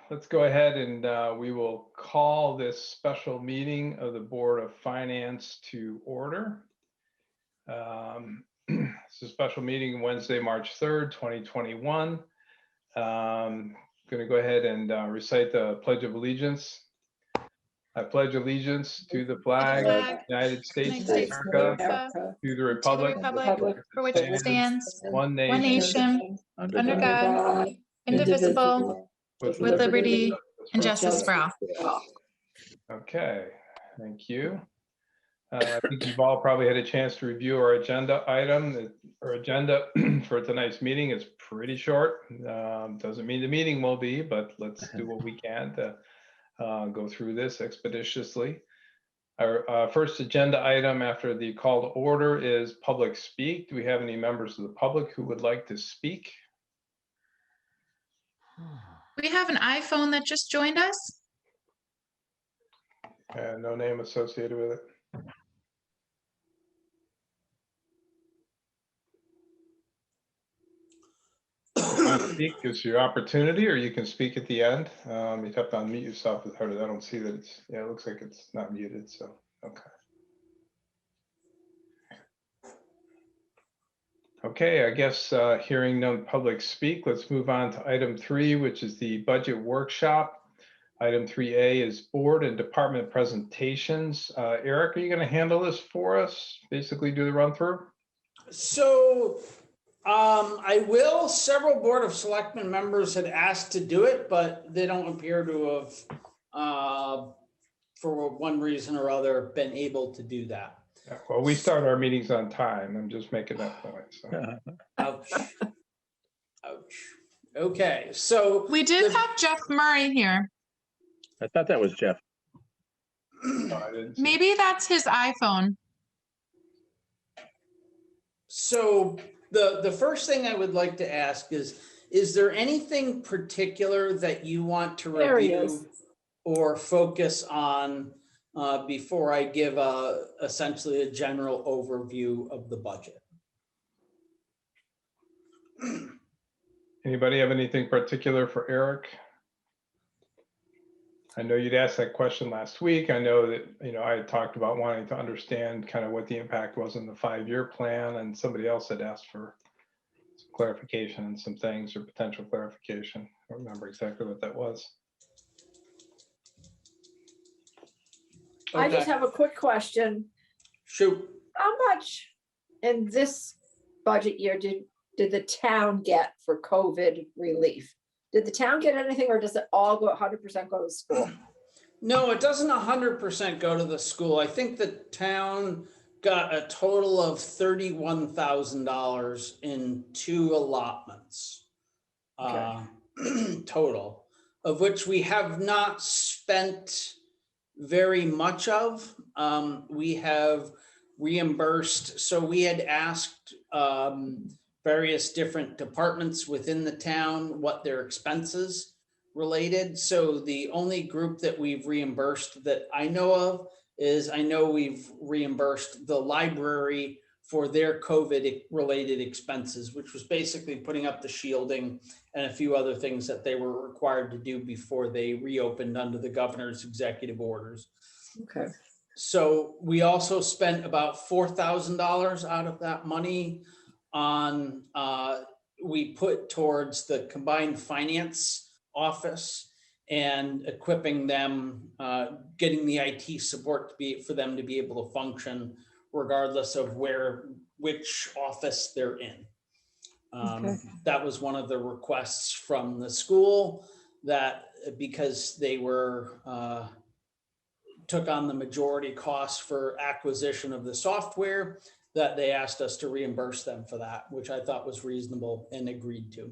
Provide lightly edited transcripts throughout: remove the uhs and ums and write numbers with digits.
Let's go ahead and we will call this special meeting of the Board of Finance to order. It's a special meeting Wednesday, March 3rd, 2021. Going to go ahead and recite the Pledge of Allegiance. I pledge allegiance to the flag of the United States of America, to the republic for which it stands, one one nation, under God, indivisible, with liberty and justice for all. Okay, thank you. I think you've all probably had a chance to review our agenda item. Our agenda for tonight's meeting is pretty short. Doesn't mean the meeting will be, but let's do what we can to go through this expeditiously. Our first agenda item after the call to order is public speak. Do we have any members of the public who would like to speak? We have an iPhone that just joined us. No name associated with it. Speak is your opportunity, or you can speak at the end. You have to unmute yourself. I don't see that it's, yeah, it looks like it's not muted, so, okay. Okay, I guess hearing no public speak, let's move on to item 3, which is the budget workshop. Item 3A is board and department presentations. Eric, are you going to handle this for us? Basically do the run through? So I will. Several Board of Selectmen members had asked to do it, but they don't appear to have, for one reason or other, been able to do that. Yeah, well, we start our meetings on time. I'm just making that point. So. Ouch. Ouch. Okay, so We did have Jeff Murray here. I thought that was Jeff. No, I didn't see. Maybe that's his iPhone. So the first thing I would like to ask is there anything particular that you want to review or focus on before I give essentially a general overview of the budget? Anybody have anything particular for Eric? I know you'd asked that question last week. I know that, I had talked about wanting to understand kind of what the impact was in the 5-year plan, and somebody else had asked for some clarification on some things or potential clarification. I don't remember exactly what that was. Okay. I just have a quick question. Shoot. How much in this budget year did the town get for COVID relief? Did the town get anything, or does it all go 100% go to school? No, it doesn't 100% go to the school. I think the town got a total of $31,000 in 2 allotments, total, of which we have not spent very much of. We have reimbursed, so we had asked various different departments within the town what their expenses related. So the only group that we've reimbursed that I know of is, I know we've reimbursed the library for their COVID related expenses, which was basically putting up the shielding and a few other things that they were required to do before they reopened under the governor's executive orders. Okay. So we also spent about $4,000 out of that money on, we put towards the combined finance office and equipping them, getting the IT support for them to be able to function regardless of which office they're in. That was one of the requests from the school, that because they were took on the majority cost for acquisition of the software, that they asked us to reimburse them for that, which I thought was reasonable and agreed to.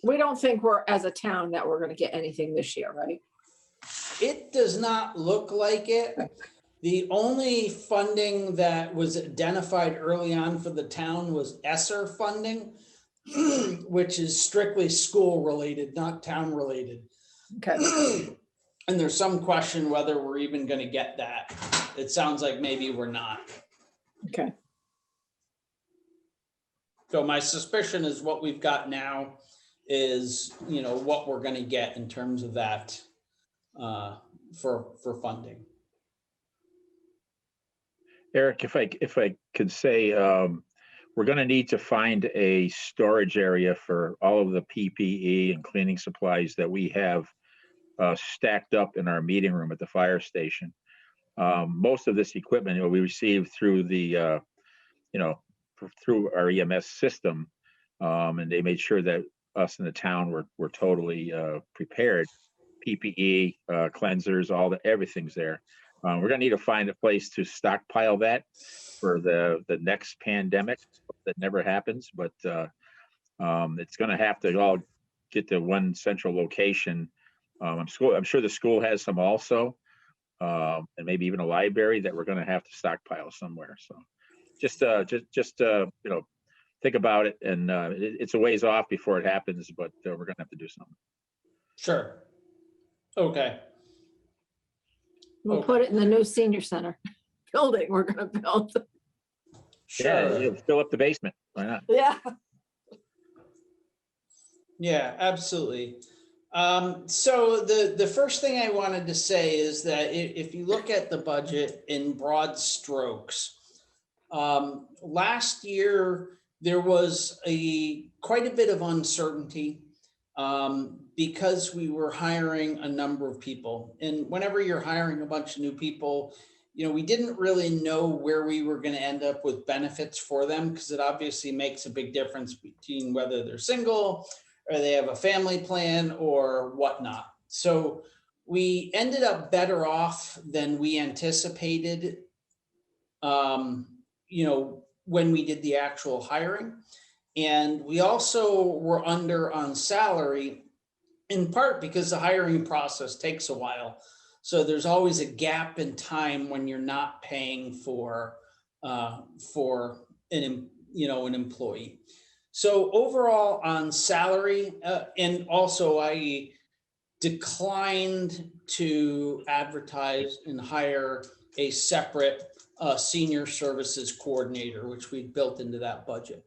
We don't think we're, as a town, that we're going to get anything this year, right? It does not look like it. The only funding that was identified early on for the town was ESSER funding, which is strictly school related, not town related. Okay. And there's some question whether we're even going to get that. It sounds like maybe we're not. Okay. So my suspicion is what we've got now is, what we're going to get in terms of that for funding. Eric, if I could say, we're going to need to find a storage area for all of the PPE and cleaning supplies that we have stacked up in our meeting room at the fire station. Most of this equipment, we received through the, through our EMS system, and they made sure that us in the town were totally prepared. PPE, cleansers, everything's there. We're gonna need to find a place to stockpile that for the next pandemic that never happens, but it's gonna have to all get to one central location. I'm sure the school has some also, and maybe even a library that we're gonna have to stockpile somewhere. So just think about it, and it's a ways off before it happens, but we're gonna have to do something. Sure. Okay. We'll put it in the new senior center building we're gonna build. Yeah, Sure. fill up the basement. Why not? Yeah. Yeah, absolutely. So the first thing I wanted to say is that if you look at the budget in broad strokes, last year there was quite a bit of uncertainty because we were hiring a number of people. And whenever you're hiring a bunch of new people, we didn't really know where we were going to end up with benefits for them, because it obviously makes a big difference between whether they're single or they have a family plan or whatnot. So we ended up better off than we anticipated, when we did the actual hiring. And we also were under on salary, in part because the hiring process takes a while. So there's always a gap in time when you're not paying for an employee. So overall on salary, and also I declined to advertise and hire a separate senior services coordinator, which we built into that budget.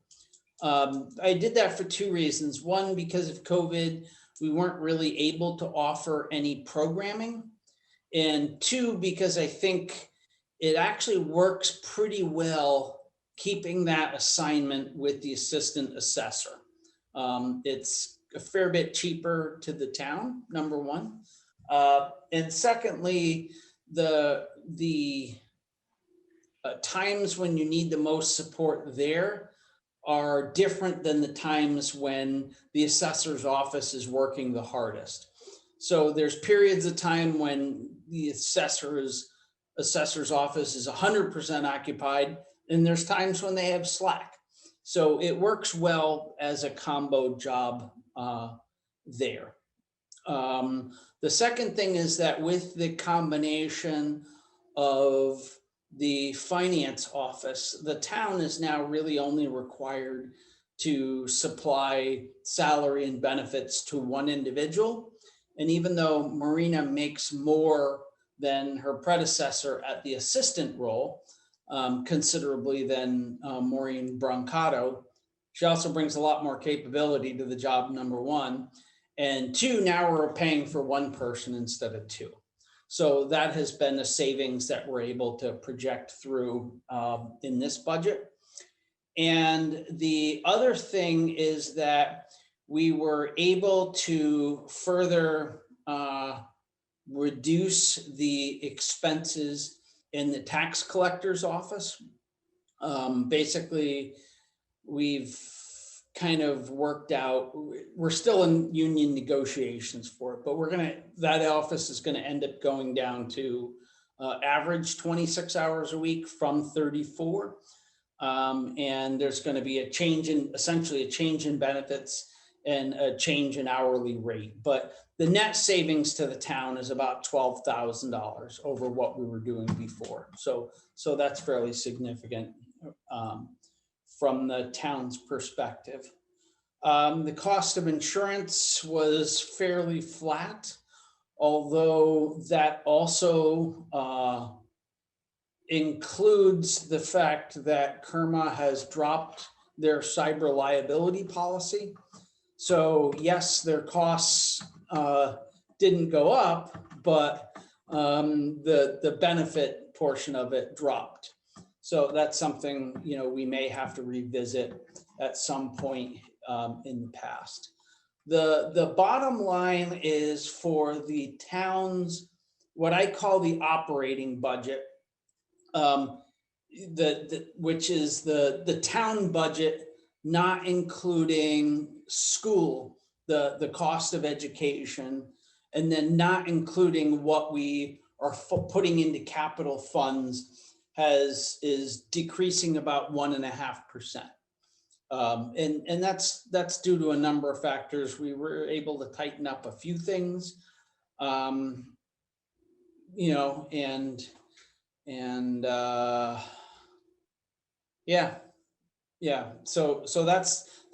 I did that for two reasons. One, because of COVID, we weren't really able to offer any programming. And two, because I think it actually works pretty well keeping that assignment with the assistant assessor. It's a fair bit cheaper to the town, number one. And secondly, the times when you need the most support there are different than the times when the assessor's office is working the hardest. So there's periods of time when the assessor's office is 100% occupied, and there's times when they have slack. So it works well as a combo job there. The second thing is that with the combination of the finance office, the town is now really only required to supply salary and benefits to one individual. And even though Marina makes more than her predecessor at the assistant role, considerably than Maureen Brancato, she also brings a lot more capability to the job, number one. And two, now we're paying for one person instead of two. So that has been a savings that we're able to project through in this budget. And the other thing is that we were able to further reduce the expenses in the tax collector's office. Basically, we've kind of worked out, we're still in union negotiations for it, but that office is gonna end up going down to average 26 hours a week from 34. And there's gonna be essentially a change in benefits and a change in hourly rate. But the net savings to the town is about $12,000 over what we were doing before. So that's fairly significant from the town's perspective. The cost of insurance was fairly flat, although that also includes the fact that Kerma has dropped their cyber liability policy. So yes, their costs didn't go up, but the benefit portion of it dropped. So that's something, you know, we may have to revisit at some point in the past. The bottom line is for the town's, what I call the operating budget, which is the town budget, not including school, the cost of education, and then not including what we are putting into capital funds is decreasing about 1.5%. And that's due to a number of factors. We were able to tighten up a few things, you know, and yeah. So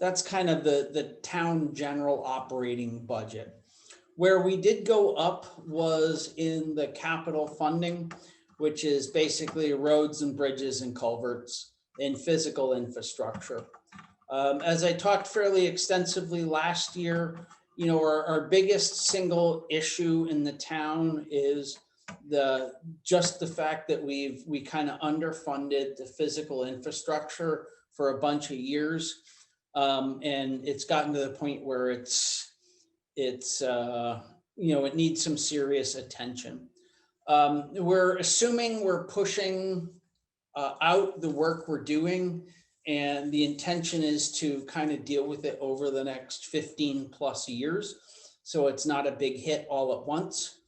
that's kind of the town general operating budget. Where we did go up was in the capital funding, which is basically roads and bridges and culverts and physical infrastructure. As I talked fairly extensively last year, you know, our biggest single issue in the town is just the fact that we kind of underfunded the physical infrastructure for a bunch of years. And it's gotten to the point where it's you know, it needs some serious attention. We're assuming we're pushing out the work we're doing, and the intention is to kind of deal with it over the next 15 plus years. So it's not a big hit all at once.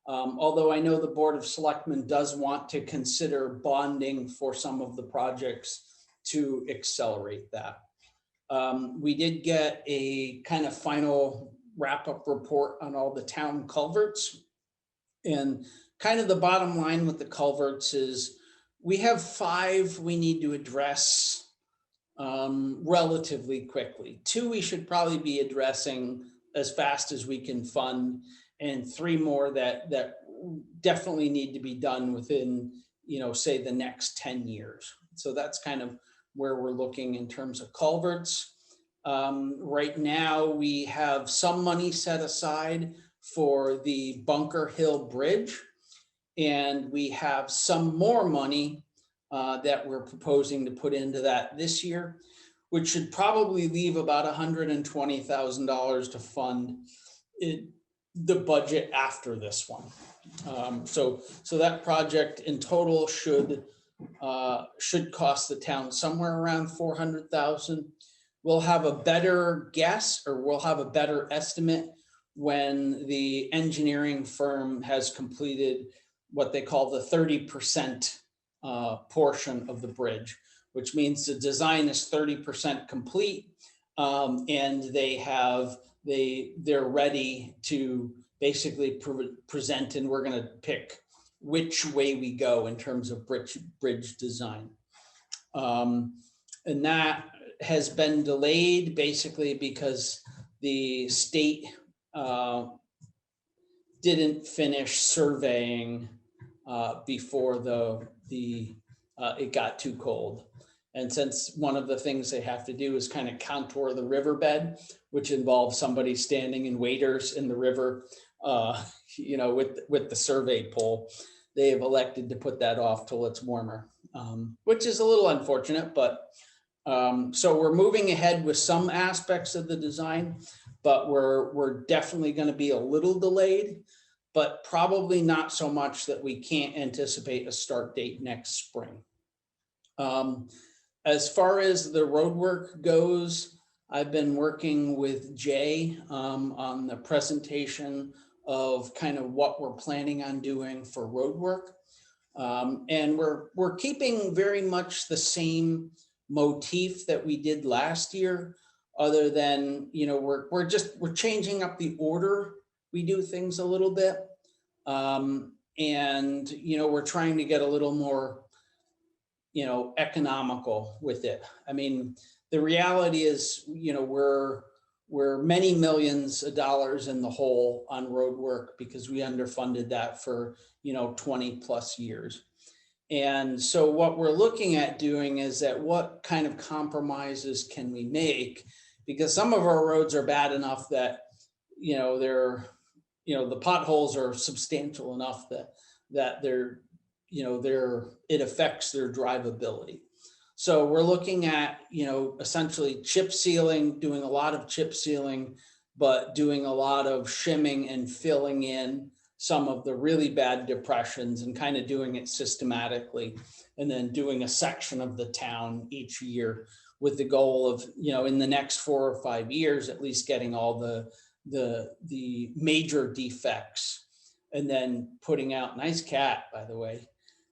Although I know the Board of Selectmen does want to consider bonding for some of the projects to accelerate that. We did get a kind of final wrap-up report on all the town culverts. And kind of the bottom line with the culverts is we have 5 we need to address relatively quickly. 2 we should probably be addressing as fast as we can fund, and 3 more that definitely need to be done within, you know, say the next 10 years. So that's kind of where we're looking in terms of culverts. Right now, we have some money set aside for the Bunker Hill Bridge, and we have some more money that we're proposing to put into that this year, which should probably leave about $120,000 to fund the budget after this one. So that project in total should cost the town somewhere around $400,000. We'll have a better guess, or we'll have a better estimate when the engineering firm has completed what they call the 30% portion of the bridge, which means the design is 30% complete, and they're ready to basically present, and we're going to pick which way we go in terms of bridge design. And that has been delayed basically because the state didn't finish surveying before it got too cold. And since one of the things they have to do is kind of contour the riverbed, which involves somebody standing in waders in the river, you know, with the survey pole, they have elected to put that off till it's warmer, which is a little unfortunate, but so we're moving ahead with some aspects of the design, but we're definitely going to be a little delayed, but probably not so much that we can't anticipate a start date next spring. As far as the road work goes, I've been working with Jay on the presentation of kind of what we're planning on doing for road work. And we're keeping very much the same motif that we did last year, other than, you know, we're changing up the order we do things a little bit. And, you know, we're trying to get a little more, you know, economical with it. I mean, the reality is, you know, we're many millions of dollars in the hole on road work because we underfunded that for, you know, 20 plus years. And so what we're looking at doing is that what kind of compromises can we make because some of our roads are bad enough that, the potholes are substantial enough that it affects their drivability. So we're looking at, essentially chip sealing, doing a lot of chip sealing, but doing a lot of shimming and filling in some of the really bad depressions and kind of doing it systematically, and then doing a section of the town each year with the goal of, in the next 4 or 5 years, at least getting all the major defects, and then putting out, nice cat, by the way,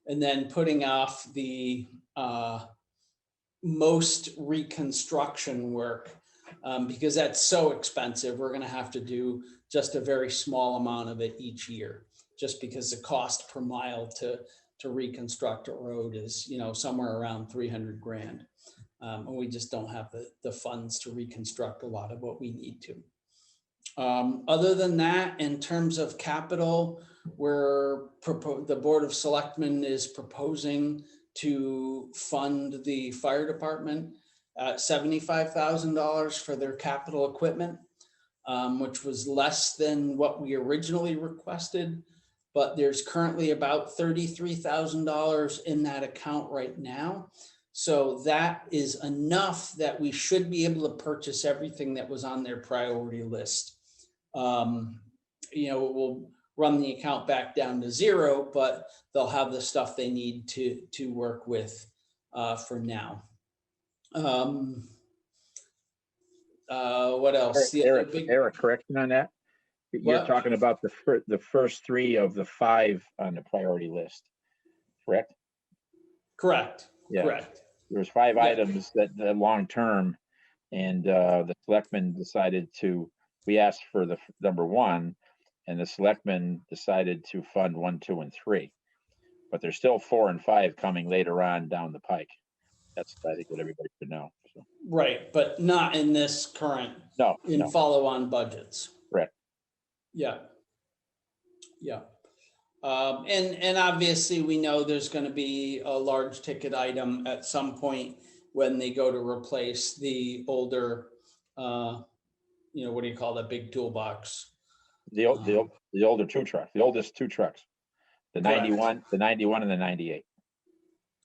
and then putting off the most reconstruction work, because that's so expensive. We're going to have to do just a very small amount of it each year, just because the cost per mile to reconstruct a road is, somewhere around 300 grand. And we just don't have the funds to reconstruct a lot of what we need to. Other than that, in terms of capital, the Board of Selectmen is proposing to fund the fire department at $75,000 for their capital equipment, which was less than what we originally requested. But there's currently about $33,000 in that account right now. So that is enough that we should be able to purchase everything that was on their priority list. We'll run the account back down to zero, but they'll have the stuff they need to work with for now. What else? Eric, correction on that? You're What? talking about the first 3 of the 5 on the priority list, correct? Correct. Yeah. Correct. There's 5 Yeah. items that long term, and the selectmen decided we asked for the number 1, and the selectmen decided to fund 1, 2, and 3. But there's still 4 and 5 coming later on down the pike. That's, I think, what everybody should know. So. Right, but not in this current, No. follow-on budgets. Correct. Yeah. Yeah. And obviously we know there's going to be a large ticket item at some point when they go to replace the older, what do you call that big toolbox? The older 2 trucks, the oldest 2 trucks, the Correct. 91 and the 98.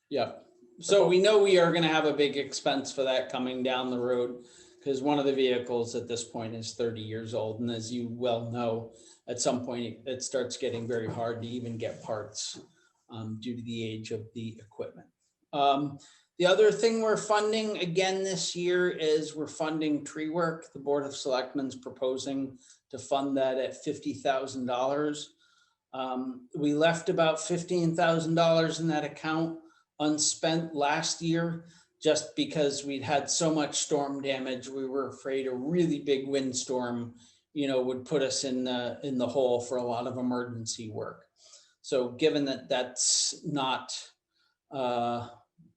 Yeah. So we know we are going to have a big expense for that coming down the road, because one of the vehicles at this point is 30 years old. And as you well know, at some point it starts getting very hard to even get parts due to the age of the equipment. The other thing we're funding again this year is we're funding tree work. The Board of Selectmen's proposing to fund that at $50,000. We left about $15,000 in that account unspent last year, just because we'd had so much storm damage. We were afraid a really big windstorm, would put us in the hole for a lot of emergency work. So given that that's not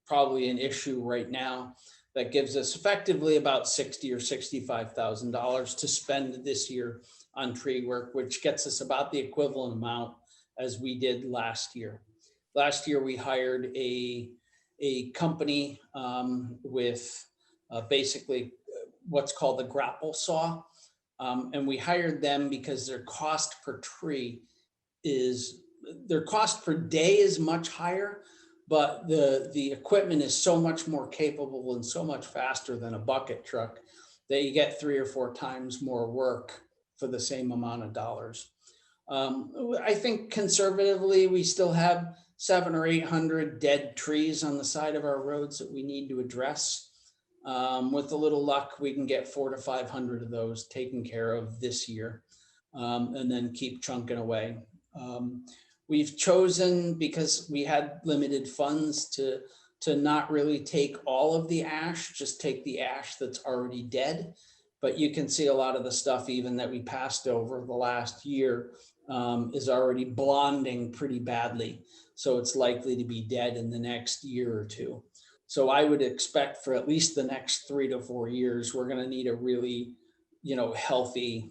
probably an issue right now, that gives us effectively about $60,000 or $65,000 to spend this year on tree work, which gets us about the equivalent amount as we did last year. Last year, we hired a company with basically what's called a grapple saw. And we hired them because their cost per day is much higher, but the equipment is so much more capable and so much faster than a bucket truck that you get 3 or 4 times more work for the same amount of dollars. I think conservatively, we still have 700 or 800 dead trees on the side of our roads that we need to address. With a little luck, we can get 400 to 500 of those taken care of this year, and then keep chunking away. We've chosen, because we had limited funds, to not really take all of the ash, just take the ash that's already dead. But you can see a lot of the stuff even that we passed over the last year is already blonding pretty badly. So it's likely to be dead in the next year or 2. So I would expect for at least the next 3 to 4 years, we're going to need a really, healthy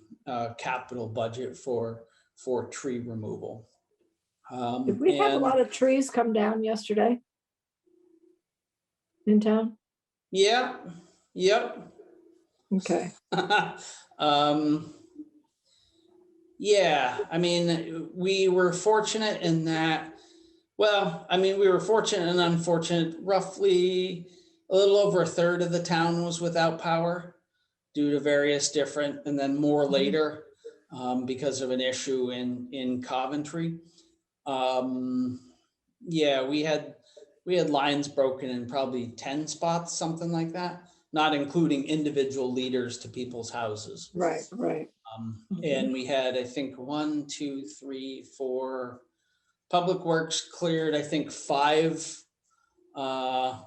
capital budget for tree removal. Did we have a lot of trees come down yesterday in town? Yeah. Yep. Okay. Yeah, I mean, we were fortunate in that, well, I mean, we were fortunate and unfortunate. Roughly a little over a third of the town was without power due to various different, and then more later because of an issue in Coventry. Um, yeah, we had lines broken in probably 10 spots, something like that, not including individual leaders to people's houses. Right, right. And we had, I think, 1, 2, 3, 4 Public Works cleared, I think 5, full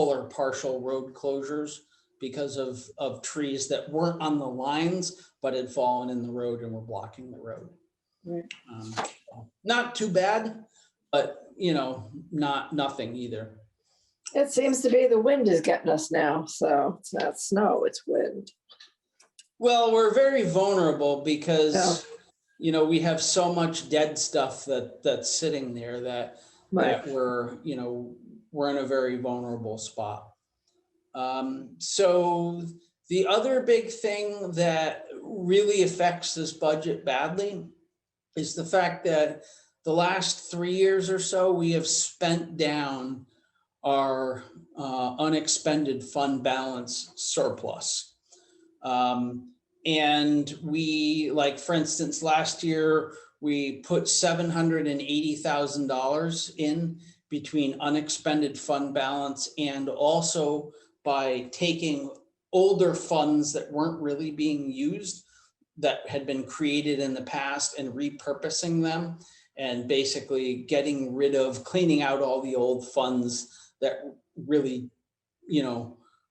or partial road closures because of trees that weren't on the lines, but had fallen in the road and were blocking the road. Right. Not too bad, but not nothing either. It seems to be the wind is getting us now, so it's not snow, it's wind. Well, we're very vulnerable because, we have so much dead stuff that's sitting there that we're in a very vulnerable spot. So the other big thing that really affects this budget badly is the fact that the last 3 years or so, we have spent down our unexpended fund balance surplus. And we, like, for instance, last year, we put $780,000 in between unexpended fund balance and also by taking older funds that weren't really being used that had been created in the past and repurposing them and basically getting rid of, cleaning out all the old funds that really,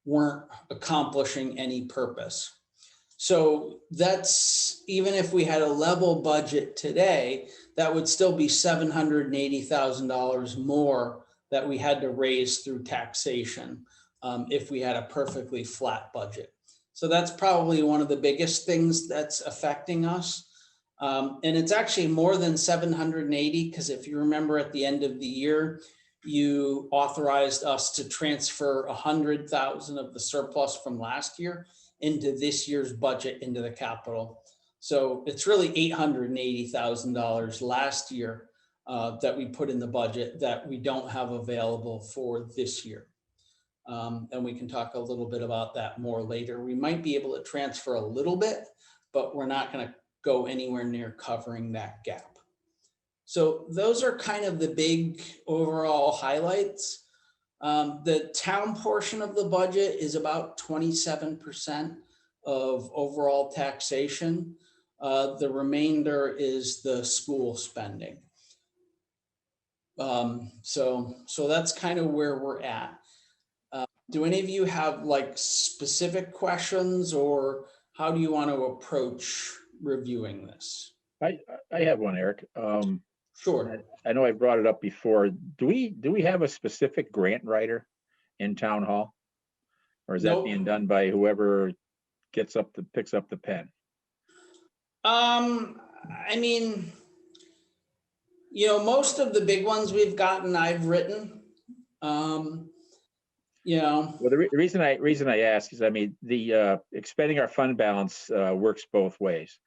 weren't accomplishing any purpose. So that's, even if we had a level budget today, that would still be $780,000 more that we had to raise through taxation if we had a perfectly flat budget. So that's probably one of the biggest things that's affecting us. And it's actually more than 780, because if you remember at the end of the year, you authorized us to transfer 100,000 of the surplus from last year into this year's budget into the capital. So it's really $880,000 last year that we put in the budget that we don't have available for this year. And we can talk a little bit about that more later. We might be able to transfer a little bit, but we're not going to go anywhere near covering that gap. So those are kind of the big overall highlights. The town portion of the budget is about 27% of overall taxation. The remainder is the school spending. So that's kind of where we're at. Do any of you have like specific questions, or how do you want to approach reviewing this? I have one, Eric. Sure. I know I brought it up before. Do we have a specific grant writer in town hall? Or is that Nope. being done by whoever picks up the pen? I mean, most of the big ones we've gotten, I've written. Well, the reason I ask is, I mean, the expending our fund balance works both ways.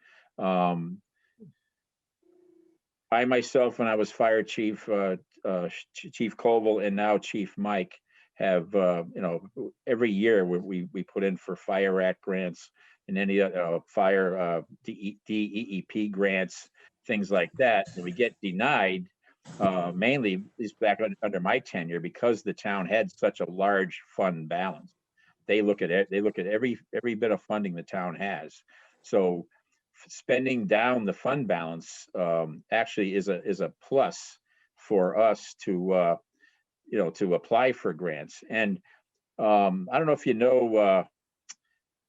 I myself, when I was fire chief, Chief Koval, and now Chief Mike, have every year we put in for Fire Act grants and any fire DEEP grants, things like that, and we get denied. Mainly is back under my tenure, because the town had such a large fund balance. They look at it. They look at every bit of funding the town has. So spending down the fund balance actually is a plus for us to to apply for grants. And I don't know if you know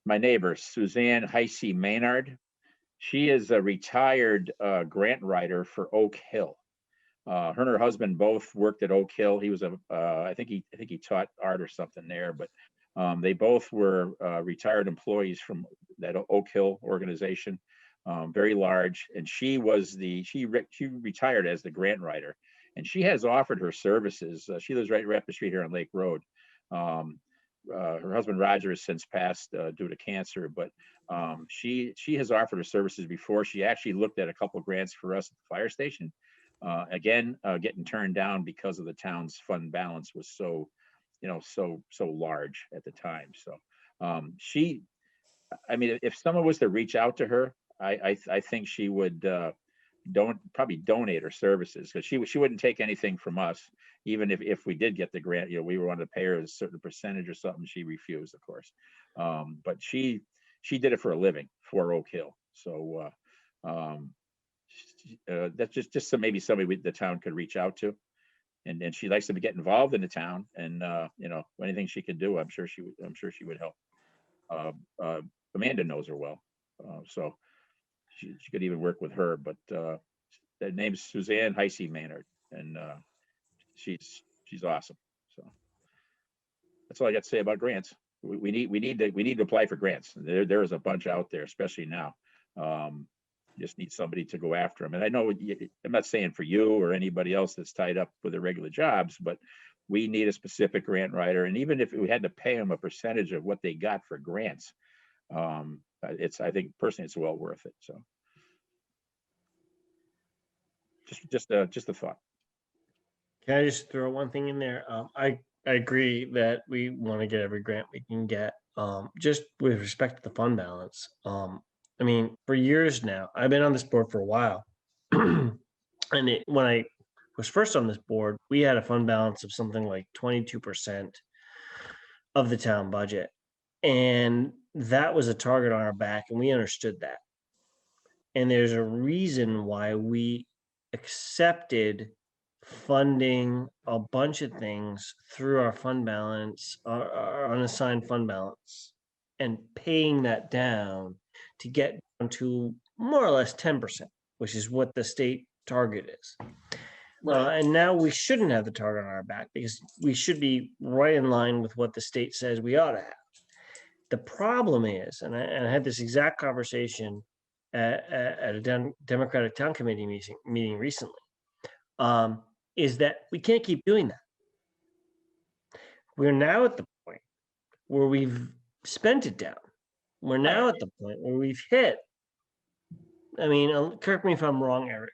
my neighbor Suzanne Heisey Maynard. She is a retired grant writer for Oak Hill. Her and her husband both worked at Oak Hill. He was I think he taught art or something there, but they both were retired employees from that Oak Hill organization, very large. And she retired as the grant writer, and she has offered her services. She lives right up the street here on Lake Road. her husband Roger has since passed due to cancer, but she has offered her services before. She actually looked at a couple of grants for us at the fire station. Again, getting turned down because of the town's fund balance was so, so large at the time. So I mean, if someone was to reach out to her, I think she would probably donate her services, because she wouldn't take anything from us, even if we did get the grant. We wanted to pay her a certain percentage or something. She refused, of course. But she did it for a living for Oak Hill. So that's just maybe somebody the town could reach out to. And she likes to get involved in the town, and anything she could do, I'm sure she would help. Amanda knows her well, so she could even work with her. But her name's Suzanne Heisey Maynard, and she's awesome. So that's all I got to say about grants. We need to apply for grants. There is a bunch out there, especially now. Just need somebody to go after them. And I know I'm not saying for you or anybody else that's tied up with their regular jobs, but we need a specific grant writer. And even if we had to pay them a percentage of what they got for grants, I think personally it's well worth it. So just a thought. Can I just throw one thing in there? I agree that we want to get every grant we can get. Just with respect to the fund balance. I mean, for years now, I've been on this board for a while. And when I was first on this board, we had a fund balance of something like 22% of the town budget. And that was a target on our back, and we understood that. And there's a reason why we accepted funding a bunch of things through our fund balance, our unassigned fund balance, and paying that down to get down to more or less 10%, which is what the state target is. And now we shouldn't have the target on our back, because we should be right in line with what the state says we ought to have. The problem is, and I had this exact conversation at a Democratic Town Committee meeting recently, is that we can't keep doing that. We're now at the point where we've spent it down. We're now at the point where we've hit, I mean, correct me if I'm wrong, Eric,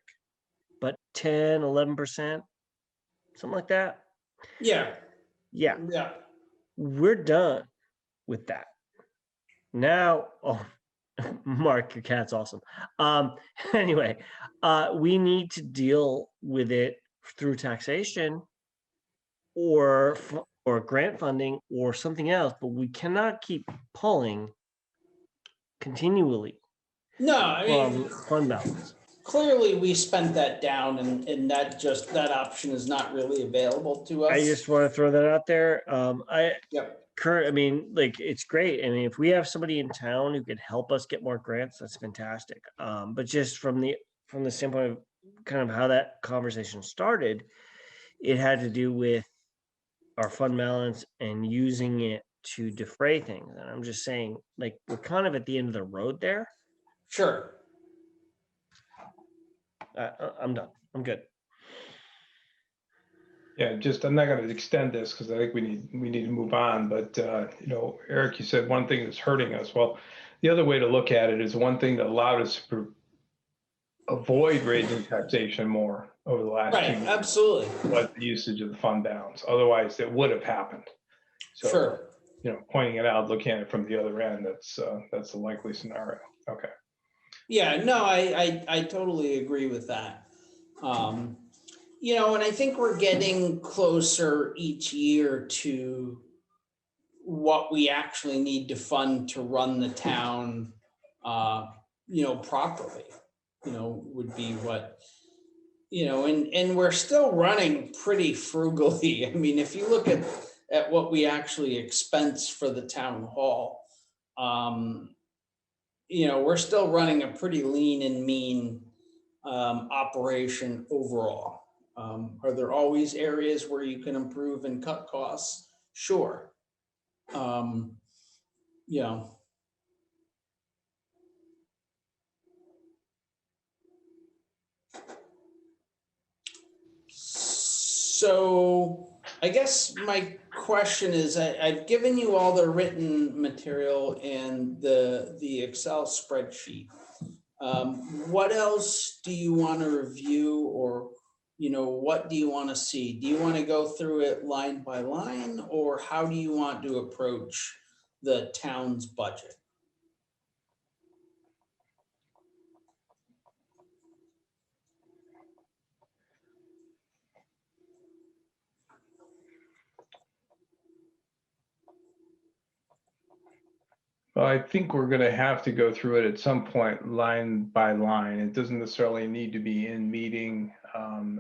but 10, 11%, something like that. Yeah. We're done with that. Now, Mark, your cat's awesome. Anyway, we need to deal with it through taxation or grant funding or something else, but we cannot keep pulling continually. No, I mean, fund balance. Clearly we spent that down, and that option is not really available to us. I just want to throw that out there. Yep. I mean, like, it's great. I mean, if we have somebody in town who could help us get more grants, that's fantastic. But just from the standpoint of kind of how that conversation started, it had to do with our fund balance and using it to defray things. And I'm just saying, like, we're kind of at the end of the road there. Sure. I'm done. I'm good. Yeah, I'm not going to extend this because I think we need to move on. But Eric, you said one thing that's hurting us. Well, the other way to look at it is one thing that allowed us to avoid raising taxation more over the last 2 years. Absolutely. Was the usage of the fund balance. Otherwise, it would have happened. So, sure. Pointing it out, looking at it from the other end, that's the likely scenario. Okay. Yeah, no, I totally agree with that. And I think we're getting closer each year to what we actually need to fund to run the town, properly, would be what, and we're still running pretty frugally. I mean, if you look at what we actually expense for the town hall, we're still running a pretty lean and mean operation overall. Are there always areas where you can improve and cut costs? Sure. So I guess my question is, I've given you all the written material and the Excel spreadsheet. What else do you want to review, or, what do you want to see? Do you want to go through it line by line, or how do you want to approach the town's budget? Well, I think we're going to have to go through it at some point, line by line. It doesn't necessarily need to be in meeting.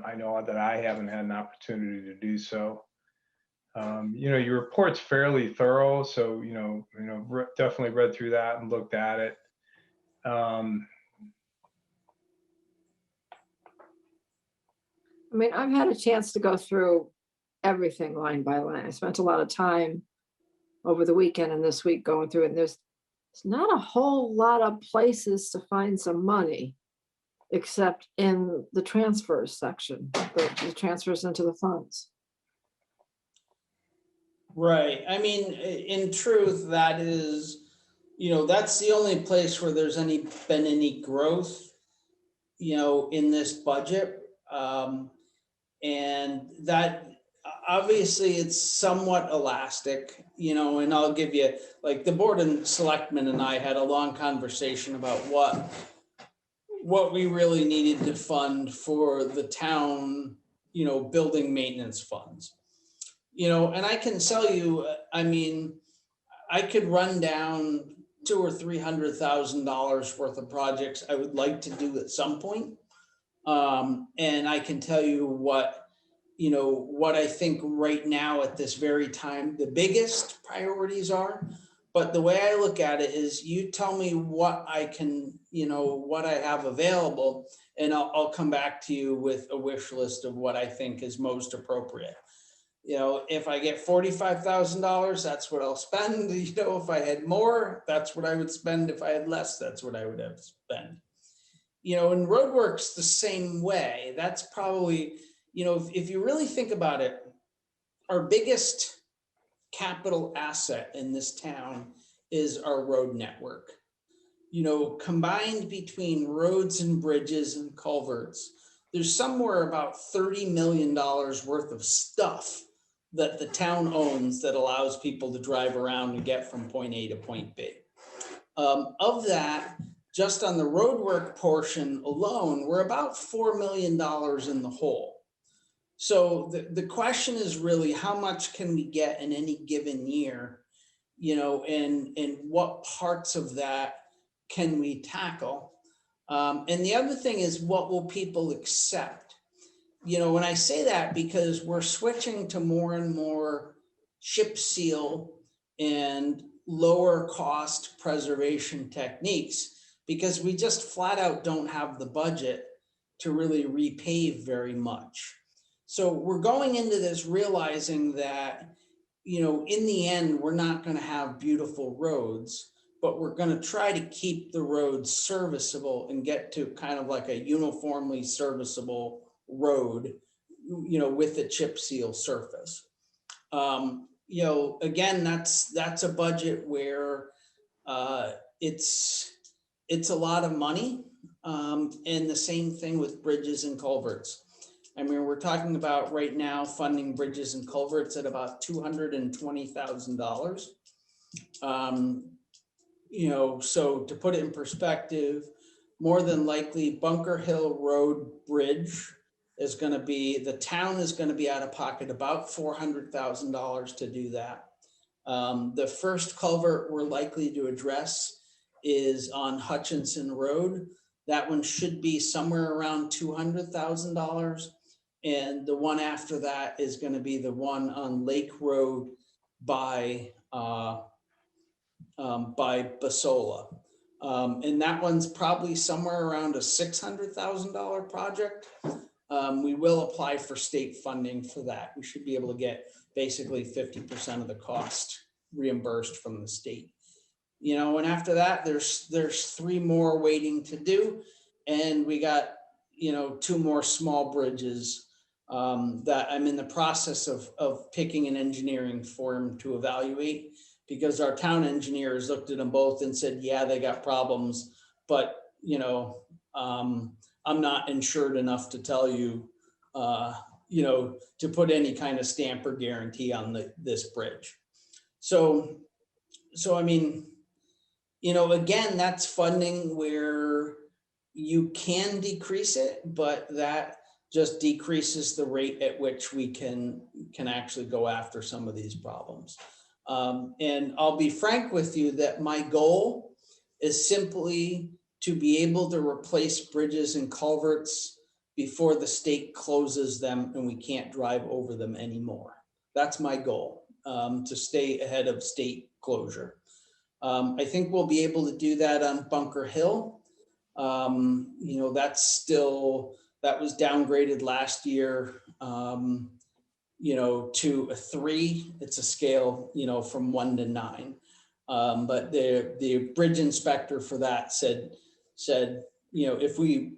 I know that I haven't had an opportunity to do so. Your report's fairly thorough, so definitely read through that and looked at it. I mean, I've had a chance to go through everything line by line. I spent a lot of time over the weekend and this week going through it. And there's not a whole lot of places to find some money, except in the transfers section, the transfers into the funds. Right. I mean, in truth, that is, that's the only place where there's been any growth, in this budget. And that obviously it's somewhat elastic, and I'll give you, like, the board and selectmen and I had a long conversation about what we really needed to fund for the town, building maintenance funds. And I can tell you, I mean, I could run down $200,000 or $300,000 worth of projects I would like to do at some point. And I can tell you what I think right now at this very time, the biggest priorities are. But the way I look at it is, you tell me what I can, what I have available, and I'll come back to you with a wish list of what I think is most appropriate. If I get $45,000, that's what I'll spend. If I had more, that's what I would spend. If I had less, that's what I would have spent. And roadworks the same way. That's probably, if you really think about it, our biggest capital asset in this town is our road network. Combined between roads and bridges and culverts, there's somewhere about $30 million worth of stuff that the town owns that allows people to drive around and get from point A to point B. Of that, just on the roadwork portion alone, we're about $4 million in the hole. So the question is really, how much can we get in any given year, and what parts of that can we tackle? And the other thing is, what will people accept? When I say that, because we're switching to more and more chip seal and lower cost preservation techniques, because we just flat out don't have the budget to really repave very much. So we're going into this realizing that, in the end, we're not going to have beautiful roads, but we're going to try to keep the roads serviceable and get to kind of like a uniformly serviceable road, with the chip seal surface. Again, that's a budget where it's a lot of money, and the same thing with bridges and culverts. I mean, we're talking about right now funding bridges and culverts at about $220,000. So to put it in perspective, more than likely Bunker Hill Road Bridge is going to be, the town is going to be out of pocket about $400,000 to do that. The first culvert we're likely to address is on Hutchinson Road. That one should be somewhere around $200,000. And the one after that is going to be the one on Lake Road by Basola. And that one's probably somewhere around a $600,000 project. We will apply for state funding for that. We should be able to get basically 50% of the cost reimbursed from the state. And after that, there's 3 more waiting to do. And we got, 2 more small bridges that I'm in the process of picking an engineering firm to evaluate, because our town engineers looked at them both and said, yeah, they got problems, but I'm not insured enough to tell you, to put any kind of stamp or guarantee on this bridge. So I mean, again, that's funding where you can decrease it, but that just decreases the rate at which we can actually go after some of these problems. And I'll be frank with you that my goal is simply to be able to replace bridges and culverts before the state closes them and we can't drive over them anymore. That's my goal, to stay ahead of state closure. I think we'll be able to do that on Bunker Hill. That was downgraded last year, to a 3. It's a scale, from 1 to 9. But the bridge inspector for that said, if we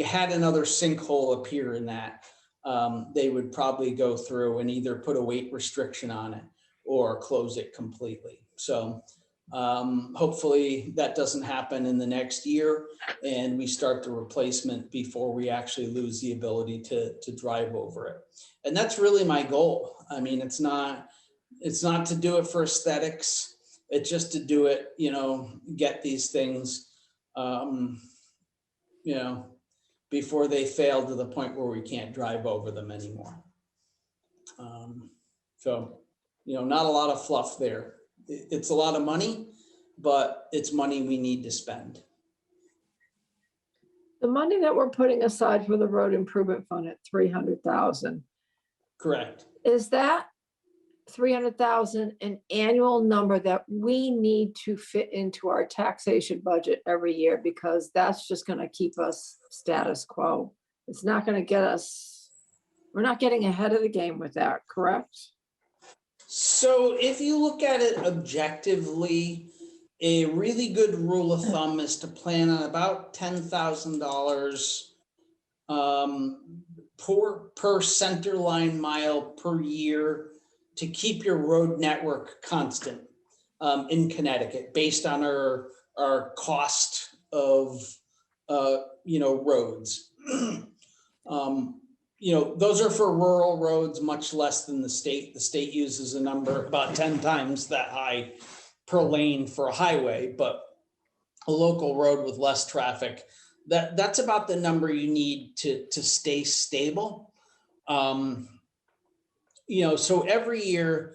had another sinkhole appear in that, they would probably go through and either put a weight restriction on it or close it completely. So hopefully that doesn't happen in the next year and we start the replacement before we actually lose the ability to drive over it. And that's really my goal. I mean, it's not to do it for aesthetics. It's just to do it, get these things, before they fail to the point where we can't drive over them anymore. So, not a lot of fluff there. It's a lot of money, but it's money we need to spend. The money that we're putting aside for the road improvement fund at 300,000, Correct. is that 300,000 an annual number that we need to fit into our taxation budget every year? Because that's just going to keep us status quo. It's not going to get us, we're not getting ahead of the game with that, correct? So if you look at it objectively, a really good rule of thumb is to plan on about $10,000 per center line mile per year to keep your road network constant in Connecticut based on our cost of roads. Those are for rural roads, much less than the state. The state uses a number about 10 times that high per lane for a highway, but a local road with less traffic, that's about the number you need to stay stable. So every year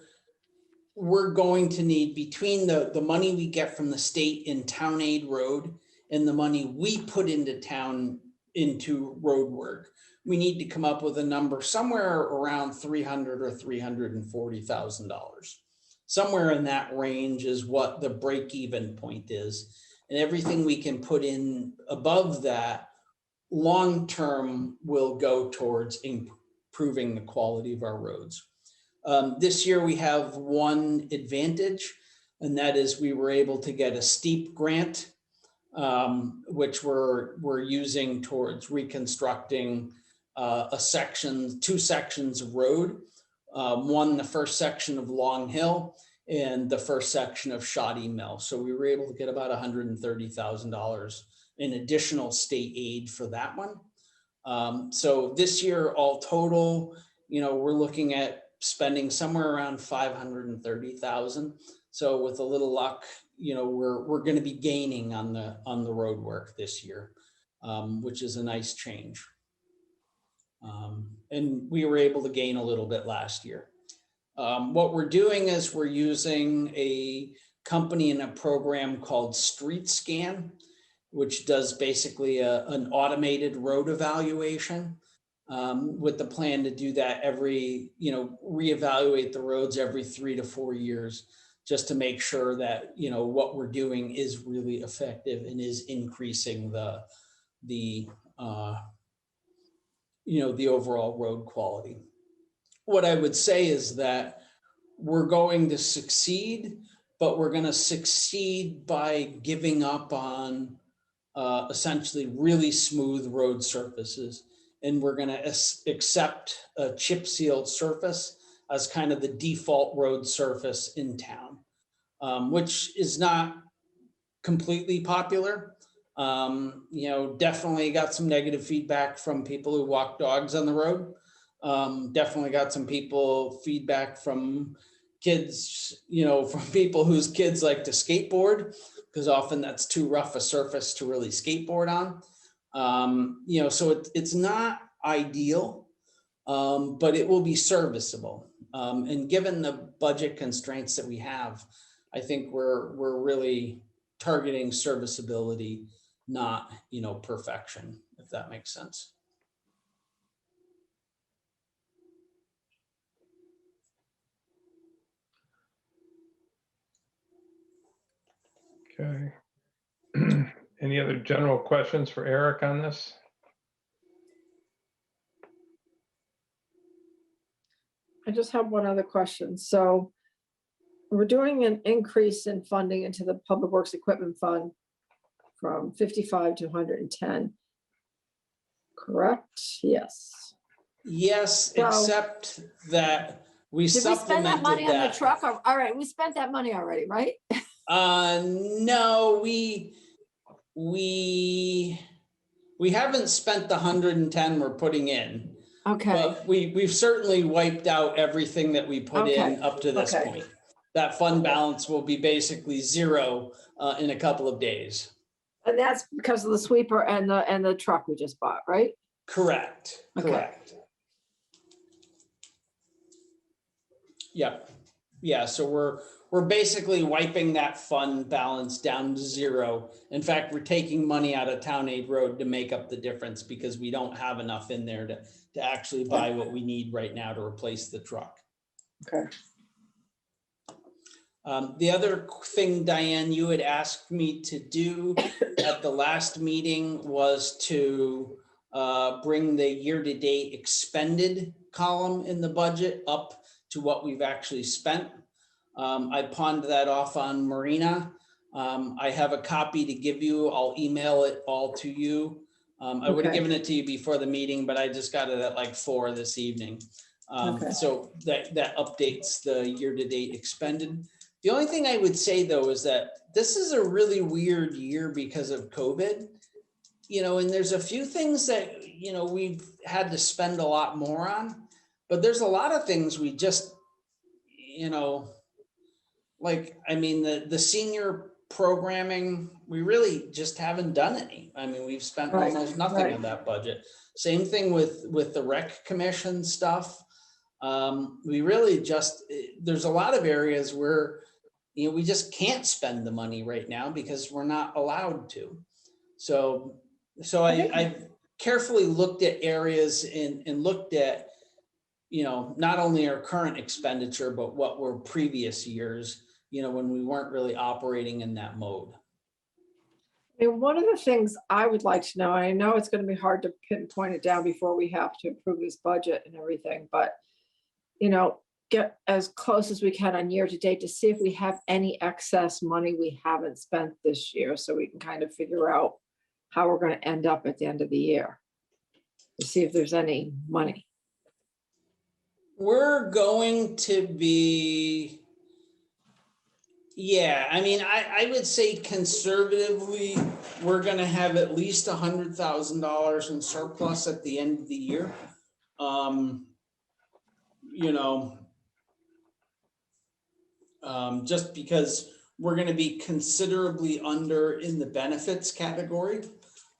we're going to need, between the money we get from the state in town aid road and the money we put into town into road work, we need to come up with a number somewhere around $300,000 or $340,000. Somewhere in that range is what the break-even point is. And everything we can put in above that long-term will go towards improving the quality of our roads. This year we have one advantage, and that is we were able to get a steep grant, which we're using towards reconstructing two sections of road. One, the first section of Long Hill and the first section of Shoddy Mill. So we were able to get about $130,000 in additional state aid for that one. So this year, all total, we're looking at spending somewhere around $530,000. So with a little luck, we're going to be gaining on the road work this year, which is a nice change. And we were able to gain a little bit last year. What we're doing is we're using a company in a program called Street Scan, which does basically an automated road evaluation, with the plan to do that reevaluate the roads every 3 to 4 years, just to make sure that, what we're doing is really effective and is increasing the overall road quality. What I would say is that we're going to succeed, but we're going to succeed by giving up on essentially really smooth road surfaces and we're gonna accept a chip sealed surface as kind of the default road surface in town, which is not completely popular. Definitely got some negative feedback from people who walk dogs on the road. Definitely got some feedback from kids, from people whose kids like to skateboard, because often that's too rough a surface to really skateboard on. So it's not ideal, but it will be serviceable. And given the budget constraints that we have, I think we're really targeting serviceability, not, perfection, if that makes sense. Okay. Any other general questions for Eric on this? I just have one other question. So we're doing an increase in funding into the Public Works Equipment Fund from 55 to 110. Correct? Yes. Yes, So- except that we Did we spend that supplemented money on the that. truck? All right, we spent that money already, right? No, we haven't spent the 110 we're putting in. Okay, But we've certainly wiped out everything that we put in Okay, up to this okay. point. That fund balance will be basically zero in a couple of days. and that's because of the sweeper and the truck we just bought, right? Correct, Okay. correct. Yeah, so we're basically wiping that fund balance down to zero. In fact, we're taking money out of Town Aid Road to make up the difference because we don't have enough in there to actually buy what we need right now to replace the truck. Okay. The other thing, Diane, you had asked me to do at the last meeting was to bring the year-to-date expended column in the budget up to what we've actually spent. I pawned that off on Marina. I have a copy to give you. I'll email it all to you. I would have Okay. given it to you before the meeting, but I just got it at like 4 this evening. Okay. So that updates the year-to-date expended. The only thing I would say though is that this is a really weird year because of COVID, and there's a few things that, we've had to spend a lot more on, but there's a lot of things we just, the senior programming, we really just haven't done any. I mean, we've spent Right, almost nothing right. on that budget. Same thing with the rec commission stuff. We really just, there's a lot of areas where, we just can't spend the money right now because we're not allowed to. So I've carefully looked at areas and looked at, not only our current expenditure, but what were previous years, when we weren't really operating in that mode. I mean, one of the things I would like to know, I know it's going to be hard to pinpoint it down before we have to approve this budget and everything, but, get as close as we can on year to date to see if we have any excess money we haven't spent this year, so we can kind of figure out how we're going to end up at the end of the year, to see if there's any money. We're going to be, I would say conservatively, we're gonna have at least $100,000 in surplus at the end of the year. Just because we're gonna be considerably under in the benefits category.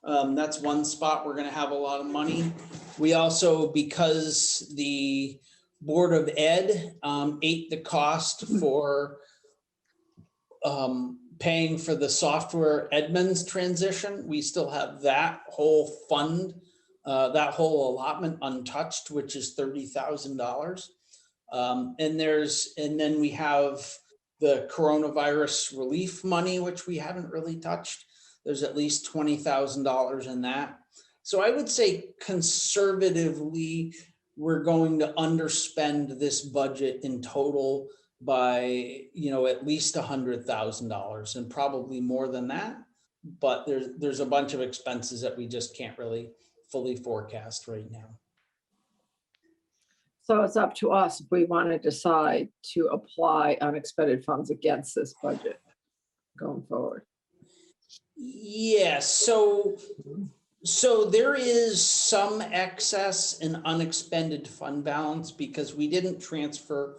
That's one spot we're gonna have a lot of money. We also, because the Board of Ed ate the cost for paying for the software Edmunds transition, we still have that whole fund, that whole allotment untouched, which is $30,000. And then we have the coronavirus relief money, which we haven't really touched. There's at least $20,000 in that. So I would say conservatively, we're going to underspend this budget in total by, at least $100,000 and probably more than that. But there's a bunch of expenses that we just can't really fully forecast right now. So it's up to us if we want to decide to apply unexpended funds against this budget going forward. Yes, so there is some excess in unexpended fund balance because we didn't transfer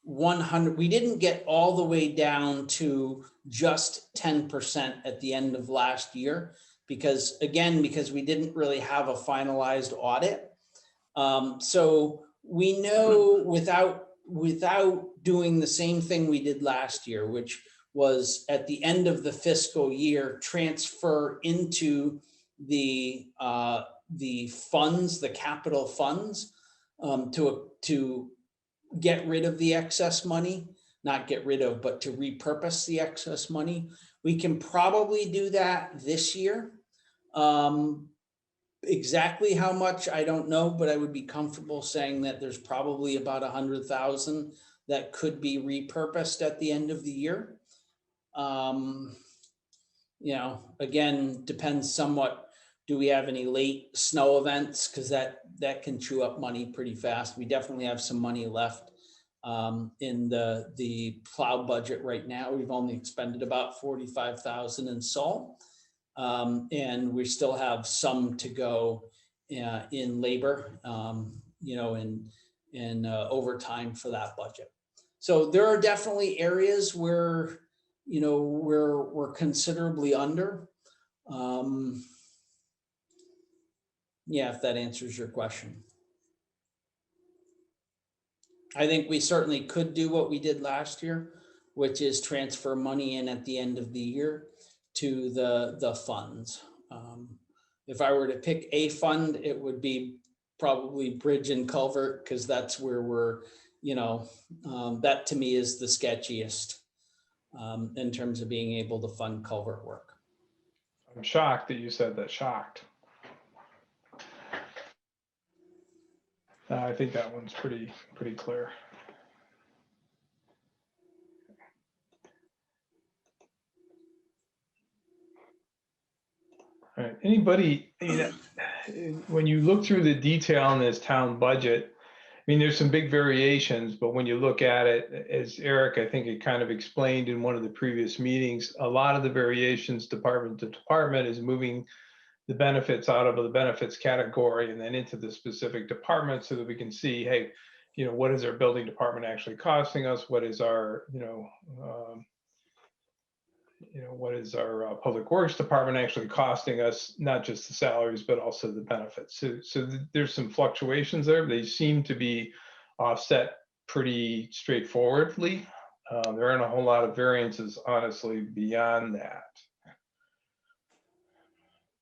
100, we didn't get all the way down to just 10% at the end of last year because we didn't really have a finalized audit. So we know without doing the same thing we did last year, which was at the end of the fiscal year, transfer into the funds, the capital funds, to get rid of the excess money, not get rid of, but to repurpose the excess money. We can probably do that this year. Exactly how much, I don't know, but I would be comfortable saying that there's probably about 100,000 that could be repurposed at the end of the year. Again, depends somewhat. Do we have any late snow events? Because that can chew up money pretty fast. We definitely have some money left in the plow budget right now. We've only expended about 45,000 in salt. And we still have some to go in labor, in overtime for that budget. So there are definitely areas where, we're considerably under. If that answers your question. I think we certainly could do what we did last year, which is transfer money in at the end of the year to the funds. If I were to pick a fund, it would be probably bridge and culvert, because that's where we're, that to me is the sketchiest in terms of being able to fund culvert work. I'm shocked that you said that. Shocked. I think that one's pretty clear. All right. Anybody, when you look through the detail in this town budget, there's some big variations, but when you look at it, as Eric, I think it kind of explained in one of the previous meetings, a lot of the variations department to department is moving the benefits out of the benefits category and then into the specific department so that we can see, hey, what is our building department actually costing us? What is our, what is our public works department actually costing us, not just the salaries, but also the benefits. So there's some fluctuations there. They seem to be offset pretty straightforwardly. There aren't a whole lot of honestly, beyond that.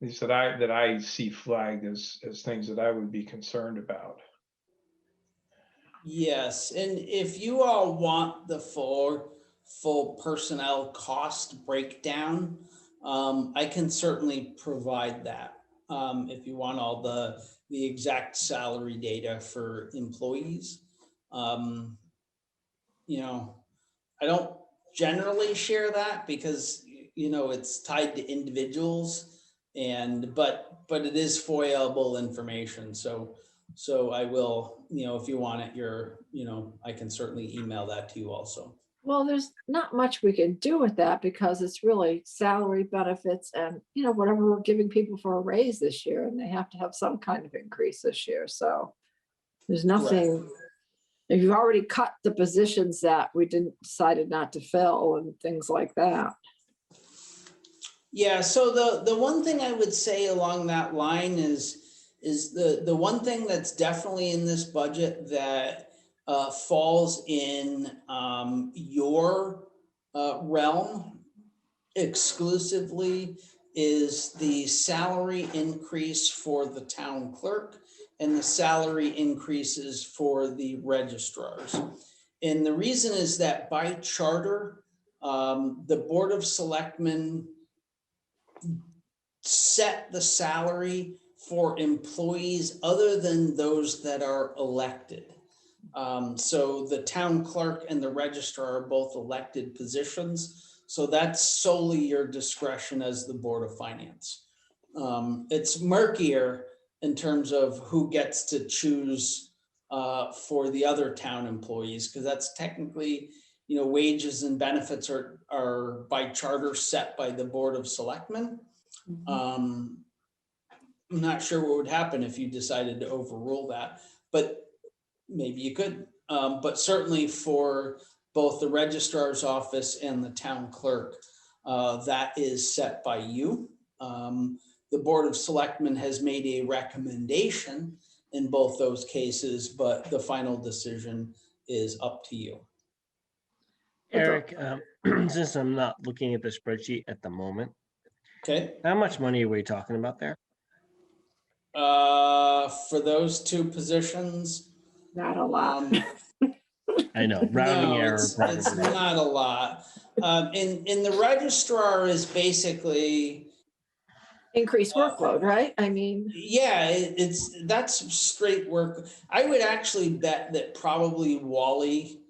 At least that I see flagged as things that I would be concerned about. Yes, and if you all want the full personnel cost breakdown, I can certainly provide that. If you want all the exact salary data for employees, I don't generally share that because it's tied to individuals, but it is FOIA-able information. So I will, if you want it, I can certainly email that to you also. Well, there's not much we can do with that because it's really salary, benefits, and whatever we're giving people for a raise this year, and they have to have some kind of increase this year. So there's nothing. Correct. If you've already cut the positions that we decided not to fill and things like that. Yeah. So the one thing I would say along that line is the one thing that's definitely in this budget that falls in your realm exclusively is the salary increase for the town clerk and the salary increases for the registrars. And the reason is that by charter, the Board of Selectmen set the salary for employees other than those that are elected. So the town clerk and the registrar are both elected positions. So that's solely your discretion as the Board of Finance. It's murkier in terms of who gets to choose for the other town employees, because that's technically, wages and benefits are by charter set by the Board of Selectmen. I'm not sure what would happen if you decided to overrule that, but maybe you could. But certainly for both the registrar's office and the town clerk, that is set by you. The Board of Selectmen has made a recommendation in both those cases, but the final decision is up to you. Eric, since I'm not looking at the spreadsheet at the moment, Okay. how much money are we talking about there? For those two positions, Not a lot. I know, rounding no, error. it's Probably. not a lot. In the registrar is basically, Increased workload, right? I mean, yeah, that's straight work. I would actually bet that probably Wally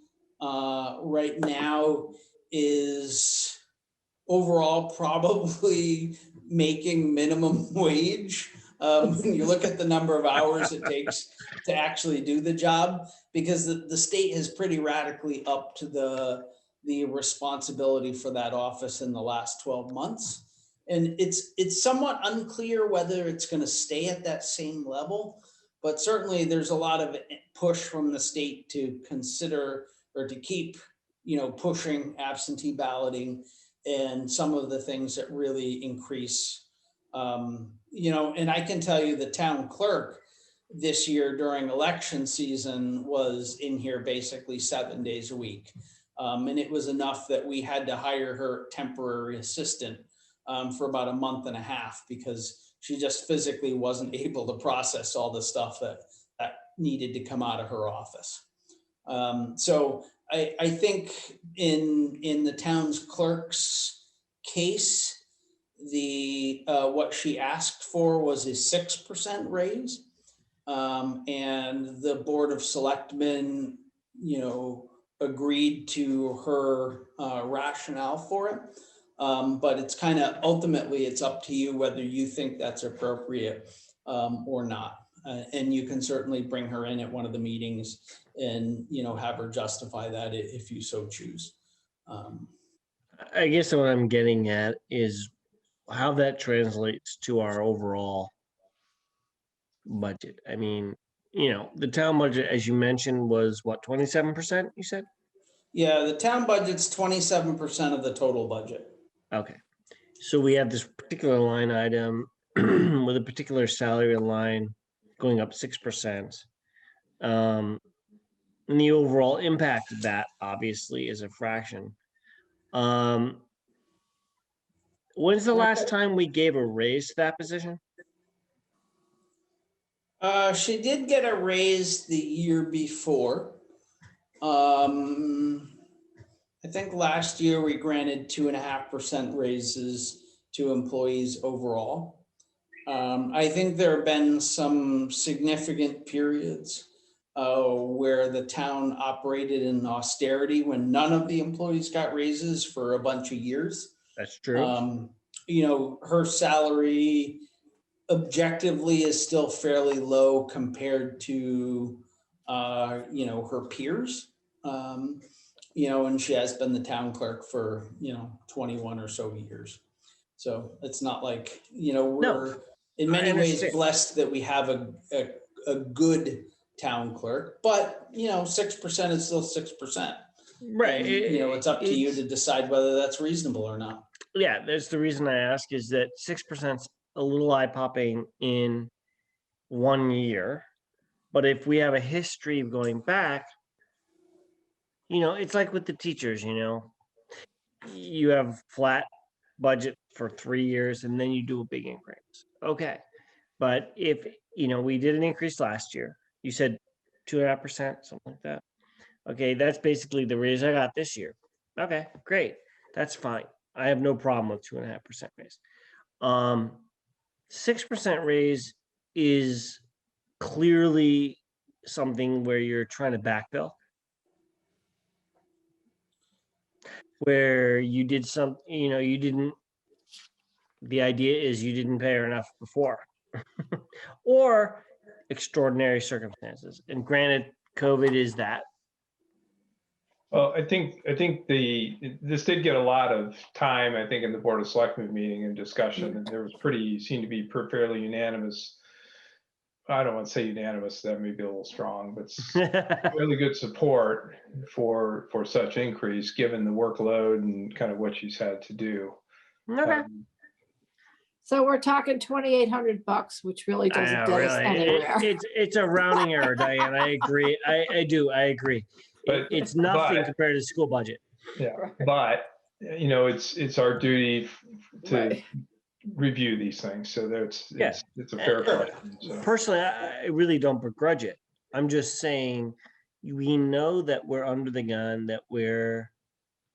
right now is overall probably making minimum wage. When you look at the number of hours it takes to actually do the job, because the state has pretty radically upped the responsibility for that office in the last 12 months. And it's somewhat unclear whether it's going to stay at that same level, but certainly there's a lot of push from the state to consider or to keep, pushing absentee balloting and some of the things that really increase, and I can tell you the town clerk this year during election season was in here basically 7 days a week. And it was enough that we had to hire her temporary assistant for about a month and a half, because she just physically wasn't able to process all the stuff that needed to come out of her office. So I think in the town's clerk's case, the what she asked for was a 6% raise. And the Board of Selectmen, agreed to her rationale for it. But it's kind of ultimately it's up to you whether you think that's appropriate or not. And you can certainly bring her in at one of the meetings and, have her justify that if you so choose. I guess what I'm getting at is how that translates to our overall budget. I mean, the town budget, as you mentioned, was what, 27%, you said? Yeah, the town budget's 27% of the total budget. Okay. So we have this particular line item with a particular salary line going up 6%. And the overall impact of that obviously is a fraction. When's the last time we gave a raise to that position? She did get a raise the year before. I think last year we granted 2.5% raises to employees overall. I think there have been some significant periods where the town operated in austerity when none of the employees got raises for a bunch of years. That's true. Her salary objectively is still fairly low compared to, her peers. And she has been the town clerk for, 21 or so years. So it's not like, we're in many ways blessed that we have a good town clerk, but 6% is still 6%. Right. And, it's up to you to decide whether that's reasonable or not. Yeah, that's the reason I ask, is that 6% is a little eye-popping in 1 year. But if we have a history of going back, it's like with the teachers, you have flat budget for 3 years and then you do a big increase. Okay. But if, we did an increase last year, you said 2.5%, something like that. Okay, that's basically the raise I got this year. Okay, great. That's fine. I have no problem with 2.5% raise. 6% raise is clearly something where you're trying to backfill, where you did some, you didn't. The idea is you didn't pay her enough before. or extraordinary circumstances. And granted, COVID is that. Well, I think this did get a lot of time, I think, in the Board of Selectmen meeting and discussion, and there was seemed to be fairly unanimous. I don't want to say unanimous, that may be a little strong, but really good support for such increase, given the workload and kind of what she's had to do. Okay. So we're talking $2,800, which really I doesn't know, get us really. anywhere. It's a rounding error, Diane. I agree. I do. I agree. But- It's nothing but- compared to the school budget. Yeah, Right. but it's our duty to Right. review these things. So it's a fair question. So. Personally, I really don't begrudge it. I'm just saying we know that we're under the gun, that we're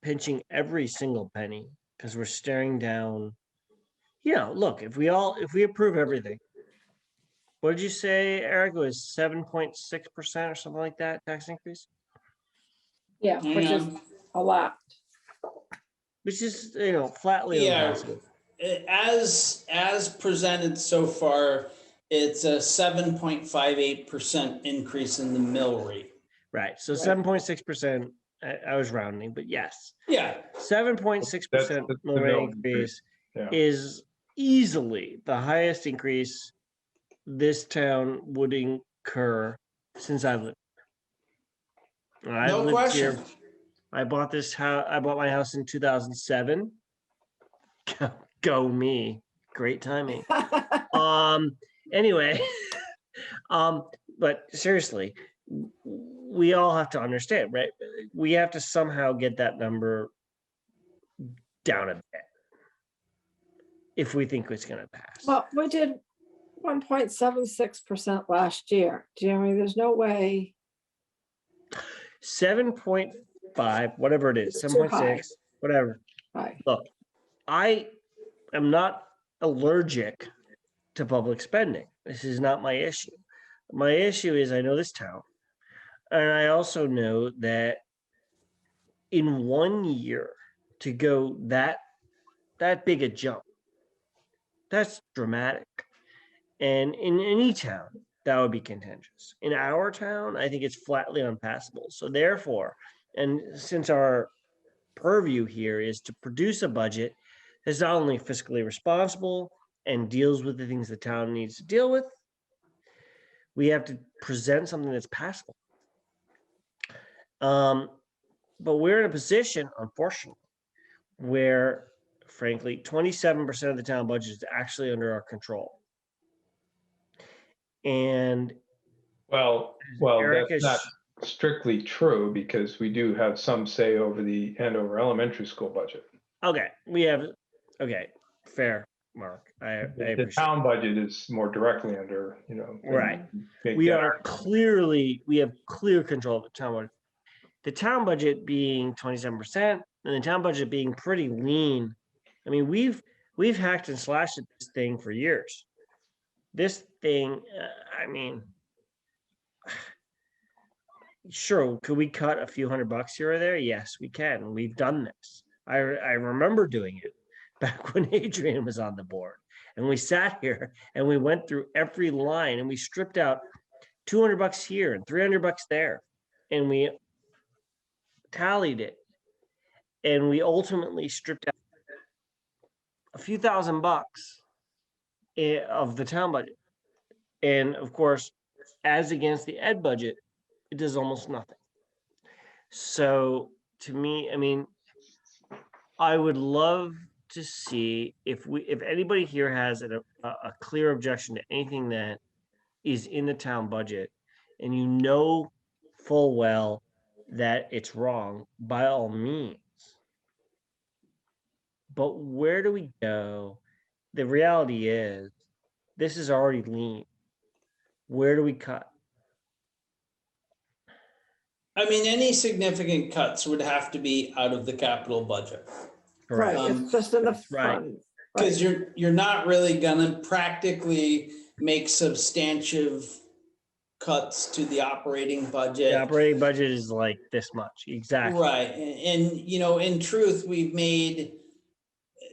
pinching every single penny because we're staring down. Look, if we approve everything, what did you say, Eric? It was 7.6% or something like that tax increase, Yeah, which is a lot. which is flatly Yeah. impossible. As presented so far, it's a 7.58% increase in the mill rate. Right. So Right. 7.6%. I was rounding, but yes, Yeah, 7.6% That's the mill rate mill increase Yeah. is easily the highest increase this town would incur since I've lived. I've no lived question. here. I bought this house. I bought my house in 2007. Go me! Great timing. Anyway, but seriously, we all have to understand, right? We have to somehow get that number down a bit if we think it's going to pass. Well, we did 1.76% last year. Jeremy, there's no way. 7.5, whatever it is, It's too high. 7.6, whatever. Right. Look, I am not allergic to public spending. This is not my issue. My issue is I know this town. And I also know that in 1 year to go that big a jump, that's dramatic. And in any town, that would be contentious. In our town, I think it's flatly unpassable. So therefore, and since our purview here is to produce a budget that's not only fiscally responsible and deals with the things the town needs to deal with, we have to present something that's passable. But we're in a position, unfortunately, where frankly, 27% of the town budget is actually under our control. And Well, Eric that's not strictly true because we do have some say over the Andover Elementary School budget. okay, fair, Mark. I The appreciate town budget is more directly under, Right. make we that are argument. we have clear control of the town budget. The town budget being 27% and the town budget being pretty lean. I mean, we've hacked and slashed at this thing for years. This thing, I mean, sure, could we cut a few $100 here or there? Yes, we can. We've done this. I remember doing it back when Adrian was on the board. And we sat here and we went through every line and we stripped out $200 here and $300 there. And we tallied it. And we ultimately stripped out a few $1,000 of the town budget. And of course, as against the ed budget, it does almost nothing. So to me, I mean, I would love to see if anybody here has a clear objection to anything that is in the town budget, and you know full well that it's wrong, by all means. But where do we go? The reality is, this is already lean. Where do we cut? I mean, any significant cuts would have to be out of the capital budget. Right, it's just in the That's right. fund. Because you're not really gonna practically make substantive cuts to the operating budget. The operating budget is like this much, exactly. Right, and in truth, we've made,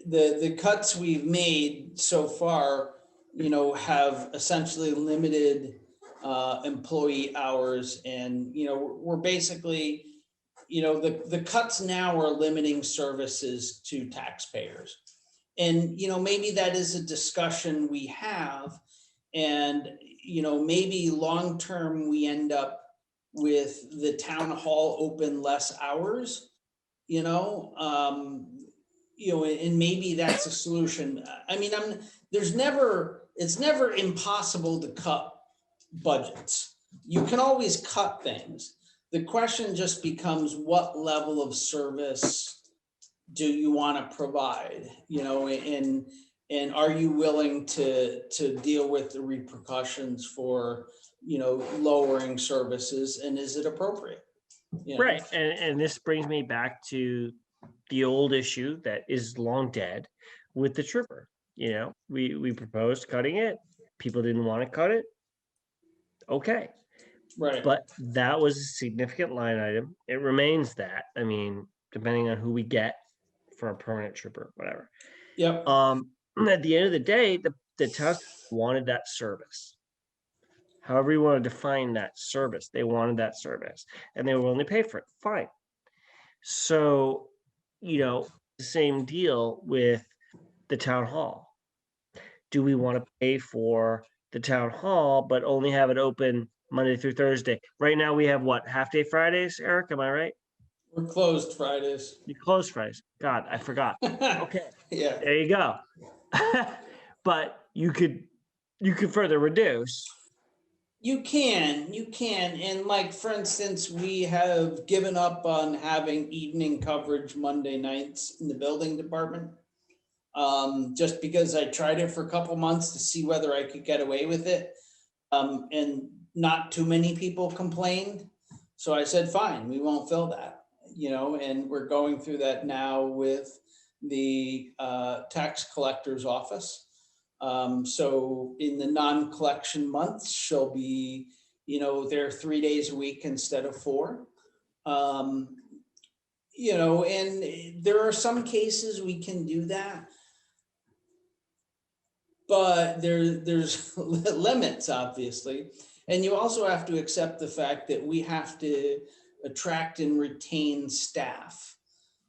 the cuts we've made so far have essentially limited employee hours, and, we're basically, the cuts now are limiting services to taxpayers. And, maybe that is a discussion we have, and, maybe long-term, we end up with the town hall open less hours, and maybe that's a solution. I mean, it's never impossible to cut budgets. You can always cut things. The question just becomes, what level of service do you want to provide? And are you willing to deal with the repercussions for, lowering services, and is it appropriate? Right. And this brings me back to the old issue that is long dead with the trooper. We proposed cutting it. People didn't want to cut it. Okay. Right. But that was a significant line item. It remains that. I mean, depending on who we get for a permanent trooper, whatever. Yep. At the end of the day, the town wanted that service. However you want to define that service, they wanted that service, and they were willing to pay for it. Fine. So, the same deal with the town hall. Do we want to pay for the town hall, but only have it open Monday through Thursday? Right now we have what, half-day Fridays, Eric? Am I right? We're closed Fridays. You close Fridays. God, I forgot. Okay. Yeah. There you go. But you could further reduce. You can. And like, for instance, we have given up on having evening coverage Monday nights in the building department. Just because I tried it for a couple months to see whether I could get away with it. And not too many people complained. So I said, fine, we won't fill that, and we're going through that now with the tax collector's office. So in the non-collection months, she'll be, there 3 days a week instead of 4. And there are some cases we can do that. But there's limits, obviously. And you also have to accept the fact that we have to attract and retain staff.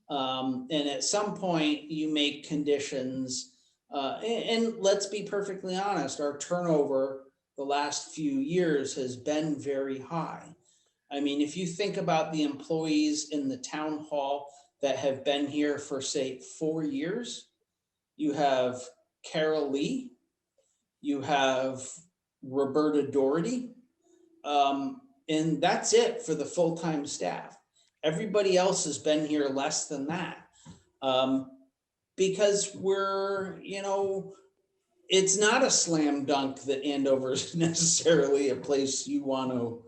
And at some point you make conditions, and let's be perfectly honest, our turnover the last few years has been very high. I mean, if you think about the employees in the town hall that have been here for, say, 4 years, you have Carol Lee, you have Roberta Doherty, and that's it for the full-time staff. Everybody else has been here less than that, because we're, it's not a slam dunk that Andover is necessarily a place you want to,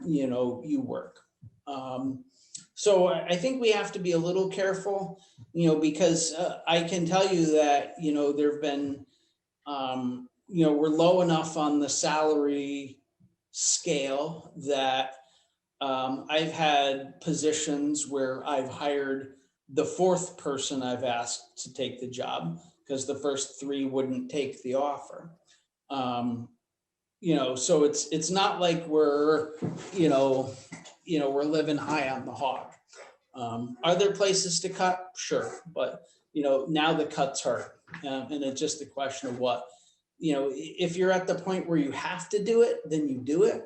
you work. So I think we have to be a little careful, because I can tell you that, there've been, we're low enough on the salary scale that I've had positions where I've hired the 4th person I've asked to take the job because the first 3 wouldn't take the offer. So it's not like we're, we're living high on the hog. Are there places to cut? Sure. But, now the cuts hurt. And it's just a question of what, if you're at the point where you have to do it, then you do it.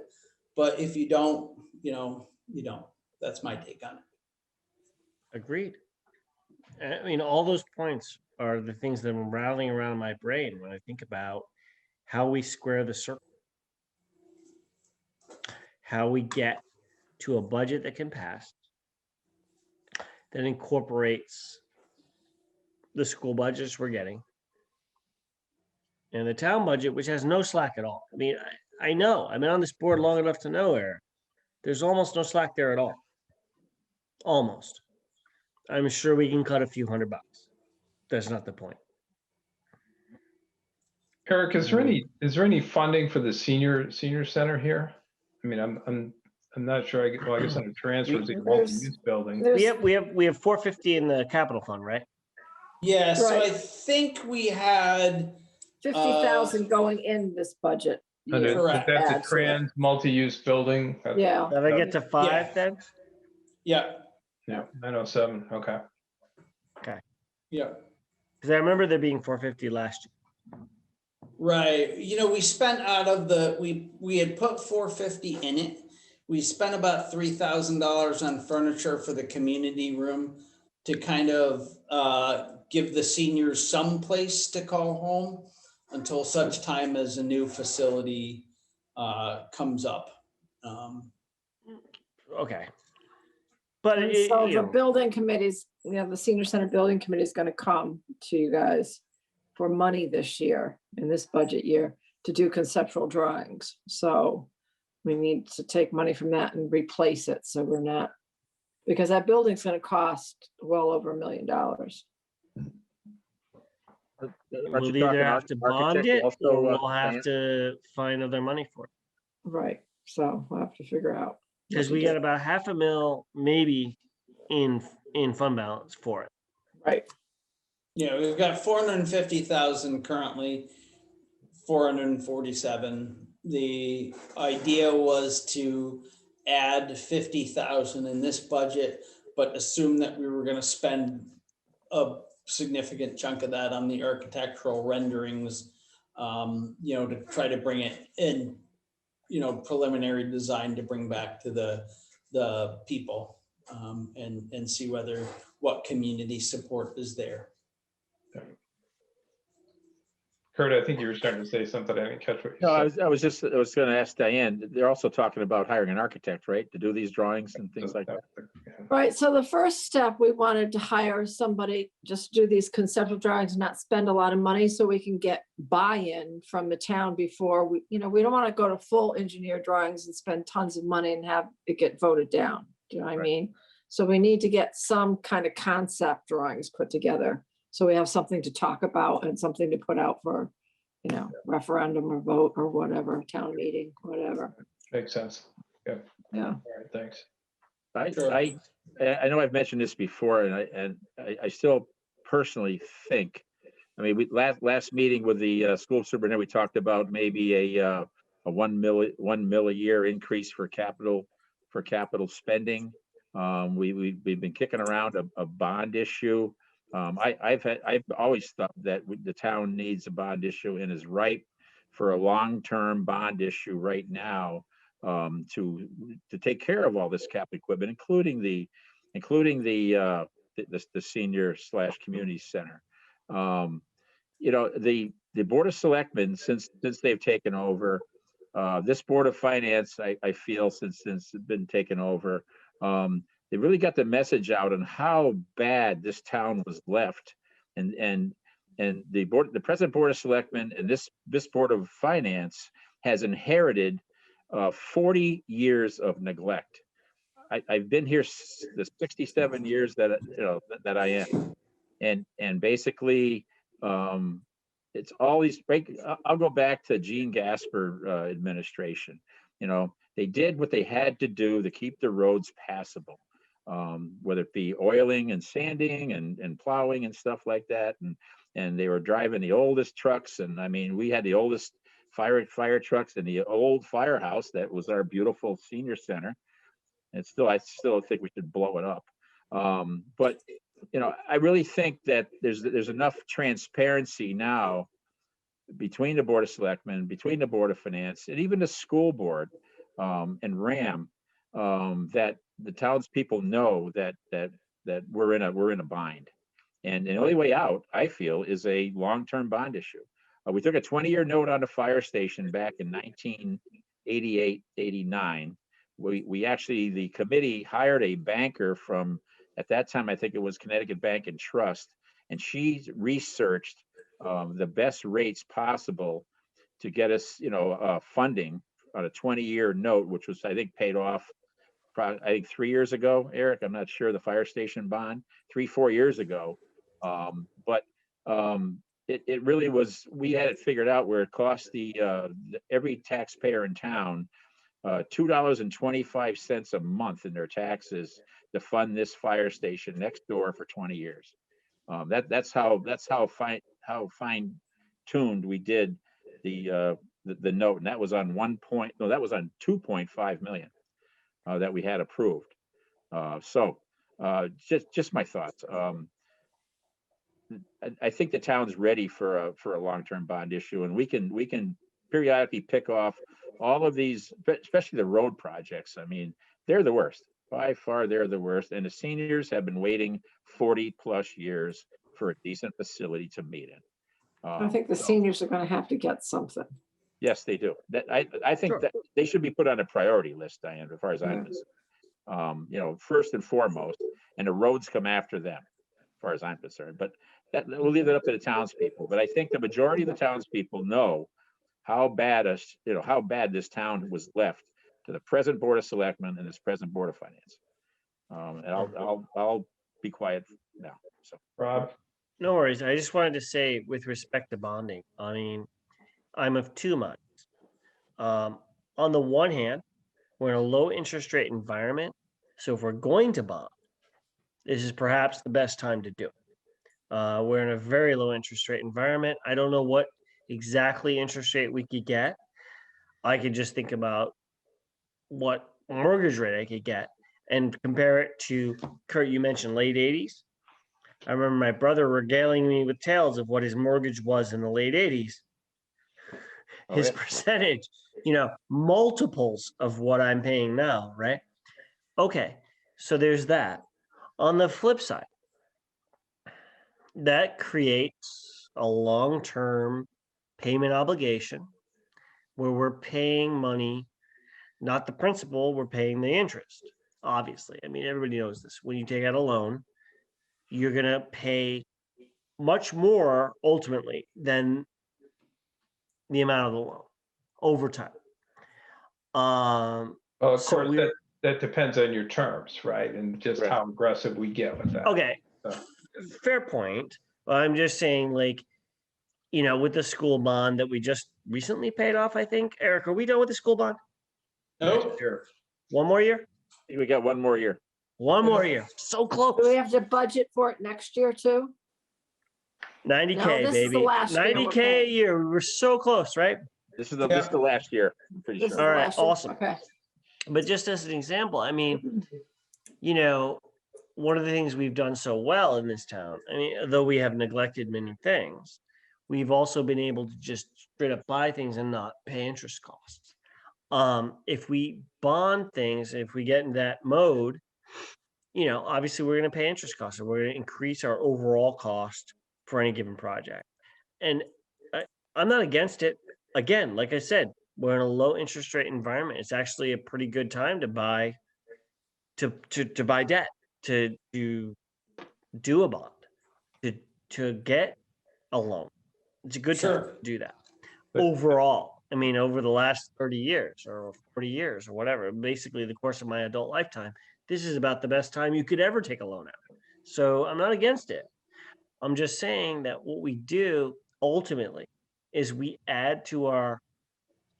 But if you don't, you don't. That's my take on it. Agreed. I mean, all those points are the things that are rattling around my brain when I think about how we square the circle, how we get to a budget that can pass, that incorporates the school budgets we're getting, and the town budget, which has no slack at all. I mean, I know, I've been on this board long enough to know, Eric, there's almost no slack there at all. Almost. I'm sure we can cut a few $100. That's not the point. Eric, is there any funding for the senior center here? I mean, I'm not sure. I guess under transfers, the multi-use building. We have 450 in the capital fund, right? Yeah, so Right. I think we had 50,000 going in this budget. And year. Correct. that's a Add to it. trans multi-use building. Yeah. Did I get to 5 Yeah. then? Yeah, Yeah, 907, okay. yeah. Because I remember there being 450 last year. Right, we spent out of we had put 450 in it. We spent about $3,000 on furniture for the community room to kind of give the seniors some place to call home until such time as a new facility comes up. Okay. But And it, so you the know, building committees, the senior center building committee is gonna come to you guys for money this year, in this budget year, to do conceptual drawings. So we need to take money from that and replace it, so we're not, because that building's gonna cost well over $1 million. Aren't we'll you talking either have to bond architect it also, or we'll Diane? have to find other money for it. Right, so we'll have to figure out. what Because to we do. got about $500,000 maybe in fund balance for it. Right, Yeah, we've got 450,000 currently, 447. The idea was to add 50,000 in this budget, but assume that we were gonna spend a significant chunk of that on the architectural renderings, to try to bring it in, preliminary design to bring back to the people, and see what community support is there. Kurt, I think you were starting to say something. I didn't catch what you No, said. I was going to ask Diane, they're also talking about hiring an architect, right? To do these drawings and things like that. right, so the first step, we wanted to hire somebody just to do these conceptual drawings, not spend a lot of money, so we can get buy-in from the town before we don't want to go to full engineer drawings and spend tons of money and have it get voted down. Do you know what I Right. mean? So we need to get some kind of concept drawings put together, so we have something to talk about and something to put out for, referendum or vote or whatever, town meeting, whatever. Makes sense. Yeah. All right, thanks. Sure. I know I've mentioned this before, and I still personally think, I mean, we last meeting with the school superintendent, we talked about maybe a 1 mil a year increase for capital spending. We've been kicking around a bond issue. I've always thought that the town needs a bond issue and is ripe for a long-term bond issue right now, to take care of all this capital equipment, including the senior/community center. The Board of Selectmen, since they've taken over, this Board of Finance, I feel since it's been taken over, they really got the message out on how bad this town was left, and the present Board of Selectmen and this Board of Finance has inherited 40 years of neglect. I've been here the 67 years that I am, and basically, it's all these. I'll go back to Gene Gasper administration. They did what they had to do to keep the roads passable, whether it be oiling and sanding and plowing and stuff like that, and they were driving the oldest trucks, and I mean, we had the oldest fire trucks in the old firehouse that was our beautiful senior center. And I still think we should blow it up. But I really think that there's enough transparency now between the Board of Selectmen, between the Board of Finance, and even the school board, and RAM, that the townspeople know that we're in a bind. And the only way out, I feel, is a long-term bond issue. We took a 20-year note on the fire station back in 1988, 89. We actually, the committee hired a banker from, at that time, I think it was Connecticut Bank and Trust, and she researched the best rates possible to get us, funding on a 20-year note, which was, I think, paid off, I think 3 years ago, Eric. I'm not sure, the fire station bond, 4 years ago. But it really was, we had it figured out where it cost every taxpayer in town $2.25 a month in their taxes to fund this fire station next door for 20 years. That's how fine tuned, we did the note, and that was on that was on 2.5 million that we had approved. Just my thoughts. I think the town's ready for a long-term bond issue, and we can periodically pick off all of these, especially the road projects. I mean, they're the worst. By far, they're the worst. And the seniors have been waiting 40+ years for a decent facility to meet in. I think the seniors are gonna have to get something. Yes, they do. I think Sure. that they should be put on a priority list, Diane, as far as I'm concerned. First and foremost, and the roads come after them, as far as I'm concerned. But we'll leave it up to the townspeople. But I think the majority of the townspeople know how bad how bad this town was left to the present Board of Selectmen and this present Board of Finance. And I'll be quiet now. So, Rob, No worries. I just wanted to say with respect to bonding, I mean, I'm of two minds. On the one hand, we're in a low interest rate environment. So if we're going to bond, this is perhaps the best time to do it. We're in a very low interest rate environment. I don't know what exactly interest rate we could get. I could just think about what mortgage rate I could get and compare it to, Kurt, you mentioned late 80s. I remember my brother regaling me with tales of what his mortgage was in the late 80s. His percentage, multiples of what I'm paying now, right? Okay, so there's that. On the flip side, that creates a long-term payment obligation where we're paying money, not the principal, we're paying the interest, obviously. I mean, everybody knows this. When you take out a loan, you're going to pay much more ultimately than the amount of the loan over time. well, of So course, we're- that depends on your terms, right? And just Right. how aggressive we get with that. Okay, fair point. I'm just saying, with the school bond that we just recently paid off, I think. Eric, are we done with the school bond? Nope. Sure. One more year? I think we got one more year. One more year. So close. Do we have to budget for it next year too? 90K, No, this is the baby. last year we're 90K a paying. year. We were so close, right? This is the last year. I'm pretty This is sure. the All right, last year? awesome. Okay. But just as an example, I mean, one of the things we've done so well in this town, I mean, though we have neglected many things, we've also been able to just straight up buy things and not pay interest costs. If we bond things, if we get in that mode, obviously we're going to pay interest costs and we're going to increase our overall cost for any given project. And I'm not against it. Again, like I said, we're in a low interest rate environment. It's actually a pretty good time to buy buy debt, to do a bond, to get a loan. It's a good time to do that. But- Overall, I mean, over the last 30 years or 40 years or whatever, basically the course of my adult lifetime, this is about the best time you could ever take a loan out. So I'm not against it. I'm just saying that what we do ultimately is we add to our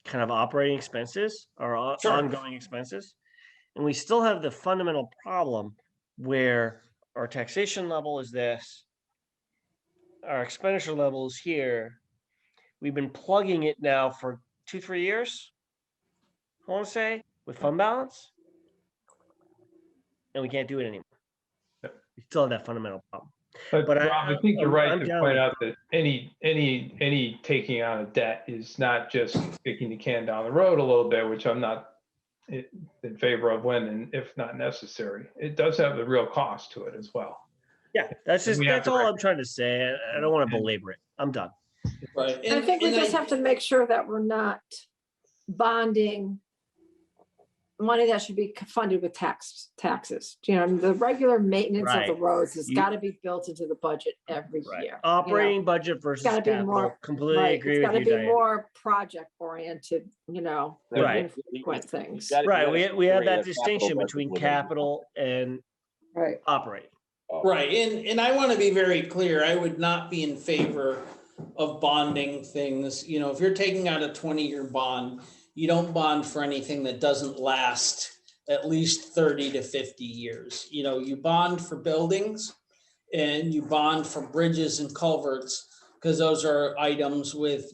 kind of operating expenses, our ongoing expenses, and we still have the fundamental problem where our taxation level is this, our expenditure level is here. We've been plugging it now for 2-3 years, I want to say, with fund balance, and we can't do it anymore. Yep. We still have that fundamental problem. But But Rob, I think you're right I'm to down point with out that any taking on a debt is not just kicking the can down the road a little bit, which I'm not in favor of when and if not necessary. It does have the real cost to it as well. Yeah, that's And we have that's to all I'm trying to say. I don't want to belabor it. I'm done. Right. I think we just have to make sure that we're not bonding money that should be funded with taxes. The regular maintenance of the Right. roads has You- got to be built into the budget every Right. year. Operating budget versus gotta be capital. more- Completely Right, agree it's with got to you, be Diane. more project oriented, Right. infrequent things. Right. We have that capital distinction budget between within- capital and Right. operating. Right, and I want to be very clear, I would not be in favor of bonding things. If you're taking out a 20-year bond, you don't bond for anything that doesn't last at least 30 to 50 years. You bond for buildings and you bond for bridges and culverts because those are items with,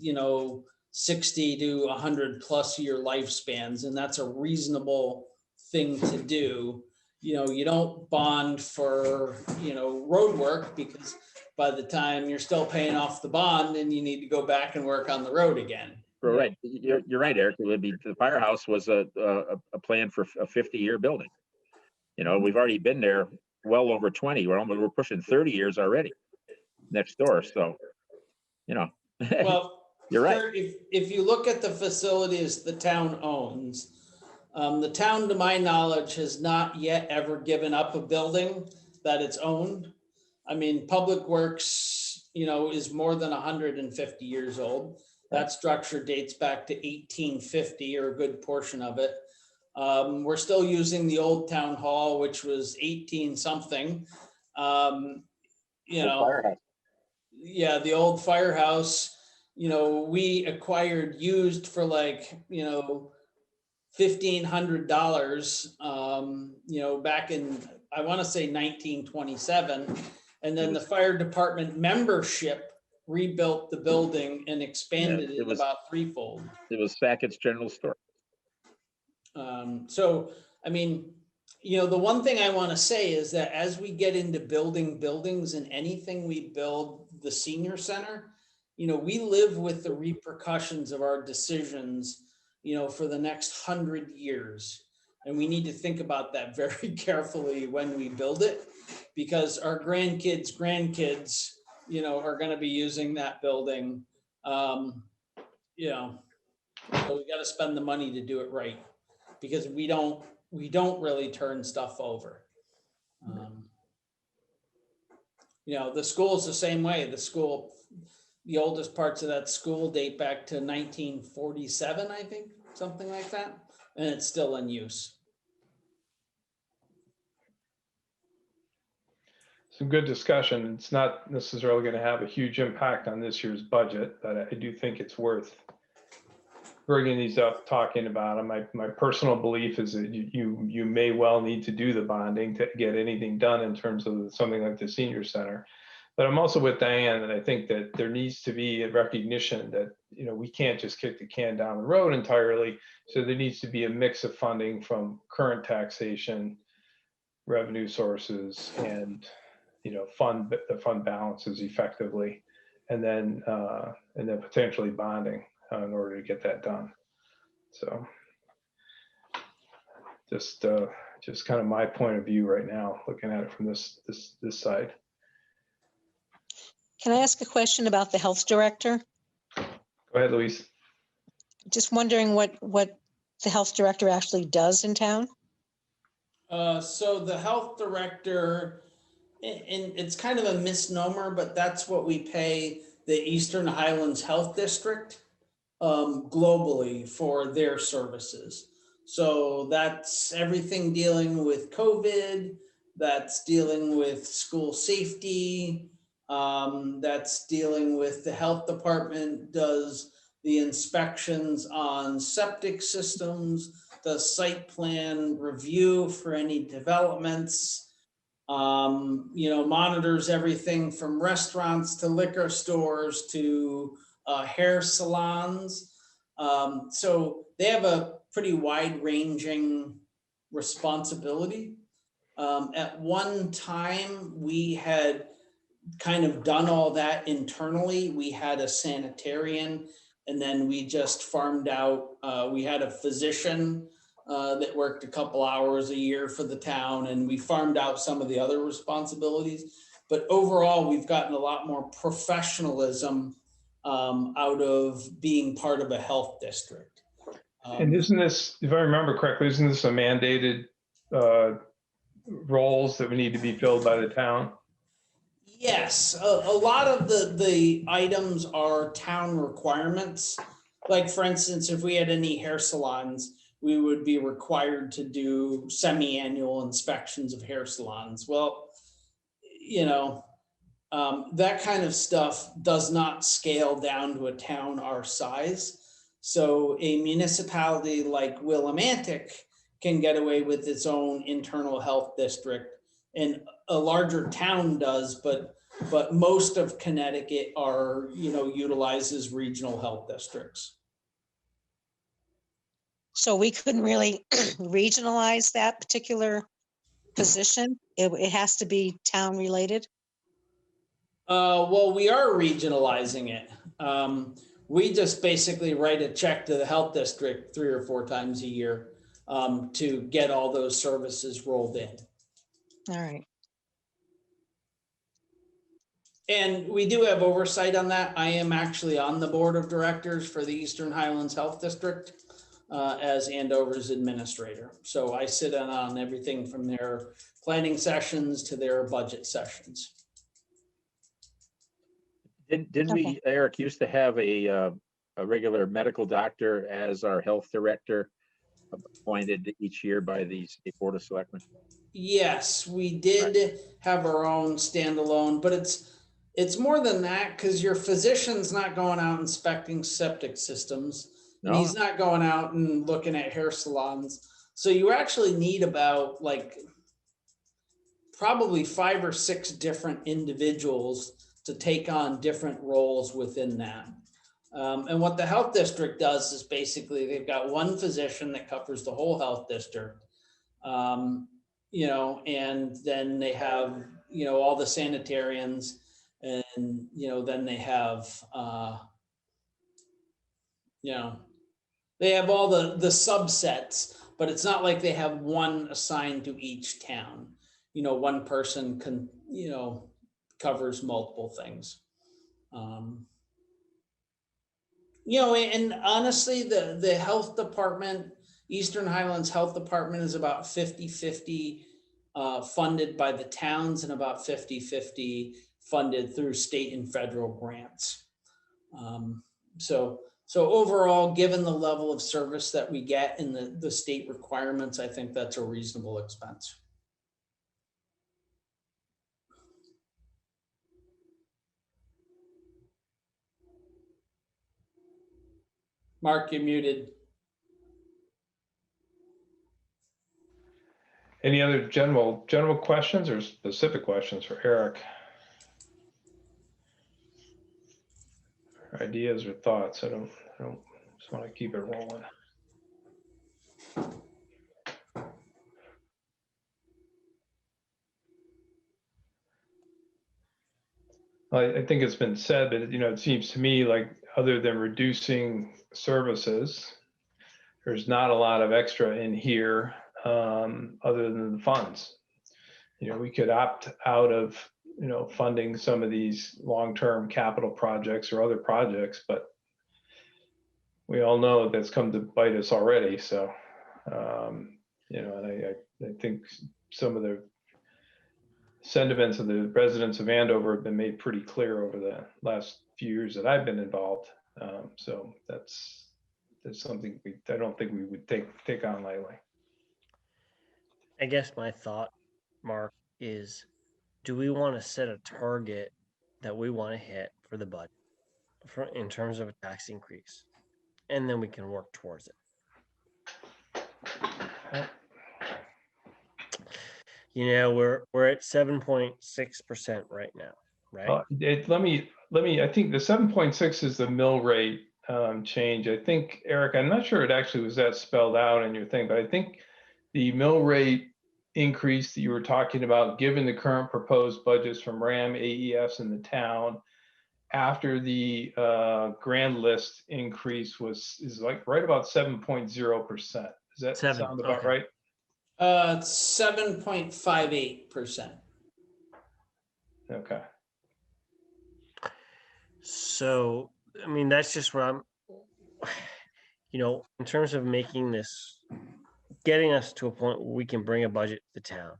60 to 100+ year lifespans, and that's a reasonable thing to do. You don't bond for, road work, because by the time you're still paying off the bond and you need to go back and work on the road again. Right. You're right, Eric. It would be, the firehouse was a plan for a 50-year building. We've already been there well over 20. We're pushing 30 years already next door. So, Well, you're right. Kurt, if you look at the facilities the town owns, the town, to my knowledge, has not yet ever given up a building that it's owned. I mean, Public Works, is more than 150 years old. That structure dates back to 1850, or a good portion of it. We're still using the old town hall, which was 18 something. Firehouse. Yeah, the old firehouse, we acquired used for like, $1,500, back in, I want to say 1927. And then the fire department membership rebuilt the building and expanded it about threefold. It was Sackett's General Store. So, I mean, the one thing I want to say is that as we get into building buildings and anything we build, the senior center, we live with the repercussions of our decisions, for the next 100 years. And we need to think about that very carefully when we build it, because our grandkids, are going to be using that building. So we got to spend the money to do it right, because we don't really turn stuff over. The school's the same way. The oldest parts of that school date back to 1947, I think, something like that. And it's still in use. Some good discussion. It's not necessarily going to have a huge impact on this year's budget, but I do think it's worth bringing these up, talking about them. My personal belief is that you may well need to do the bonding to get anything done in terms of something like the senior center. But I'm also with Diane, and I think that there needs to be a recognition that, we can't just kick the can down the road entirely. So there needs to be a mix of funding from current taxation, revenue sources, and, the fund balances effectively, and then potentially bonding in order to get that done. So just kind of my point of view right now, looking at it from this side. Can I ask a question about the health director? Go ahead, Louise. Just wondering what the health director actually does in town? So the health director, and it's kind of a misnomer, but that's what we pay the Eastern Highlands Health District globally for their services. So that's everything dealing with COVID, that's dealing with school safety, that's dealing with the health department, does the inspections on septic systems, does site plan review for any developments, monitors everything from restaurants to liquor stores to hair salons. So they have a pretty wide ranging responsibility. At one time, we had kind of done all that internally. We had a sanitarian, and then we just farmed out. We had a physician that worked a couple hours a year for the town, and we farmed out some of the other responsibilities. But overall, we've gotten a lot more professionalism out of being part of a health district. And isn't this, if I remember correctly, isn't this a mandated roles that we need to be filled by the town? Yes, a lot of the items are town requirements. Like, for instance, if we had any hair salons, we would be required to do semi-annual inspections of hair salons. Well, that kind of stuff does not scale down to a town our size. So a municipality like Willimantic can get away with its own internal health district, and a larger town does, but but most of Connecticut are, utilizes regional health districts. So we couldn't really regionalize that particular position? It has to be town related? Well, we are regionalizing it. We just basically write a check to the health district 3 or 4 times a year to get all those services rolled in. All right. And we do have oversight on that. I am actually on the board of directors for the Eastern Highlands Health District as Andover's administrator. So I sit in on everything from their planning sessions to their budget sessions. Didn't we, Eric, used to have a regular medical doctor as our health director appointed each year by the State Board of Selectmen? Yes, we did have our own standalone, but it's more than that because your physician's not going out inspecting septic systems. And No. he's not going out and looking at hair salons. So you actually need about probably 5 or 6 different individuals to take on different roles within that. And what the health district does is basically they've got one physician that covers the whole health district. And then they have, all the sanitarians and, then they have, they have all the subsets, but it's not like they have one assigned to each town. One person can, covers multiple things. And honestly, the health department, Eastern Highlands Health Department is about 50-50 funded by the towns and about 50-50 funded through state and federal grants. So overall, given the level of service that we get and the state requirements, I think that's a reasonable expense. Mark, you're muted. Any other general questions or specific questions for Eric? Ideas or thoughts? I don't just want to keep it rolling. I think it's been said, but it seems to me like other than reducing services, there's not a lot of extra in here other than the funds. We could opt out of funding some of these long-term capital projects or other projects, but we all know that's come to bite us already. So and I think some of the sentiments of the residents of Andover have been made pretty clear over the last few years that I've been involved. So that's something I don't think we would take on lightly. I guess my thought, Mark, is do we want to set a target that we want to hit for the budget in terms of a tax increase? And then we can work towards it. We're at 7.6% right now, right? Let me. I think the 7.6 is the mill rate change. I think, Eric, I'm not sure it actually was that spelled out in your thing, but I think the mill rate increase that you were talking about, given the current proposed budgets from RAM, AES, and the town, after the grand list increase is like right about 7.0%. Does that sound about right? 7.58%. Okay. So, I mean, that's just where I'm, in terms of making this, getting us to a point where we can bring a budget to town,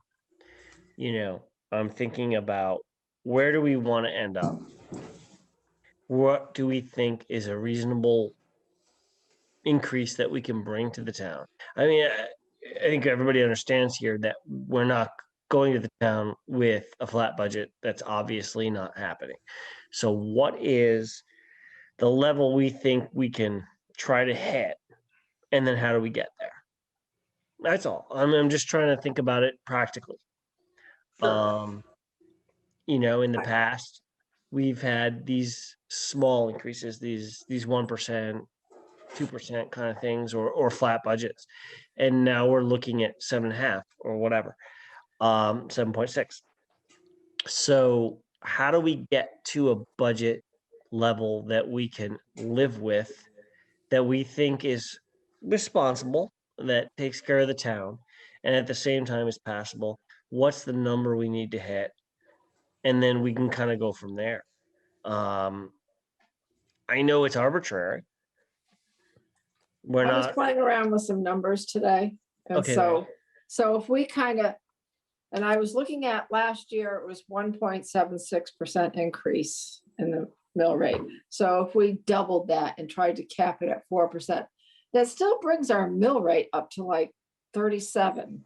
I'm thinking about where do we want to end up? What do we think is a reasonable increase that we can bring to the town? I mean, I think everybody understands here that we're not going to the town with a flat budget. That's obviously not happening. So what is the level we think we can try to hit? And then how do we get there? That's all. I'm just trying to think about it practically. Sure. in the past, we've had these small increases, these 1%, 2% kind of things, or flat budgets. And now we're looking at 7.5 or whatever, 7.6. So how do we get to a budget level that we can live with, that we think is responsible, that takes care of the town, and at the same time is passable? What's the number we need to hit? And then we can kind of go from there. I know it's arbitrary. We're I was not playing around with some numbers today. And Okay, so if we kind of, and I was looking at last year, it was 1.76% increase in the mill rate. So if we doubled that and tried to cap it at 4%, that still brings our mill rate up to like 37.03.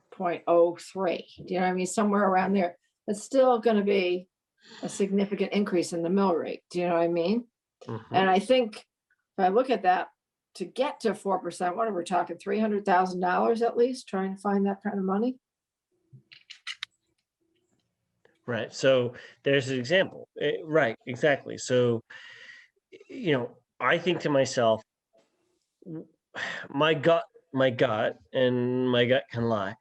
Do you know what I mean? Somewhere around there. It's still going to be a significant increase in the mill rate. Do you know what I mean? Mhm. And I think if I look at that, to get to 4%, what are we talking, $300,000 at least, trying to find that kind of money? Right. So there's an example. Right. Exactly. So, I think to myself, my gut, and my gut can lie.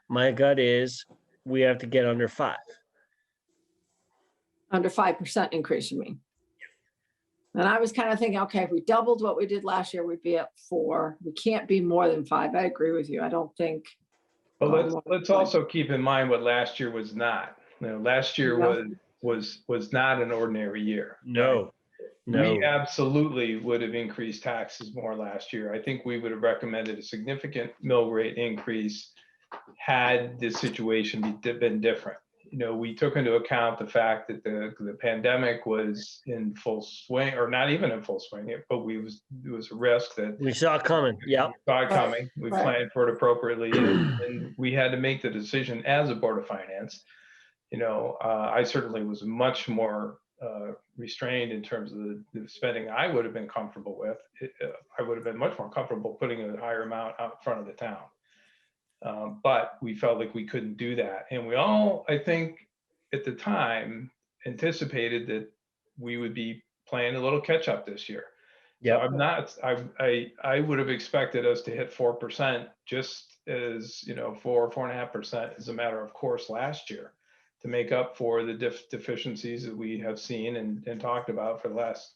My gut is we have to get under 5. Under 5% increase, you mean? And I was kind of thinking, okay, if we doubled what we did last year, we'd be at 4. We can't be more than 5. I agree with you. I don't think. But more than let's 5. also keep in mind what last year was not. Last year Yeah. was not an ordinary year. No. We absolutely would have increased taxes more last year. I think we would have recommended a significant mill rate increase had the situation been different. We took into account the fact that the pandemic was in full swing, or not even in full swing, but it was a risk that We saw it coming. Yep. we saw it coming. We Right. planned for it appropriately, and we had to make the decision as a Board of Finance. I certainly was much more restrained in terms of the spending I would have been comfortable with. I would have been much more comfortable putting a higher amount out in front of the town. But we felt like we couldn't do that. And we all, I think, at the time, anticipated that we would be playing a little catch up this year. Yeah. I would have expected us to hit 4%, just as, 4.5% as a matter of course last year, to make up for the deficiencies that we have seen and talked about for the last,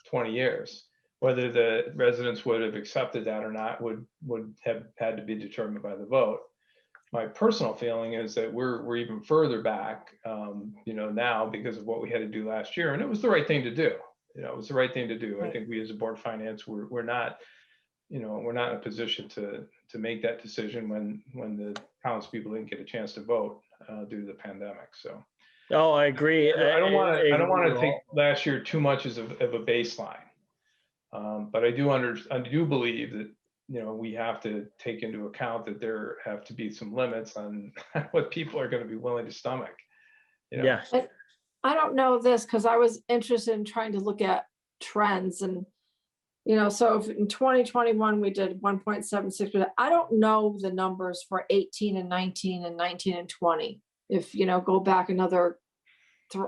20 years. Whether the residents would have accepted that or not would have had to be determined by the vote. My personal feeling is that we're even further back, now because of what we had to do last year, and it was the right thing to do. It was the right thing to do. Right. I think we as a Board of Finance, we're not in a position to make that decision when the townspeople didn't get a chance to vote due to the pandemic. So. Oh, I agree. I don't want to take last year too much as of a baseline. But I do believe that, we have to take into account that there have to be some limits on what people are going to be willing to stomach. Yes. I don't know this because I was interested in trying to look at trends and, so if in 2021 we did 1.76%, I don't know the numbers for 18 and 19 and 19 and 20. If, go back another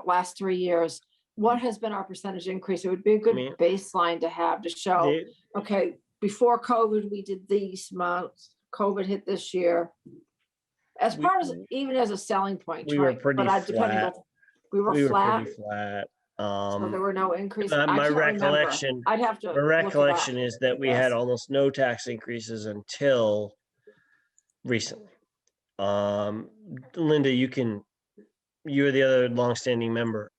last 3 years, what has been our percentage increase? It would be a good baseline to have to show, okay, before COVID, we did these amounts, COVID hit this year. As far as, even as a selling point, we were pretty flat. We were flat. Pretty flat. So there were no increases. My recollection, I'd have to. my recollection is that we had almost no tax increases until recently. Linda, you're the other longstanding member.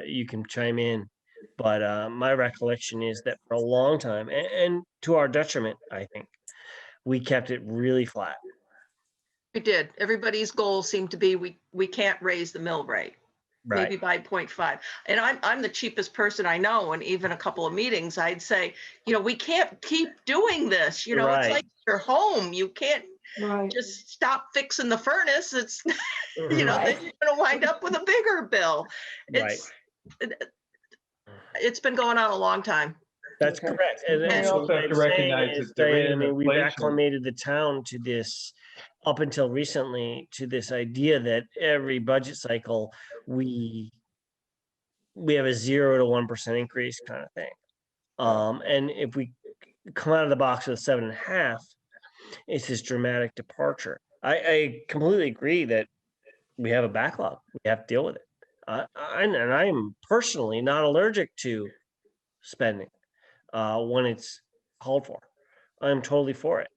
You can chime in, but my recollection is that for a long time, and to our detriment, I think, we kept it really flat. We did. Everybody's goal seemed to be we can't raise the mill rate, Right. maybe by 0.5. And I'm the cheapest person I know, and even a couple of meetings, I'd say, we can't keep doing this. It's like your home. You can't just stop fixing the furnace. It's then you're going to wind up with a bigger bill. It's been going on a long time. That's Okay. correct. We And so also what have to I'm saying recognize is that the rate that, I of mean, we've inflation, acclimated the town to this, up until recently, to this idea that every budget cycle, we have a 0 to 1% increase kind of thing. And if we come out of the box with 7.5, it's this dramatic departure. I completely agree that we have a backlog. We have to deal with it. And I'm personally not allergic to spending when it's called for. I'm totally for it.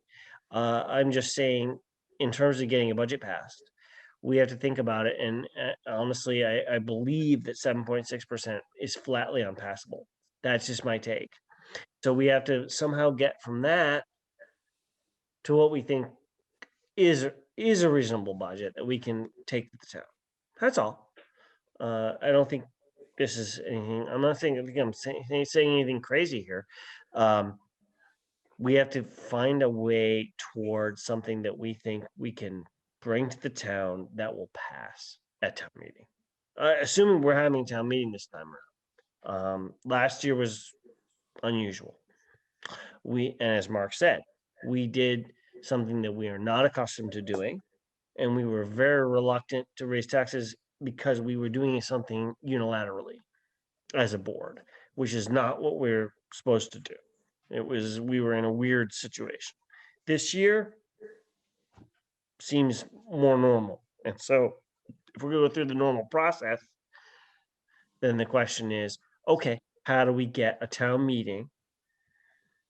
I'm just saying, in terms of getting a budget passed, we have to think about it. And honestly, I believe that 7.6% is flatly unpassable. That's just my take. So we have to somehow get from that to what we think is a reasonable budget that we can take to the town. That's all. I don't think this is anything. I'm not saying. I think I'm saying anything crazy here. We have to find a way towards something that we think we can bring to the town that will pass at town meeting. Assuming we're having town meeting this time around. Last year was unusual. And as Mark said, we did something that we are not accustomed to doing, and we were very reluctant to raise taxes because we were doing something unilaterally as a board, which is not what we're supposed to do. We were in a weird situation. This year seems more normal. And so if we go through the normal process, then the question is, okay, how do we get a town meeting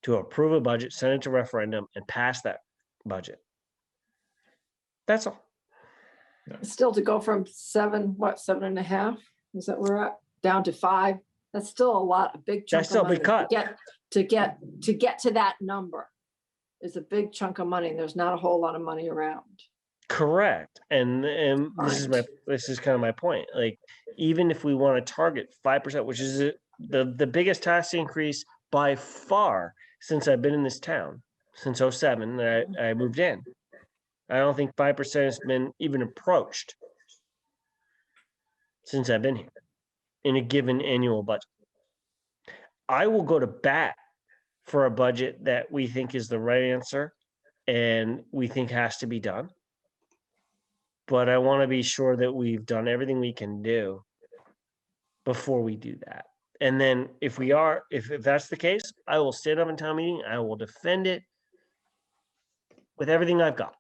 to approve a budget, send it to referendum, and pass that budget? That's all. Still to go from 7.5? Is that where we're at? Down to 5? That's still a lot, a big chunk That's still of a money big cut. to get to that number. Is a big chunk of money. And there's not a whole lot of money around. Correct. And this is kind of my point. Like, even if we want to target 5%, which is the biggest tax increase by far since I've been in this town, since 07 that I moved in. I don't think 5% has been even approached since I've been here in a given annual budget. I will go to bat for a budget that we think is the right answer and we think has to be done. But I want to be sure that we've done everything we can do before we do that. And then if that's the case, I will stand up in town meeting. I will defend it with everything I've got.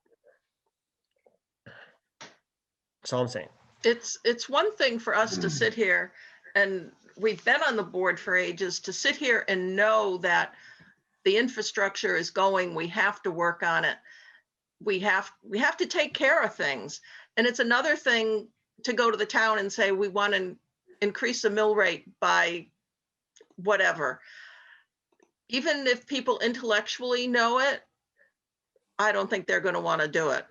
That's all I'm saying. It's one thing for us to sit here, and we've been on the board for ages, to sit here and know that the infrastructure is going, we have to work on it. We have to take care of things. And it's another thing to go to the town and say, we want to increase the mill rate by whatever. Even if people intellectually know it, I don't think they're going to want to do it.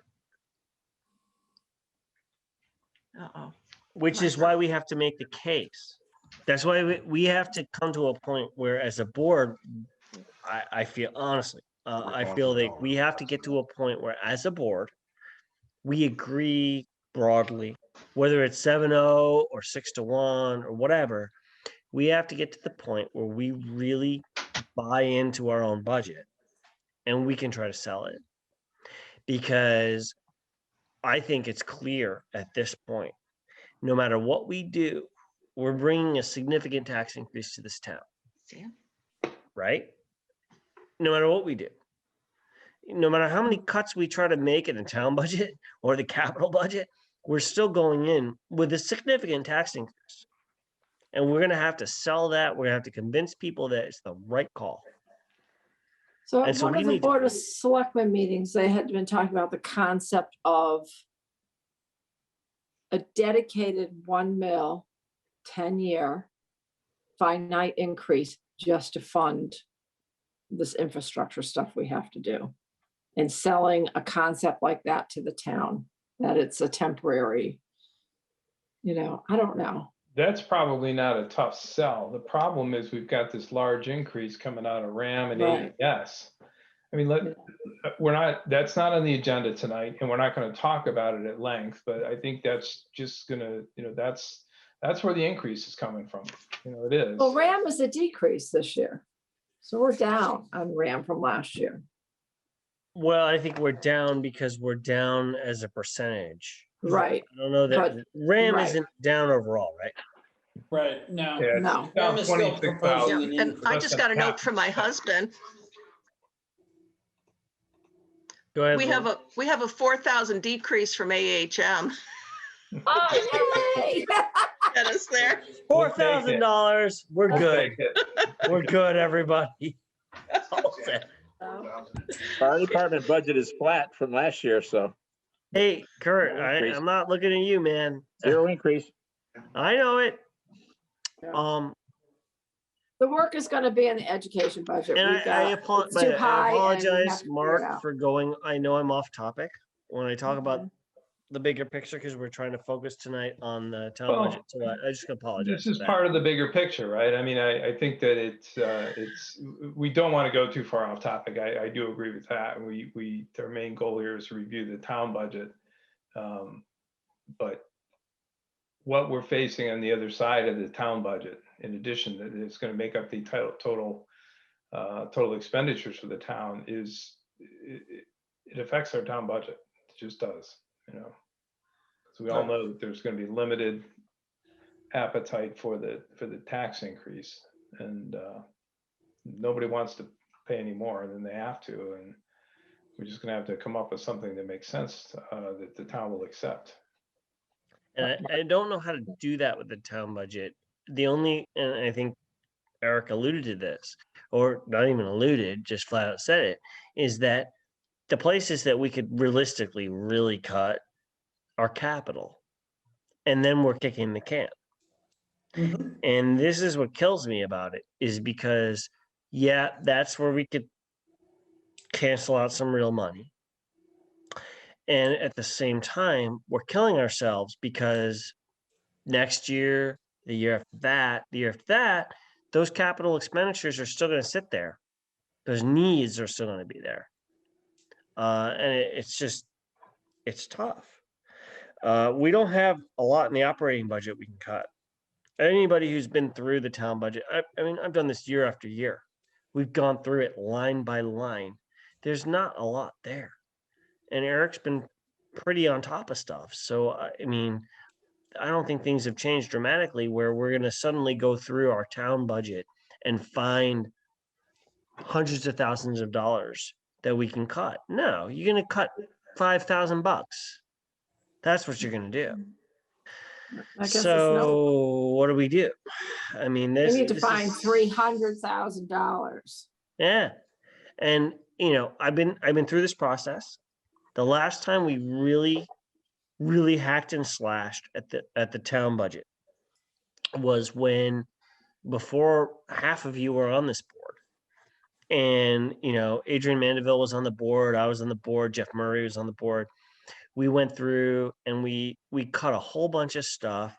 Uh-oh. Which is why we have to make the case. That's why we have to come to a point where, as a board, I feel honestly, I feel that we have to get to a point where, as a board, we agree broadly, whether it's 7-0 or 6-1 or whatever. We have to get to the point where we really buy into our own budget and we can try to sell it. Because I think it's clear at this point, no matter what we do, we're bringing a significant tax increase to this town. Yeah. Right? No matter what we do. No matter how many cuts we try to make in the town budget or the capital budget, we're still going in with a significant tax increase. And we're going to have to sell that. We're going to have to convince people that it's the right call. So And at so one we of the need to- Board of Selectmen meetings, they had been talking about the concept of a dedicated 1 mil, 10-year finite increase just to fund this infrastructure stuff we have to do. And selling a concept like that to the town, that it's a temporary, I don't know. that's probably not a tough sell. The problem is we've got this large increase coming out of RAM and Right. AES. I mean, that's not on the agenda tonight, and we're not going to talk about it at length, but I think that's just going to, that's where the increase is coming from. It is. Well, RAM is a decrease this year. So we're down on RAM from last year. Well, I think we're down because we're down as a percentage. Right. I don't know that But- RAM right. isn't down overall, right? Right, no. Yeah, it's No. down Em is still 26,000. proposing an And I increase. just got a note from my husband. Go ahead. We have Lou. we have a 4,000 decrease from AHM. Oh, yay! Get us there. $4,000. We're We'll good. take it. We're good, everybody. All set. Fire department budget is flat from last year, so Hey, Kurt, No increase. I'm not looking at you, man. zero increase. I know it. Yeah. The work is gonna be in the education budget. And We've I got- it's too high and we have apologize, to figure it Mark, out. for going. I know I'm off topic when I talk about Okay. the bigger picture because we're trying to focus tonight on the town Well, budget. So I just apologize. This is for that. part of the bigger picture, right? I mean, I think that we don't want to go too far off topic. I do agree with that. Our main goal here is to review the town budget. But what we're facing on the other side of the town budget, in addition, that is going to make up the total expenditures for the town it affects our town budget. It just does, you know. So we all know that there's going to be limited appetite for the tax increase, and nobody wants to pay any more than they have to, and we're just going to have to come up with something that makes sense that the town will accept. And I don't know how to do that with the town budget. And I think Eric alluded to this, or not even alluded, just flat out said it, is that the places that we could realistically really cut are capital. And then we're kicking the can. Mhm. And this is what kills me about it, is because, yeah, that's where we could cancel out some real money. And at the same time, we're killing ourselves because next year, the year after that, those capital expenditures are still going to sit there. Those needs are still going to be there. And it's tough. We don't have a lot in the operating budget we can cut. Anybody who's been through the town budget, I mean, I've done this year after year. We've gone through it line by line. There's not a lot there. And Eric's been pretty on top of stuff. So, I mean, I don't think things have changed dramatically where we're going to suddenly go through our town budget and find hundreds of thousands of dollars that we can cut. No, you're going to cut $5,000. That's what you're going to do. I guess it's So what do we do? I mean, we this need to this find is- $300,000. Yeah. And I've been through this process. The last time we really hacked and slashed at the town budget was when before half of you were on this board. And Adrian Mandeville was on the board, I was on the board, Jeff Murray was on the board. We went through and we cut a whole bunch of stuff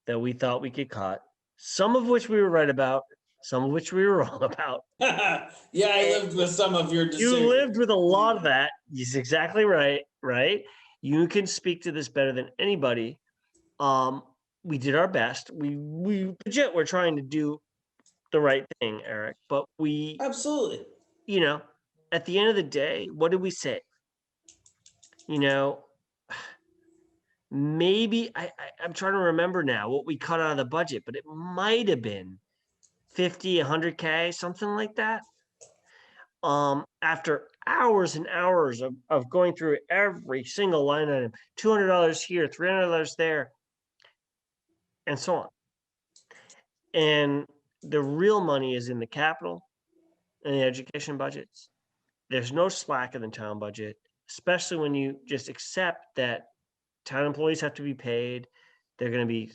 that we thought we could cut, some of which we were right about, some of which we were wrong about. Yeah, I lived with some of your decisions. You lived with a lot of that. He's exactly right, right? You can speak to this better than anybody. We did our best. We legit we're trying to do the right thing, Eric, but we Absolutely. at the end of the day, what did we say? Maybe I'm trying to remember now what we cut out of the budget, but it might have been 50, 100K, something like that. After hours and hours of going through every single line item, $200 here, $300 there, and so on. And the real money is in the capital and the education budgets. There's no slack in the town budget, especially when you just accept that town employees have to be paid. They're going to be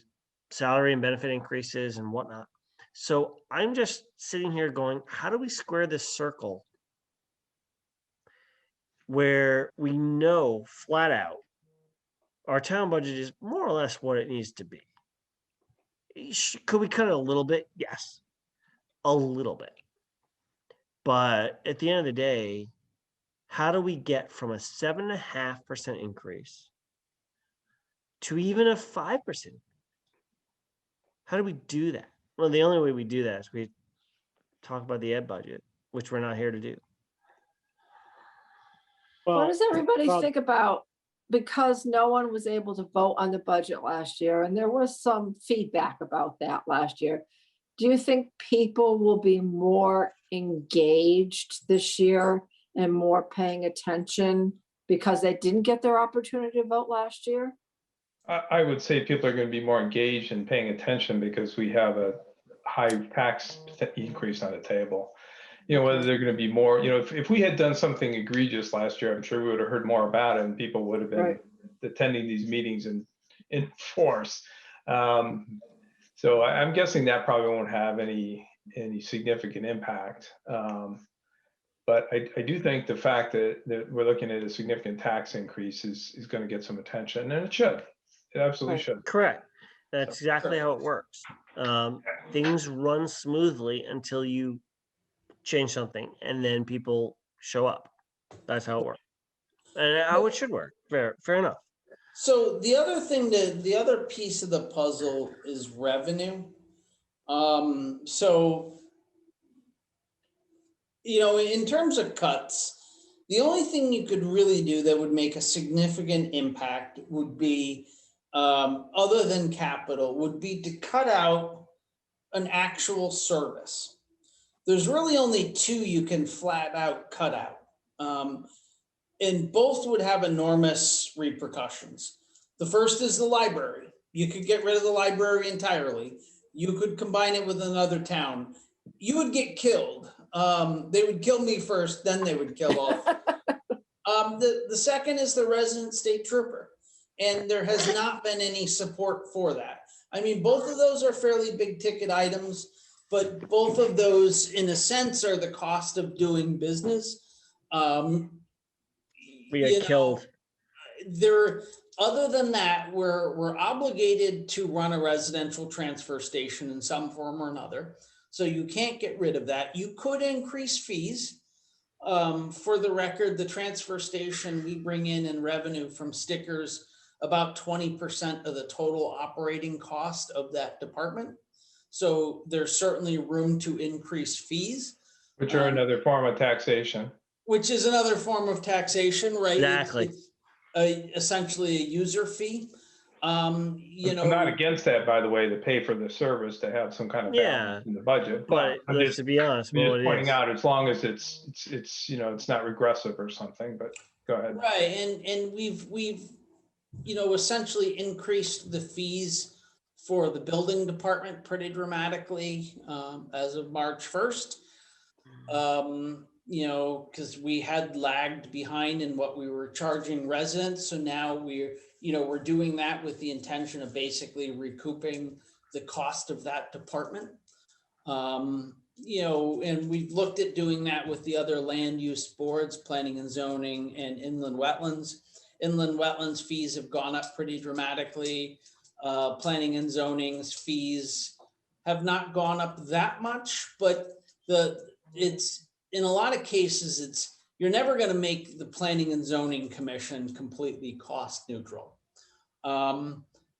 salary and benefit increases and whatnot. So I'm just sitting here going, how do we square this circle where we know flat out our town budget is more or less what it needs to be? Could we cut it a little bit? Yes, a little bit. But at the end of the day, how do we get from a 7.5% increase to even a 5%? How do we do that? Well, the only way we do that is we talk about the ed budget which we're not here to do. What does everybody well- think about, because no one was able to vote on the budget last year, and there was some feedback about that last year. Do you think people will be more engaged this year and more paying attention because they didn't get their opportunity to vote last year? I would say people are going to be more engaged and paying attention because we have a high tax increase on the table. Whether they're going to be more, if we had done something egregious last year, I'm sure we would have heard more about it and people would have been Right. attending these meetings in force. So I'm guessing that probably won't have any significant impact. But I do think the fact that we're looking at a significant tax increase is going to get some attention, and it should. It absolutely Right. should. Correct. That's exactly how it works. Things run smoothly until you change something, and then people show up. That's how it works, and how it should work. Fair enough. So the other thing, the other piece of the puzzle is revenue. So, in terms of cuts, the only thing you could really do that would make a significant impact would be, other than capital, would be to cut out an actual service. There's really only two you can flat out cut out. And both would have enormous repercussions. The first is the library. You could get rid of the library entirely. You could combine it with another town. You would get killed. They would kill me first, then they would kill all. The second is the resident state trooper. And there has not been any support for that. I mean, both of those are fairly big ticket items, but both of those, in a sense, are the cost of doing business. We get killed. Other than that, we're obligated to run a residential transfer station in some form or another. So you can't get rid of that. You could increase fees. For the record, the transfer station, we bring in revenue from stickers about 20% of the total operating cost of that department. So there's certainly room to increase fees. Which are another form of taxation. Which is another form of taxation, right? Exactly. It's essentially a user fee. I'm not against that, by the way, to pay for the service, to have some kind of balance in the budget. But I'm let's just, be honest, I'm well, just it pointing is. out, as long as it's not regressive or something. But go ahead. Right, and we've essentially increased the fees for the building department pretty dramatically as of March 1st. Because we had lagged behind in what we were charging residents. So now we're doing that with the intention of basically recouping the cost of that department. And we've looked at doing that with the other land use boards, planning and zoning, and inland wetlands. Inland wetlands fees have gone up pretty dramatically. Planning and zoning's fees have not gone up that much, but it's in a lot of cases, you're never going to make the Planning and Zoning Commission completely cost neutral.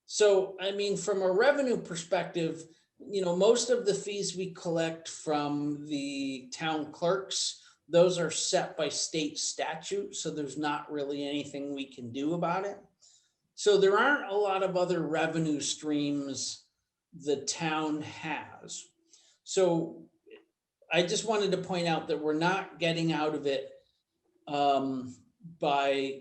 So, I mean, from a revenue perspective, most of the fees we collect from the town clerks, those are set by state statute. So there's not really anything we can do about it. So there aren't a lot of other revenue streams the town has. So I just wanted to point out that we're not getting out of it by,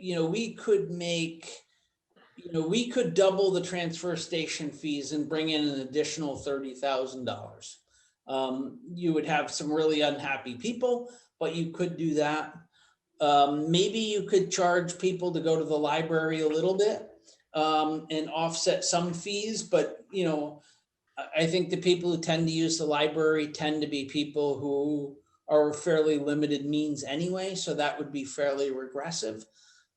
we could double the transfer station fees and bring in an additional $30,000. You would have some really unhappy people, but you could do that. Maybe you could charge people to go to the library a little bit and offset some fees, but I think the people who tend to use the library tend to be people who are fairly limited means anyway, so that would be fairly regressive.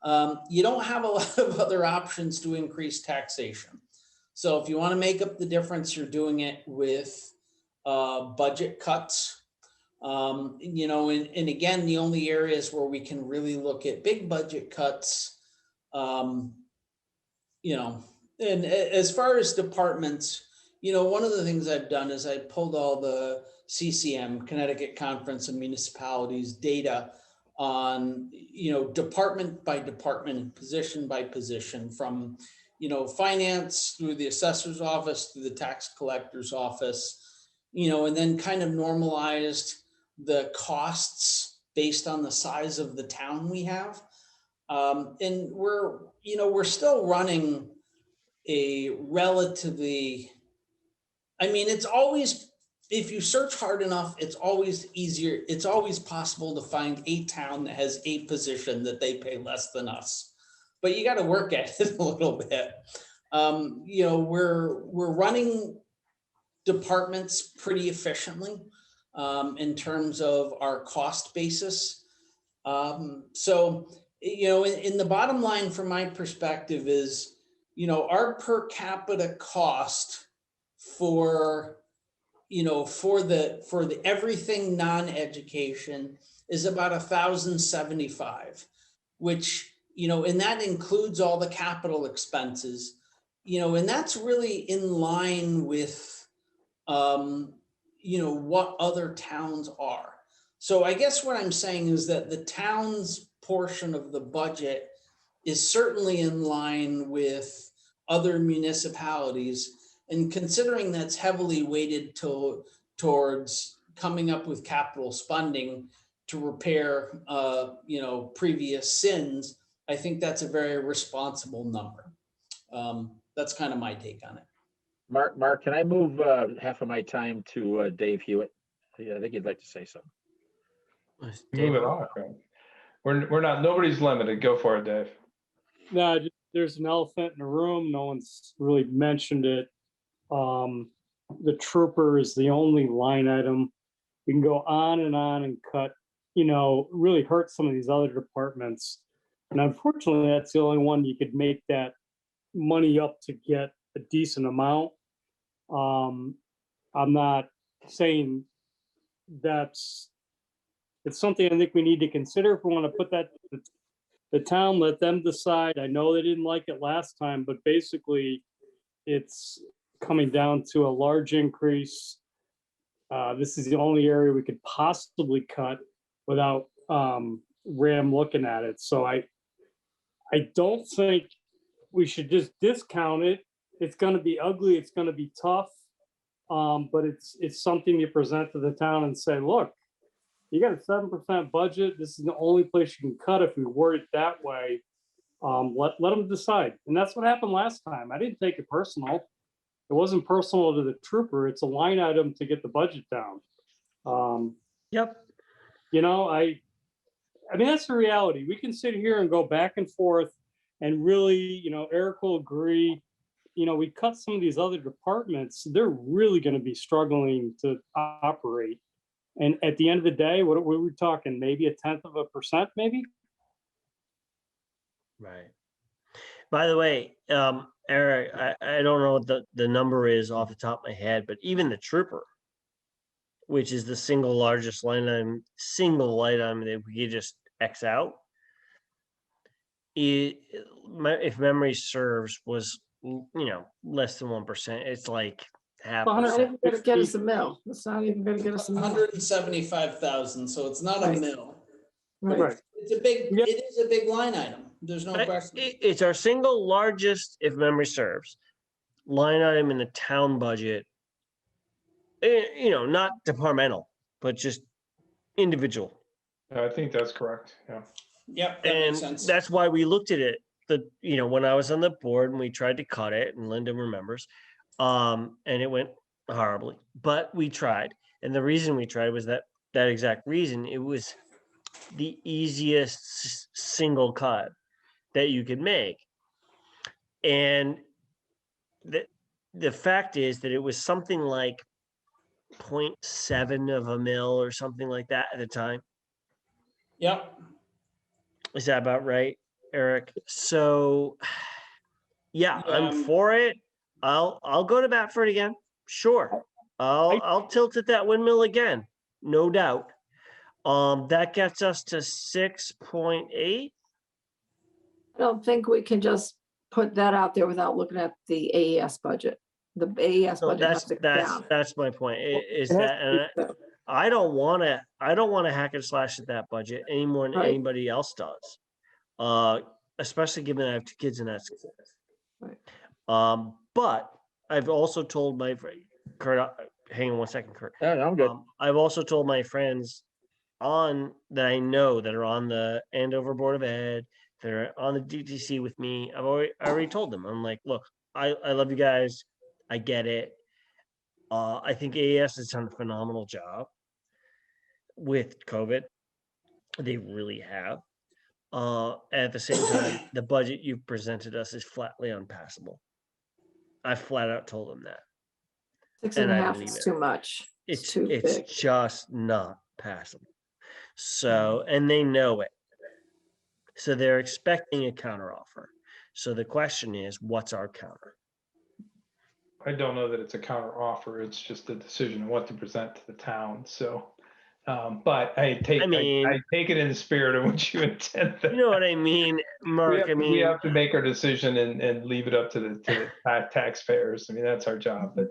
You don't have a lot of other options to increase taxation. So if you want to make up the difference, you're doing it with budget cuts. And again, the only areas where we can really look at big budget cuts, and as far as departments, one of the things I've done is I pulled all the CCM, Connecticut Conference of Municipalities data on, department by department and position by position, from, finance through the assessor's office, through the tax collector's office, and then kind of normalized the costs based on the size of the town we have. And we're still running a relatively, it's always, if you search hard enough, it's always easier. It's always possible to find a town that has a position that they pay less than us, but you got to work at it a little bit. We're running departments pretty efficiently in terms of our cost basis. So, in the bottom line from my perspective is, our per capita cost for the everything non-education is about $1,075, which, and that includes all the capital expenses, and that's really in line with, what other towns are. So I guess what I'm saying is that the town's portion of the budget is certainly in line with other municipalities. And considering that's heavily weighted towards coming up with capital spending to repair, previous sins, I think that's a very responsible number. That's kind of my take on it. Mark, can I move half of my time to Dave Hewitt? Yeah, I think you'd like to say something. Move it on. Right? We're not, nobody's limited. Go for it, Dave. No, there's an elephant in the room. No one's really mentioned it. The trooper is the only line item. You can go on and cut, really hurt some of these other departments. And unfortunately, that's the only one you could make that money up to get a decent amount. I'm not saying it's something I think we need to consider if we want to put that to the town, let them decide. I know they didn't like it last time, but basically it's coming down to a large increase. This is the only area we could possibly cut without RAM looking at it. So I don't think we should just discount it. It's going to be ugly. It's going to be tough. But it's something you present to the town and say, look, you got a 7% budget. This is the only place you can cut if we word it that way. Let them decide. And that's what happened last time. I didn't take it personal. It wasn't personal to the trooper. It's a line item to get the budget down. Yep. I mean, that's the reality. We can sit here and go back and forth and really, Eric will agree. We cut some of these other departments. They're really going to be struggling to operate. And at the end of the day, what were we talking? Maybe 0.1%, maybe? Right. By the way, Eric, I don't know what the number is off the top of my head, but even the trooper, which is the single largest line item that we could just X out, if memory serves, was less than 1%. It's like half. It's not even going to get us a mill. It's not even going to get us a mill. 175,000. So it's not a mill. Right. It's a big. Yep. It is a big line item. There's no question. It's our single largest, if memory serves, line item in the town budget. Not departmental, but just individual. I think that's correct. Yeah. Yep, that makes sense. That's why we looked at it. When I was on the board and we tried to cut it, and Linda remembers, and it went horribly. But we tried, and the reason we tried was that exact reason. It was the easiest single cut that you could make, and the fact is that it was something like 0.7 of a mil or something like that at the time. Yep. Is that about right, Eric? So yeah, I'm for it. I'll go to bat for it again. Sure. I'll tilt at that windmill again. No doubt. That gets us to 6.8. I don't think we can just put that out there without looking at the AES budget. the AES So budget has to go down. that's my point, is It has that, to and I don't wanna hack and slash at that budget any more than Right. anybody else does. Especially given I have 2 kids in that school. Right. But I've also told my Kurt, hang on one second, Kurt. Yeah, I'm good. I've also told my friends that I know that are on the Andover Board of Ed, that are on the DTC with me. I already told them, I'm like, look, I love you guys. I get it. I think AES has done a phenomenal job with COVID. They really have. At the same time, the budget you've presented us is flatly unpassable. I flat out told them that. 6.5 and I believe is it. too much. It's too big. just not passable. So, and they know it. So they're expecting a counteroffer. So the question is, what's our counter? I don't know that it's a counter offer. It's just a decision on what to present to the town. So, but I take it in the spirit of what you intend. You know what I mean, Mark? We have to make our decision and leave it up to the taxpayers. I mean, that's our job. But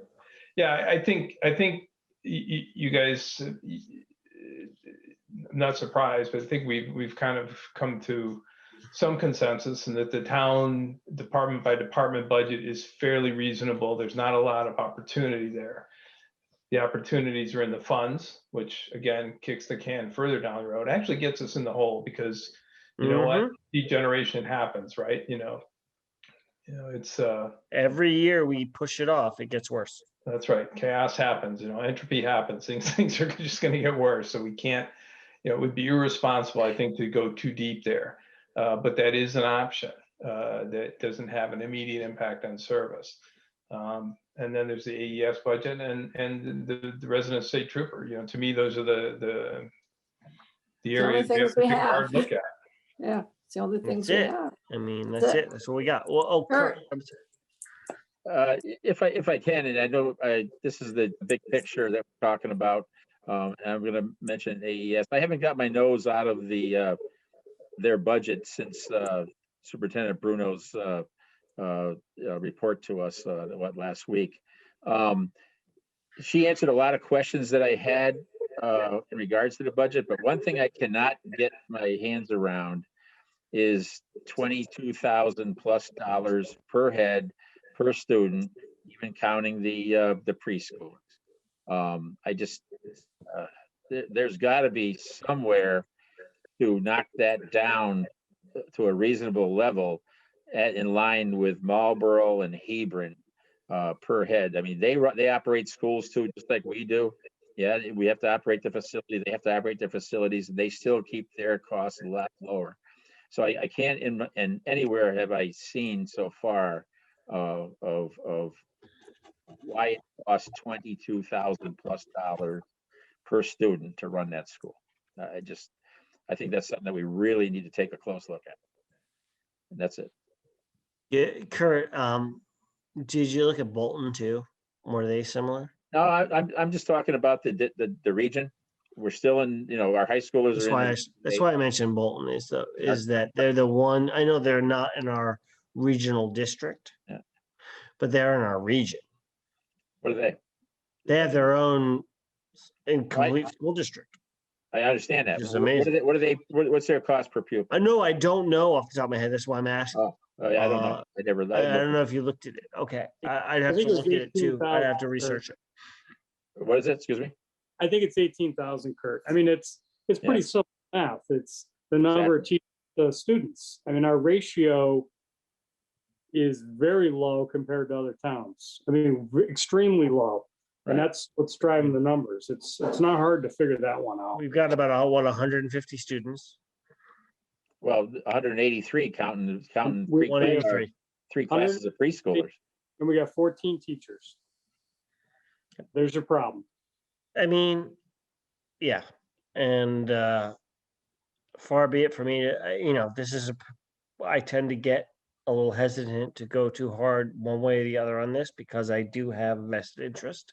yeah, I think you guys, I'm not surprised, but I think we've kind of come to some consensus, and that the town department by department budget is fairly reasonable. There's not a lot of opportunity there. The opportunities are in the funds, which again kicks the can further down the road. Actually gets us in the hole, because you know what, degeneration happens, right? You know, it's every year we push it off, it gets worse. That's right. Chaos happens. You know, entropy happens. Things are just going to get worse. So we can't. You know, it would be irresponsible, I think, to go too deep there. But that is an option that doesn't have an immediate impact on service. And then there's the AES budget and the resident state trooper. You know, to me, those are the areas we have to take a hard look at. Yeah, it's the only things we have. I mean, that's it. That's what we got. Well, Kurt. If I can, and I know this is the big picture that we're talking about. And I'm going to mention AES. I haven't got my nose out of their budget since Superintendent Bruno's report to us last week. She answered a lot of questions that I had in regards to the budget, but one thing I cannot get my hands around is $22,000 plus per head per student, even counting the preschoolers. I just there's got to be somewhere to knock that down to a reasonable level in line with Marlboro and Hebron per head. I mean, they operate schools too, just like we do. Yeah, we have to operate the facility. They have to operate their facilities, and they still keep their costs a lot lower. So I can't in anywhere have I seen so far of why it costs $22,000 plus per student to run that school. I think that's something that we really need to take a close look at. And that's it. Yeah, Kurt, did you look at Bolton too? Were they similar? No, I'm just talking about the region. We're still in, our high schoolers That's why I mentioned Bolton is that they're the one. I know they're not in our regional district, but they're in our region. What are they? They have their own incomplete school district. I understand that. Which is amazing. What's their cost per pupil? I know, I don't know off the top of my head. That's why I'm asking. Oh, yeah, I don't know. I don't know if you looked at it. Okay, I'd have to look at it too. I'd have to research it. What is it? Excuse me. I think it's 18,000, Kurt. I mean, it's pretty simple math. It's the number of students. I mean, our ratio is very low compared to other towns. I mean, extremely low. And that's what's driving the numbers. It's not hard to figure that one out. We've got about 150 students. Well, 183 counting 183. Three classes of preschoolers. And we got 14 teachers. There's your problem. I mean, yeah. And far be it for me to, this is I tend to get a little hesitant to go too hard one way or the other on this, because I do have vested interest,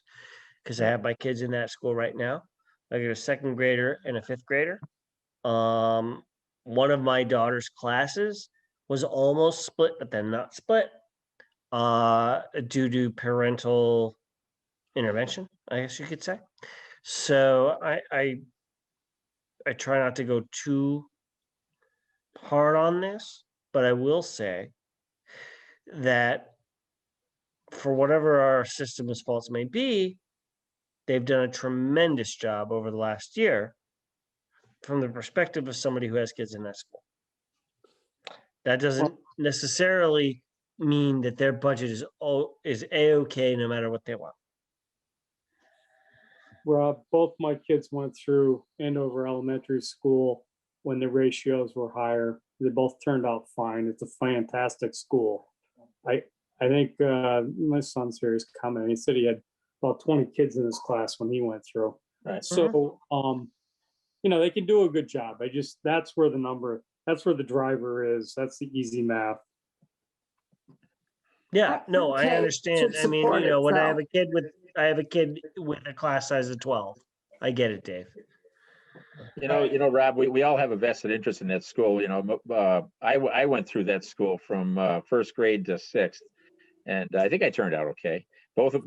because I have my kids in that school right now. I got a second grader and a fifth grader. One of my daughter's classes was almost split, but then not split. due to parental intervention, I guess you could say. So I try not to go too hard on this, but I will say that for whatever our system's faults may be, they've done a tremendous job over the last year from the perspective of somebody who has kids in that school. That doesn't necessarily mean that their budget is a-okay no matter what they want. Rob, both my kids went through Andover Elementary School when the ratios were higher. They both turned out fine. It's a fantastic school. I think my son's here is coming. He said he had about 20 kids in his class when he went through. Right. So, they can do a good job. That's where the driver is. That's the easy math. Yeah, no, I Okay, understand. should I mean, support when I itself. have a kid with a class size of 12. I get it, Dave. Rob, we all have a vested interest in that school. I went through that school from first grade to sixth, and I think I turned out okay. Both of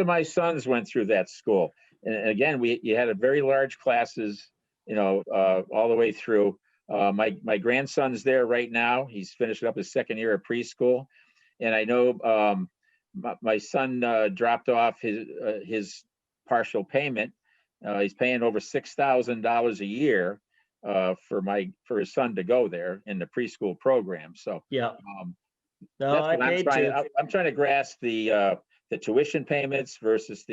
my sons went through that school, and again, you had a very large classes, all the way through. My grandson's there right now. He's finishing up his second year of preschool, and I know my son dropped off his partial payment. He's paying over $6,000 a year for his son to go there in the preschool program. So Yeah. No, that's I what I'm paid trying. too. I'm trying to grasp the tuition payments versus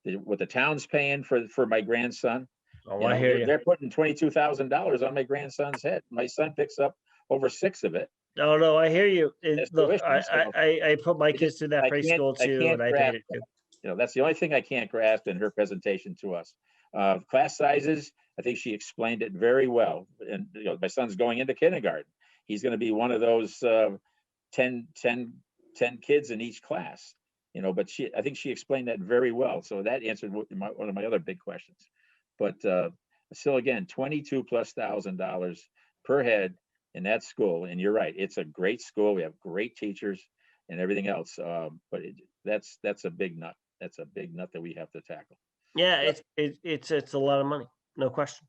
what the town's paying for my grandson. Oh, I hear you. They're putting $22,000 on my grandson's head. My son picks up over 6 of it. No, I hear you. That's Look, tuition, so I put my I kids just- through that I free can't- school I too, can't and I grasp paid it too. that's the only thing I can't grasp in her presentation to us. Class sizes, I think she explained it very well. And my son's going into kindergarten. He's going to be one of those 10 kids in each class, but I think she explained that very well. So that answered one of my other big questions. But still, again, $22,000+ per head in that school. And you're right, it's a great school. We have great teachers and everything else. But that's a big nut. That's a big nut that we have to tackle. Yeah, it's a lot of money, no question.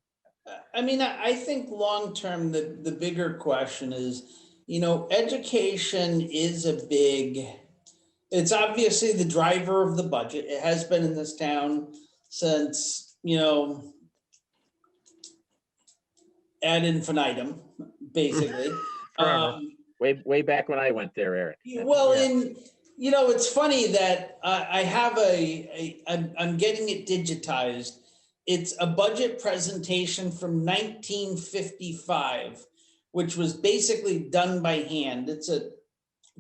I mean, I think long-term, the bigger question is, education is it's obviously the driver of the budget. It has been in this town since, ad infinitum, basically. Forever. Way back when I went there, Eric. Well, Yeah. and it's funny that I have I'm getting it digitized. It's a budget presentation from 1955, which was basically done by hand. It's a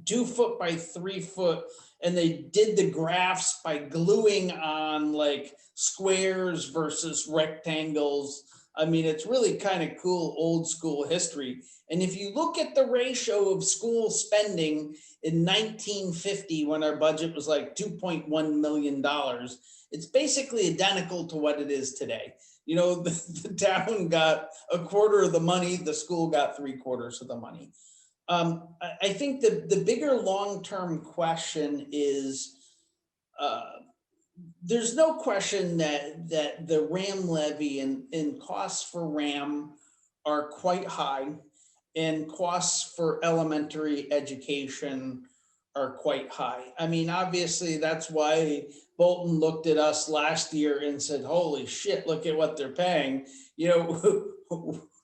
2 foot by 3 foot, and they did the graphs by gluing on like squares versus rectangles. I mean, it's really kind of cool old school history. And if you look at the ratio of school spending in 1950, when our budget was like $2.1 million, it's basically identical to what it is today. The town got a quarter of the money, the school got 3/4 of the money. I think the bigger long-term question is, there's no question that the RAM levy and costs for RAM are quite high, and costs for elementary education are quite high. I mean, obviously, that's why Bolton looked at us last year and said, holy shit, look at what they're paying.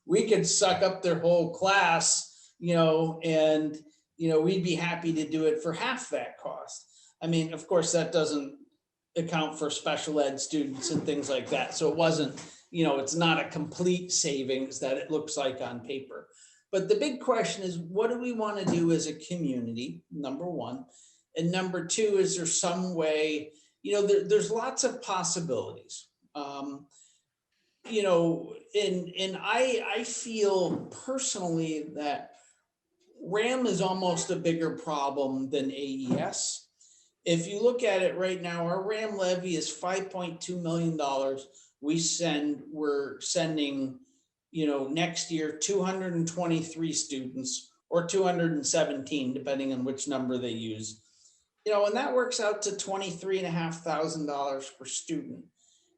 We could suck up their whole class, and, we'd be happy to do it for half that cost. I mean, of course, that doesn't account for special ed students and things like that. So it wasn't, it's not a complete savings that it looks like on paper. But the big question is, what do we want to do as a community, number one? And number two, is there some way, there's lots of possibilities. And I feel personally that RAM is almost a bigger problem than AES. If you look at it right now, our RAM levy is $5.2 million. We're sending, next year, 223 students, or 217, depending on which number they use. And that works out to $23,500 per student.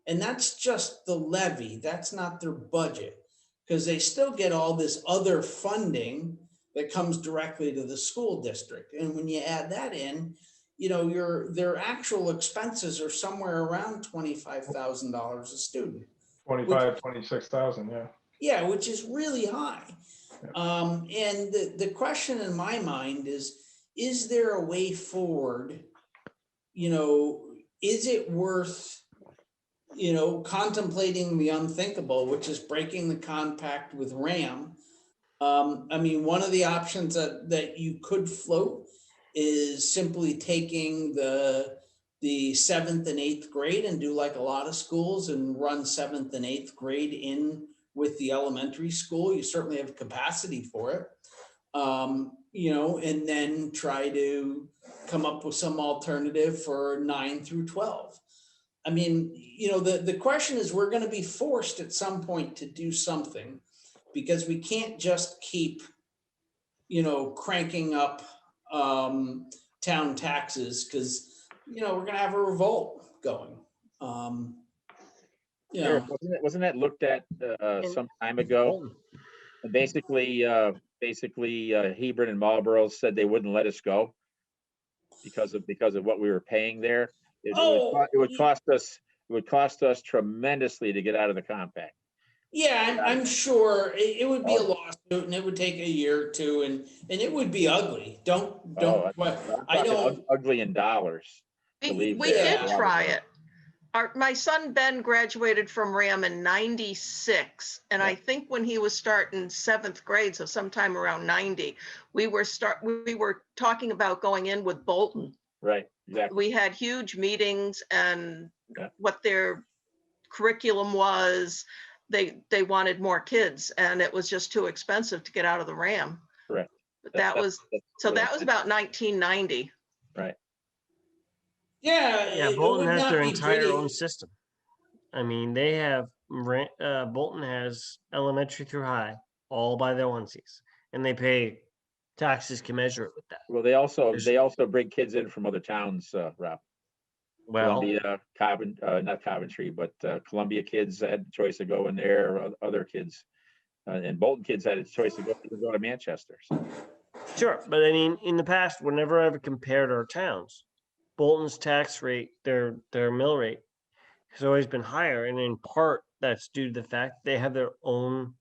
And that's just the levy. That's not their budget, because they still get all this other funding that comes directly to the school district. And when you add that in, their actual expenses are somewhere around $25,000 a student. 25, 26,000, yeah. Yeah, which is really high. Yeah. And the question in my mind is there a way forward? Is it worth, contemplating the unthinkable, which is breaking the compact with RAM? One of the options that you could float is simply taking the 7th and 8th grade and do like a lot of schools and run 7th and 8th grade in with the elementary school. You certainly have capacity for it. And then try to come up with some alternative for 9 through 12. The question is, we're going to be forced at some point to do something, because we can't just keep, cranking up town taxes, because, we're going to have a revolt going. Sure. Wasn't that looked at some time ago? And basically, Hebron and Marlboro said they wouldn't let us go because of what we were paying there. It would cost us tremendously to get out of the compact. Yeah, I'm sure it would be a lawsuit, and it would take a year or two, and it would be ugly. I don't ugly in dollars. We did try it. My son Ben graduated from RAM in '96, and I think when he was starting 7th grade, so sometime around '90, we were talking about going in with Bolton. Right, exactly. We had huge meetings, and what their curriculum was, they wanted more kids, and it was just too expensive to get out of the RAM. Correct. But that was about 1990. Right. Yeah, Bolton has their entire own system. They have Bolton has elementary through high all by their onesies, and they pay taxes commensurate with that. Well, they also bring kids in from other towns, Rob. Well, Columbia, not Coventry, but Columbia kids had the choice to go in there, or other kids, and Bolton kids had a choice to go to Manchester. So. Sure, but in the past, whenever I've compared our towns, Bolton's tax rate, their mill rate, has always been higher, and in part that's due to the fact they have their own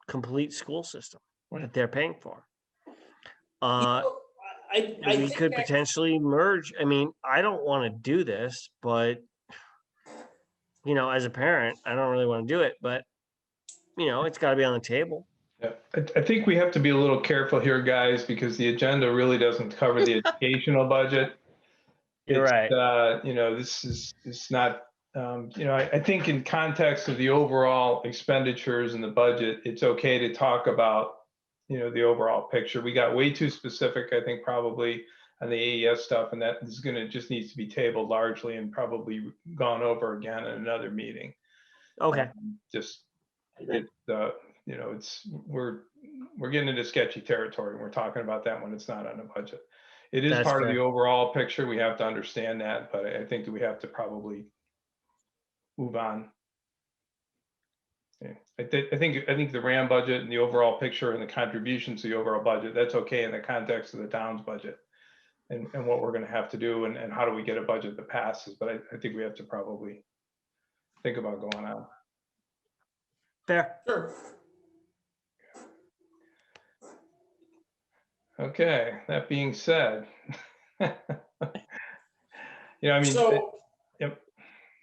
complete school system that they're paying for. We could potentially merge. I don't want to do this, but as a parent, I don't really want to do it, but it's got to be on the table. Yeah, I think we have to be a little careful here, guys, because the agenda really doesn't cover the educational budget. You're right. This is not, I think in context of the overall expenditures in the budget, it's okay to talk about, the overall picture. We got way too specific, I think, probably on the AES stuff, and that is just needs to be tabled largely and probably gone over again in another meeting. Okay. We're getting into sketchy territory, and we're talking about that when it's not on the budget. It is part of the fair. overall picture. We have to understand that, but I think that we have to probably move on. Yeah. I think the RAM budget and the overall picture and the contributions to the overall budget, that's okay in the context of the town's budget and what we're going to have to do and how do we get a budget that passes. But I think we have to probably think about going on. Fair. Sure. Okay, that being said,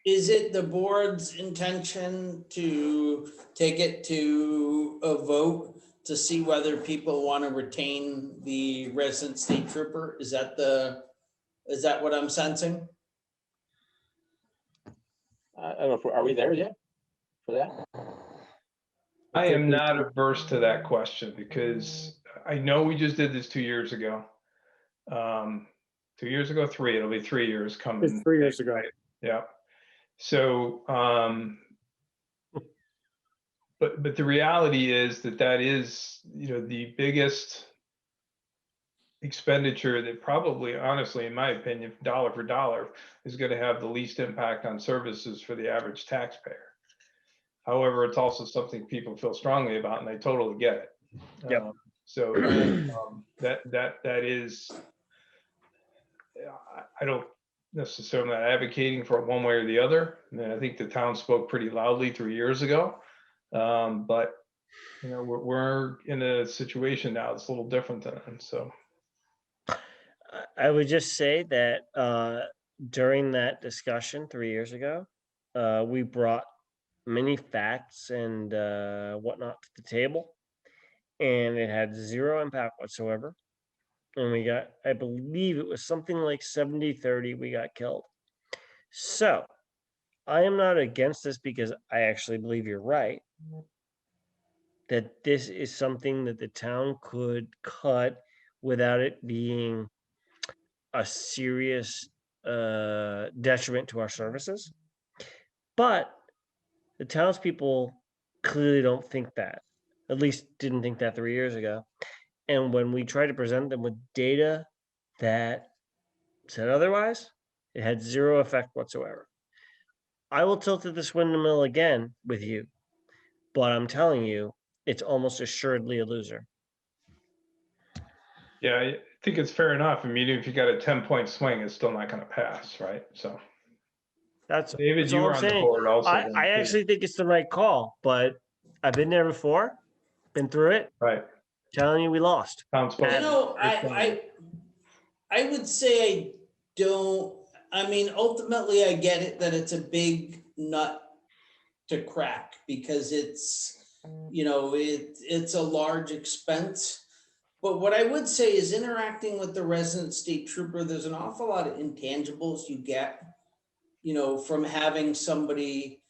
Is it the board's intention to take it to a vote to see whether people want to retain the resident state trooper? Is that what I'm sensing? I don't know. Are we there yet for that? I am not averse to that question because I know we just did this 2 years ago. 2 years ago, it'll be 3 years coming. It's 3 years ago. Yeah. So but the reality is that is, the biggest expenditure that probably, honestly, in my opinion, dollar for dollar, is going to have the least impact on services for the average taxpayer. However, it's also something people feel strongly about, and I totally get it. Yep. That is, I don't necessarily, I'm not advocating for it one way or the other. I mean, I think the town spoke pretty loudly 3 years ago, but we're in a situation now that's a little different than then. So I would just say that during that discussion 3 years ago, we brought many facts and whatnot to the table, and it had zero impact whatsoever. And we got, I believe it was something like 70-30, we got killed. So I am not against this because I actually believe you're right, that this is something that the town could cut without it being a serious detriment to our services. But the townspeople clearly don't think that, at least didn't think that 3 years ago. And when we tried to present them with data that said otherwise, it had zero effect whatsoever. I will tilt at this windmill again with you, but I'm telling you, it's almost assuredly a loser. yeah, I think it's fair enough. I mean, if you got a 10-point swing, it's still not going to pass, right? So David, you all were I'm on the saying. board also. I actually think it's the right call, but I've been there before, been through it. Right. Telling you we lost. I would say I don't, I mean, ultimately I get it that it's a big nut to crack because it's, it's a large expense. But what I would say is interacting with the resident state trooper, there's an awful lot of intangibles you get, from having somebody,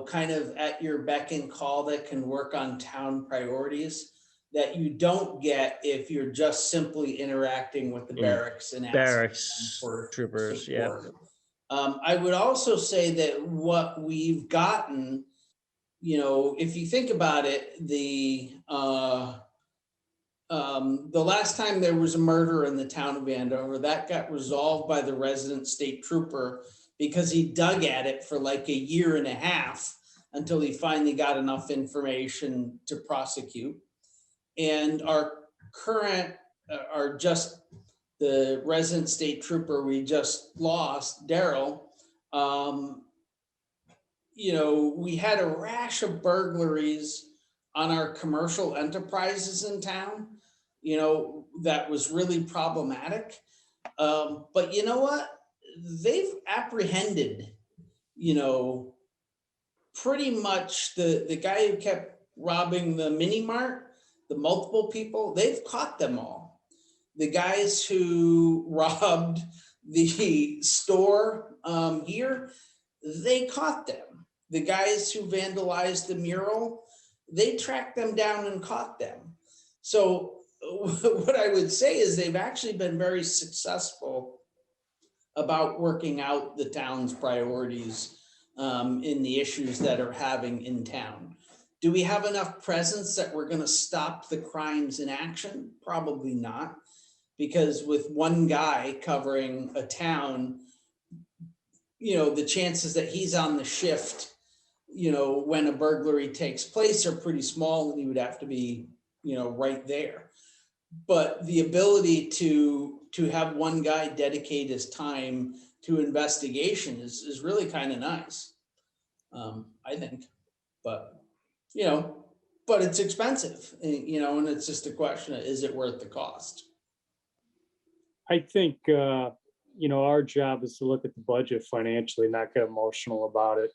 kind of at your beck and call that can work on town priorities that you don't get if you're just simply interacting with the barracks and asking Barracks for troopers, support. I would also say that what we've gotten, if you think about it, the last time there was a murder in the town of Andover, that got resolved by the resident state trooper because he dug at it for like a year and a half until he finally got enough information to prosecute. And our current, the resident state trooper we just lost, Daryl, we had a rash of burglaries on our commercial enterprises in town, that was really problematic. But you know what? They've apprehended, pretty much the guy who kept robbing the mini mart, the multiple people, they've caught them all. The guys who robbed the store here, they caught them. The guys who vandalized the mural, they tracked them down and caught them. So what I would say is they've actually been very successful about working out the town's priorities in the issues that are having in town. Do we have enough presence that we're going to stop the crimes in action? Probably not, because with one guy covering a town, the chances that he's on the shift, when a burglary takes place are pretty small, and he would have to be, right there. But the ability to have one guy dedicate his time to investigation is really kind of nice, I think. But, but it's expensive, and it's just a question of, is it worth the cost? I think, our job is to look at the budget financially, not get emotional about it.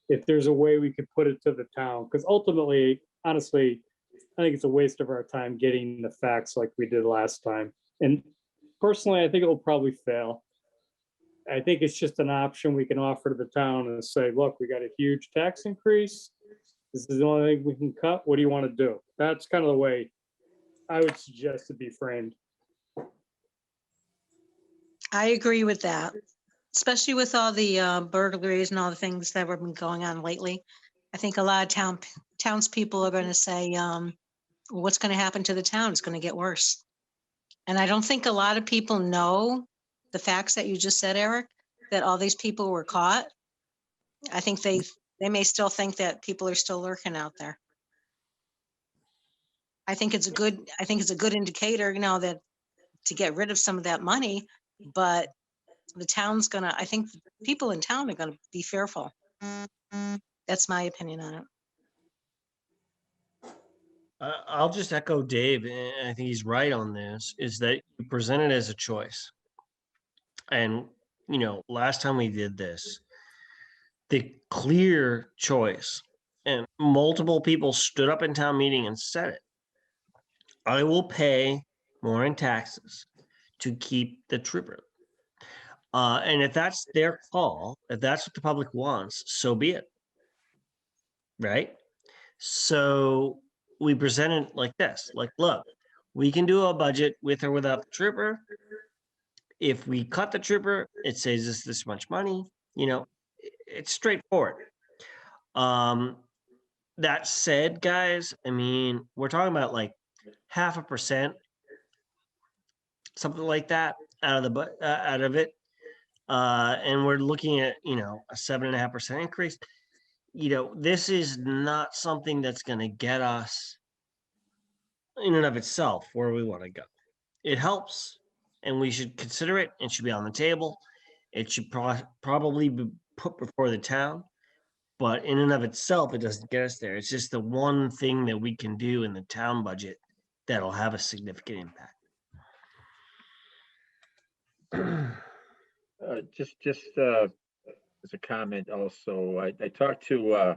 If there's a way we could put it to the town, because ultimately, honestly, I think it's a waste of our time getting the facts like we did last time. And personally, I think it will probably fail. I think it's just an option we can offer to the town and say, look, we got a huge tax increase. This is the only thing we can cut. What do you want to do? That's kind of the way I would suggest it be framed. I agree with that, especially with all the burglaries and all the things that have been going on lately. I think a lot of townspeople are going to say, what's going to happen to the town? It's going to get worse. And I don't think a lot of people know the facts that you just said, Eric, that all these people were caught. I think they may still think that people are still lurking out there. I think it's a good indicator, you know, that to get rid of some of that money, but the town's I think people in town are gonna be fearful. That's my opinion on it. I'll just echo Dave, and I think he's right on this, is that you present it as a choice. And, you know, last time we did this, the clear choice, and multiple people stood up in town meeting and said it. I will pay more in taxes to keep the trooper. And if that's their call, if that's what the public wants, so be it. Right? So we presented like this, like, look, we can do a budget with or without the trooper. If we cut the trooper, it saves us this much money. You know, it's straightforward. That said, guys, I mean, we're talking about like 0.5%, something like that out of it. And we're looking at, you know, a 7.5% increase. You know, this is not something that's going to get us in and of itself where we want to go. It helps, and we should consider it. It should be on the table. It should probably be put before the town, but in and of itself, it doesn't get us there. It's just the one thing that we can do in the town budget that'll have a significant impact. Just as a comment also, I talked to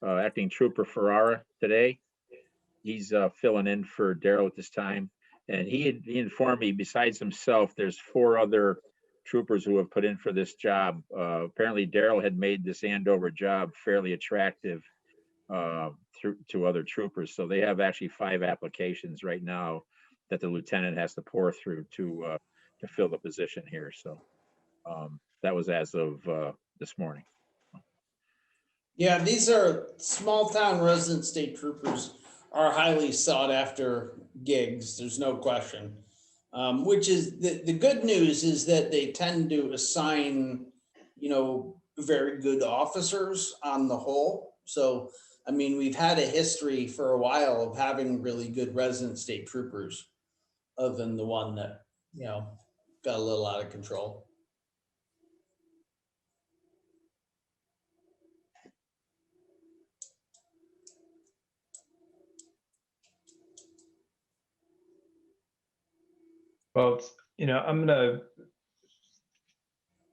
Acting Trooper Ferrara today. He's filling in for Daryl at this time. And he informed me, besides himself, there's 4 other troopers who have put in for this job. Apparently Daryl had made this Andover job fairly attractive to other troopers. So they have actually 5 applications right now that the lieutenant has to pour through to fill the position here. So that was as of this morning. Yeah, these are small town resident state troopers are highly sought after gigs. There's no question. Which is the good news is that they tend to assign, you know, very good officers on the whole. So, I mean, we've had a history for a while of having really good resident state troopers, other than the one that, you know, got a little out of control. Well, you know, I'm gonna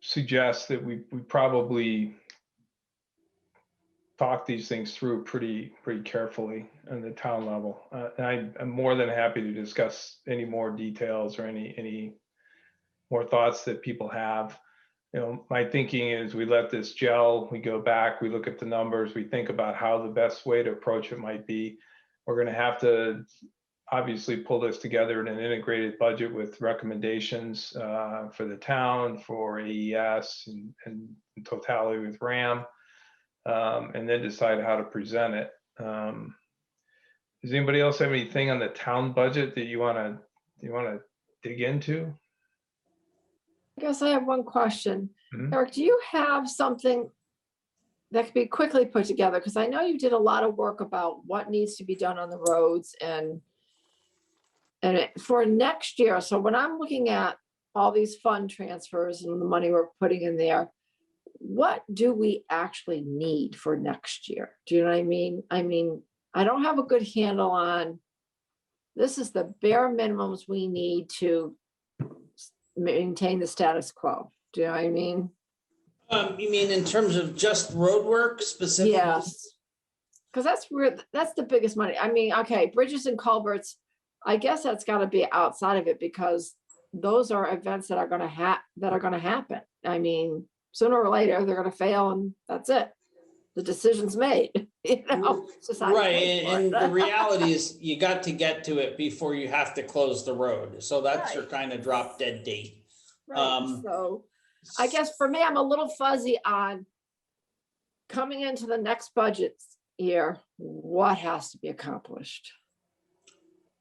suggest that we probably talk these things through pretty carefully on the town level. And I'm more than happy to discuss any more details or any more thoughts that people have. You know, my thinking is we let this gel, we go back, we look at the numbers, we think about how the best way to approach it might be. We're going to have to obviously pull this together in an integrated budget with recommendations for the town, for AES, and in totality with RAM, and then decide how to present it. Does anybody else have anything on the town budget that you want to dig into? I guess I have one question. Mhm. Eric, do you have something that could be quickly put together? Because I know you did a lot of work about what needs to be done on the roads and for next year. So when I'm looking at all these fund transfers and the money we're putting in there, what do we actually need for next year? Do you know what I mean? I mean, I don't have a good handle on, this is the bare minimums we need to maintain the status quo. Do you know what I mean? You mean in terms of just road work specifically? Yes. Because that's the biggest money. I mean, okay, bridges and culverts, I guess that's got to be outside of it because those are events that are going to happen. I mean, sooner or later they're going to fail, and that's it. The decision's made. You know, right. And the reality is, you got to get to it before you have to close the road. So that's your kind of drop dead date. Right. So I guess for me, I'm a little fuzzy on coming into the next budget year, what has to be accomplished?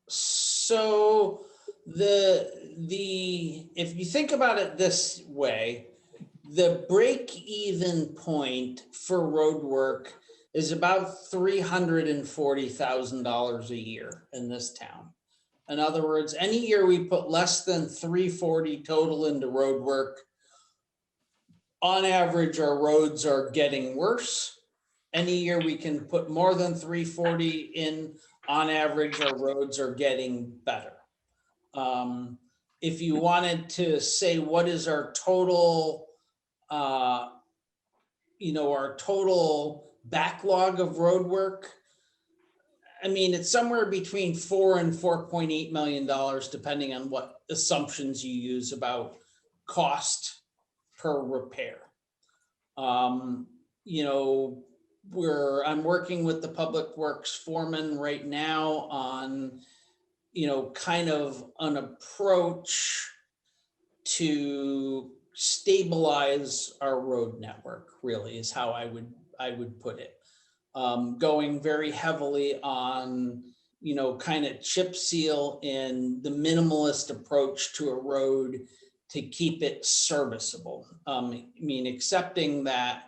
So if you think about it this way, the break-even point for road work is about $340,000 a year in this town. In other words, any year we put less than 340 total into road work, on average, our roads are getting worse. Any year we can put more than 340 in, on average, our roads are getting better. If you wanted to say what is our total, our total backlog of road work, I mean, it's somewhere between $4 and $4.8 million, depending on what assumptions you use about cost per repair. I'm working with the public works foreman right now on, kind of an approach to stabilize our road network, really is how I would put it. Going very heavily on, kind of chip seal and the minimalist approach to a road to keep it serviceable. Accepting that,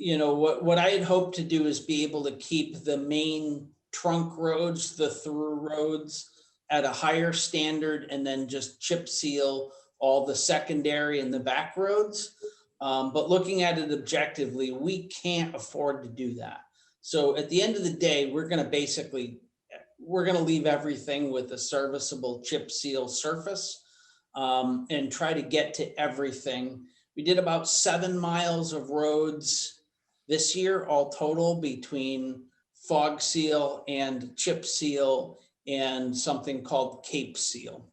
what I had hoped to do is be able to keep the main trunk roads, the through roads at a higher standard, and then just chip seal all the secondary and the back roads. But looking at it objectively, we can't afford to do that. So at the end of the day, we're going to leave everything with a serviceable chip seal surface, and try to get to everything. We did about 7 miles of roads this year, all total, between fog seal and chip seal and something called cape seal.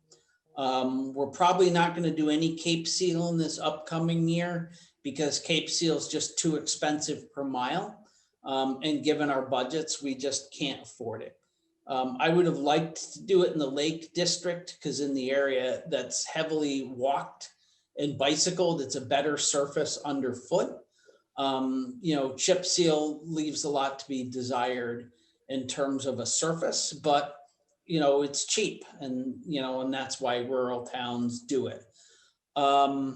We're probably not going to do any cape seal in this upcoming year because cape seal is just too expensive per mile. And given our budgets, we just can't afford it. I would have liked to do it in the Lake District because in the area that's heavily walked and bicycled, it's a better surface underfoot. Chip seal leaves a lot to be desired in terms of a surface, but it's cheap, and that's why rural towns do it. I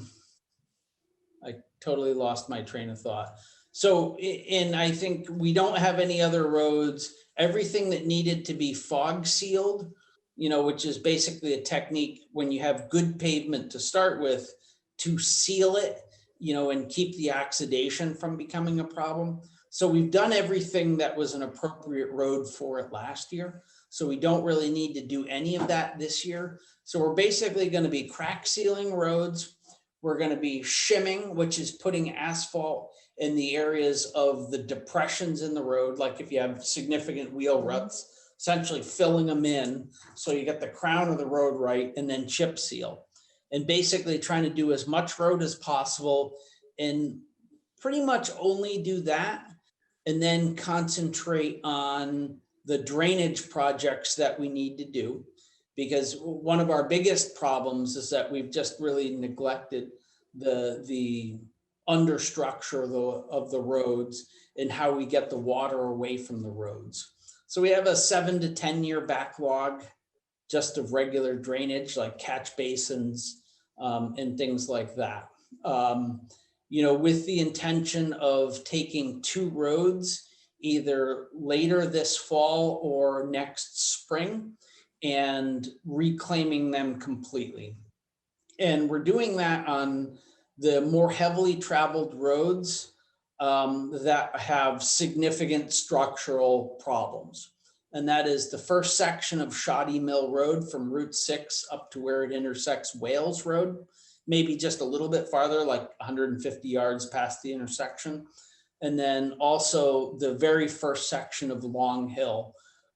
totally lost my train of thought. So, and I think we don't have any other roads. Everything that needed to be fog sealed, which is basically a technique when you have good pavement to start with to seal it, and keep the oxidation from becoming a problem. So we've done everything that was an appropriate road for it last year. So we don't really need to do any of that this year. So we're basically going to be crack sealing roads. We're going to be shimming, which is putting asphalt in the areas of the depressions in the road. Like if you have significant wheel ruts, essentially filling them in. So you get the crown of the road right, and then chip seal. And basically trying to do as much road as possible and pretty much only do that, and then concentrate on the drainage projects that we need to do. Because one of our biggest problems is that we've just really neglected the understructure of the roads and how we get the water away from the roads. So we have a 7 to 10 year backlog just of regular drainage, like catch basins and things like that. With the intention of taking 2 roads either later this fall or next spring and reclaiming them completely. And we're doing that on the more heavily traveled roads that have significant structural problems. And that is the first section of Shoddy Mill Road from Route 6 up to where it intersects Wales Road, maybe just a little bit farther, like 150 yards past the intersection. And then also the very first section of Long Hill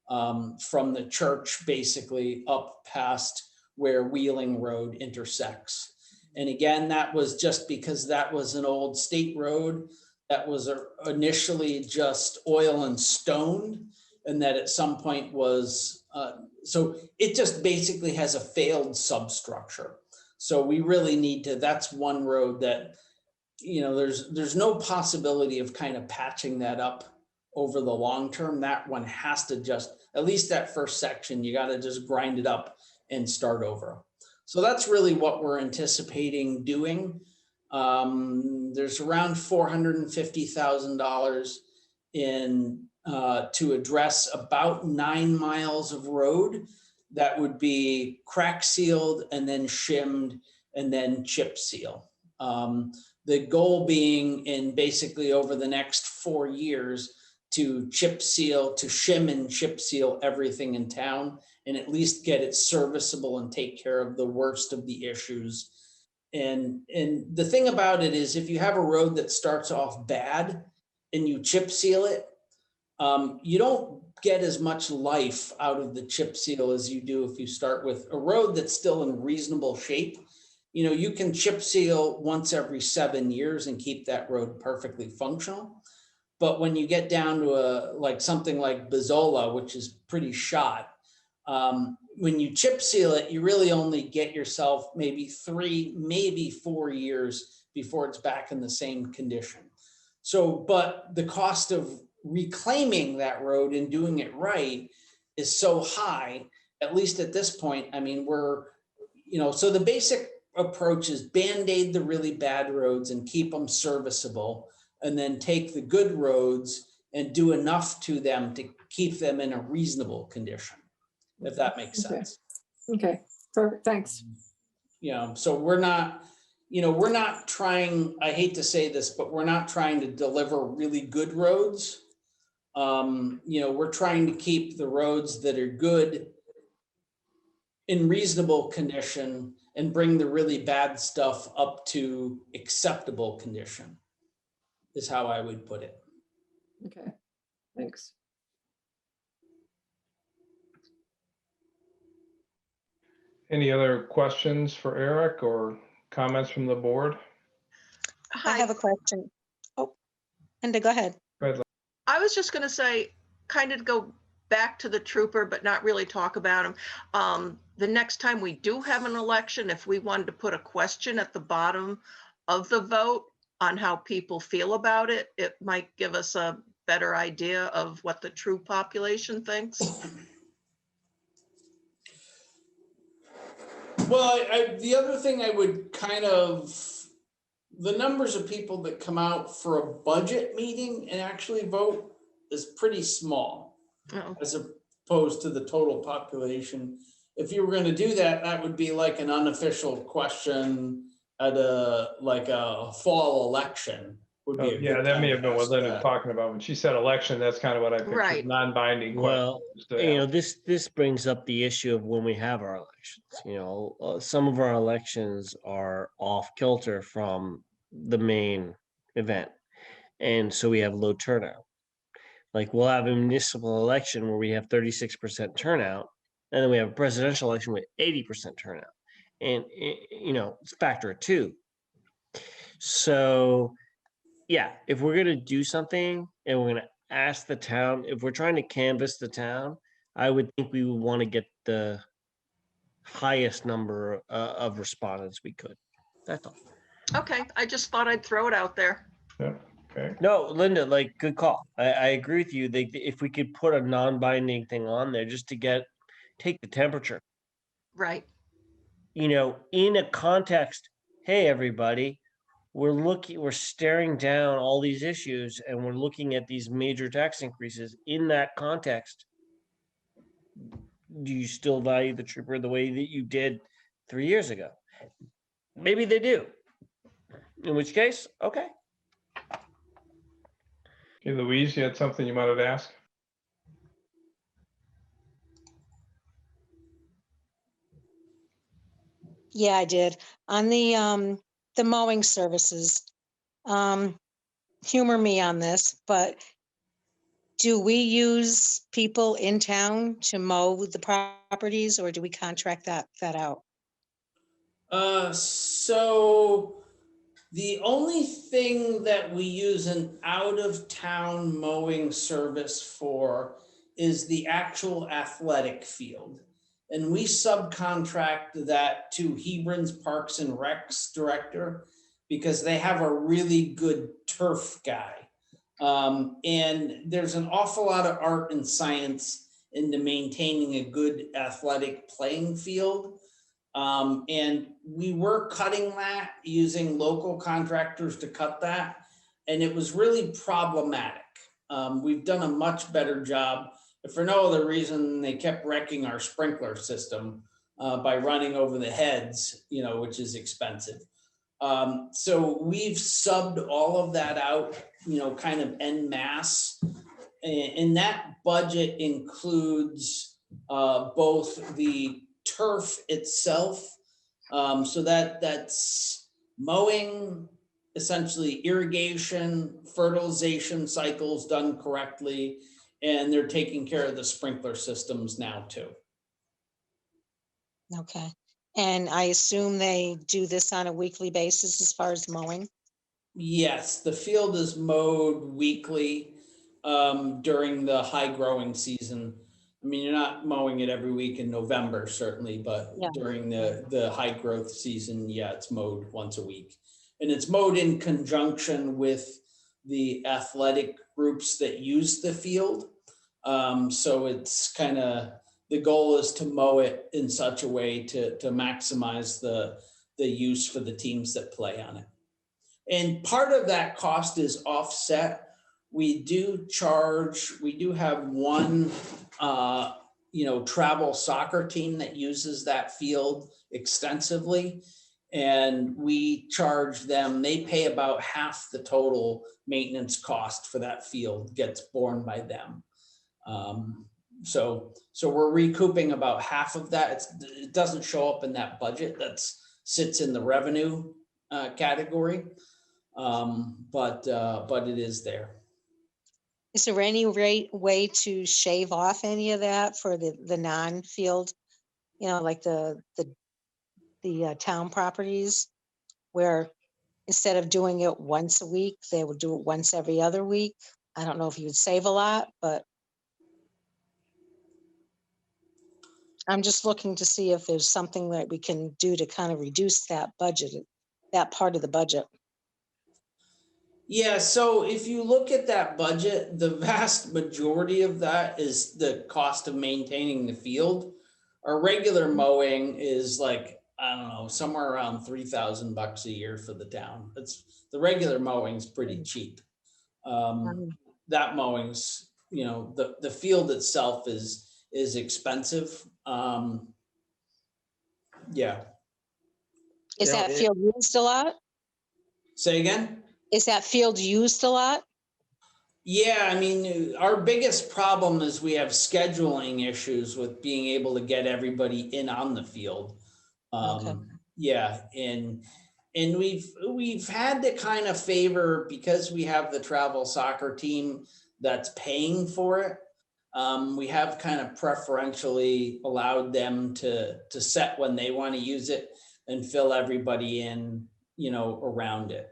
from the church basically up past where Wheeling Road intersects. And again, that was just because that was an old state road that was initially just oil and stone, and that at some point was, so it just basically has a failed substructure. So we really need to, that's one road that, there's no possibility of kind of patching that up over the long term, that one has to just, at least that first section, you got to just grind it up and start over. So that's really what we're anticipating doing. There's around $450,000 in to address about 9 miles of road that would be crack sealed and then shimmed and then chip seal. The goal being in basically over the next 4 years to chip seal, to shim and chip seal everything in town and at least get it serviceable and take care of the worst of the issues. And the thing about it is if you have a road that starts off bad and you chip seal it, you don't get as much life out of the chip seal as you do if you start with a road that's still in reasonable shape. You know, you can chip seal once every 7 years and keep that road perfectly functional. But when you get down to something like Bizzola, which is pretty shot, when you chip seal it, you really only get yourself maybe 3, maybe 4 years before it's back in the same condition. So, but the cost of reclaiming that road and doing it right is so high, at least at this point. I mean, so the basic approach is Band-Aid the really bad roads and keep them serviceable, and then take the good roads and do enough to them to keep them in a reasonable condition, if that makes sense. Okay, perfect, thanks. So we're not trying, I hate to say this, but we're not trying to deliver really good roads. We're trying to keep the roads that are good in reasonable condition and bring the really bad stuff up to acceptable condition, is how I would put it. Okay, thanks. Any other questions for Eric or comments from the board? I have Hi, a question. Oh, Linda, go ahead. I was just gonna say, kind of go back to the trooper, but not really talk about him. The next time we do have an election, if we wanted to put a question at the bottom of the vote on how people feel about it, it might give us a better idea of what the true population thinks. Well, the other thing I would the numbers of people that come out for a budget meeting and actually vote is pretty small Oh, as opposed to the total population. If you were going to do that, that would be like an unofficial question at a fall election. Would be a Yeah, good that time may to have been what ask Linda's that. talking about. When she said election, that's kind of what I pictured, Right. non-binding Well, questions. this brings up the issue of when we have our elections. Some of our elections are off kilter from the main event, and so we have low turnout. Like we'll have a municipal election where we have 36% turnout, and then we have a presidential election with 80% turnout, and it's factor of 2. So, yeah, if we're gonna do something and we're gonna ask the town, if we're trying to canvass the town, I would think we would want to get the highest number of respondents we could. That's all. okay, I just thought I'd throw it out there. Yeah, okay. No, Linda, good call. I agree with you. If we could put a non-binding thing on there just to take the temperature, Right. in a context, hey, everybody, we're staring down all these issues and we're looking at these major tax increases. In that context, do you still value the trooper the way that you did 3 years ago? Maybe they do. In which case, okay. Hey, Louise, you had something you wanted to ask? Yeah, I did. On the mowing services, humor me on this, but do we use people in town to mow the properties, or do we contract that out? So the only thing that we use an out of town mowing service for is the actual athletic field. And we subcontract that to Hebron's Parks and Recs director because they have a really good turf guy. And there's an awful lot of art and science into maintaining a good athletic playing field. And we were cutting that, using local contractors to cut that. And it was really problematic. We've done a much better job. If for no other reason, they kept wrecking our sprinkler system by running over the heads, which is expensive. So we've subbed all of that out, kind of en masse. And that budget includes both the turf itself. So that's mowing, essentially irrigation, fertilization cycles done correctly, and they're taking care of the sprinkler systems now too. Okay. And I assume they do this on a weekly basis as far as mowing? Yes, the field is mowed weekly during the high growing season. I mean, you're not mowing it every week in November, certainly, but Yeah. during the high growth season, yeah, it's mowed once a week. And it's mowed in conjunction with the athletic groups that use the field. So it's kind of, the goal is to mow it in such a way to maximize the use for the teams that play on it. And part of that cost is offset. We do have one, travel soccer team that uses that field extensively. And we charge them, they pay about half the total maintenance cost for that field gets borne by them. So we're recouping about half of that. It doesn't show up in that budget. That sits in the revenue category. But it is there. Is there any way to shave off any of that for the non-field, like the town properties, where instead of doing it once a week, they would do it once every other week? I don't know if you would save a lot, but I'm just looking to see if there's something that we can do to kind of reduce that budget, that part of the budget. Yeah, so if you look at that budget, the vast majority of that is the cost of maintaining the field. Our regular mowing is like, I don't know, somewhere around $3,000 a year for the town. The regular mowing's pretty cheap. That mowing's, the field itself is expensive. Yeah. Is that field used a lot? Say again? Is that field used a lot? Yeah, I mean, our biggest problem is we have scheduling issues with being able to get everybody in on the field. Okay. Yeah, and we've had to kind of favor, because we have the travel soccer team that's paying for it. We have kind of preferentially allowed them to set when they want to use it and fill everybody in, around it.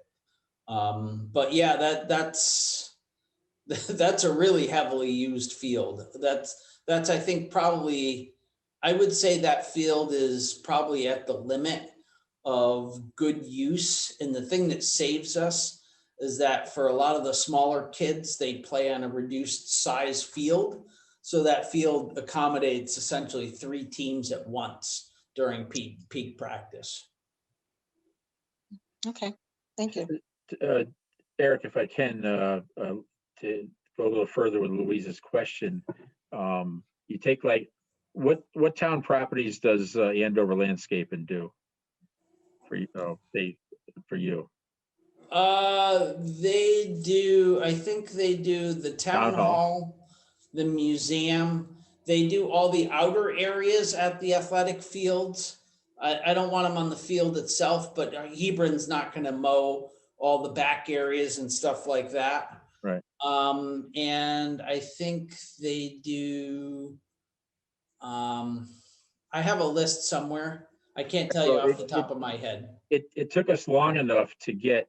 But yeah, that's a really heavily used field. That's I think probably, I would say that field is probably at the limit of good use. And the thing that saves us is that for a lot of the smaller kids, they play on a reduced size field. So that field accommodates essentially 3 teams at once during peak practice. Okay, thank you. Eric, if I can, to go a little further with Louise's question, you take what town properties does Andover Landscaping do for you? For you? They do. I think they do the town hall, the museum. They do all the outer areas at the athletic fields. I don't want them on the field itself, but Hebron's not going to mow all the back areas and stuff like that. Right. And I think they do. I have a list somewhere. I can't tell you off the top of my head. It took us long enough to get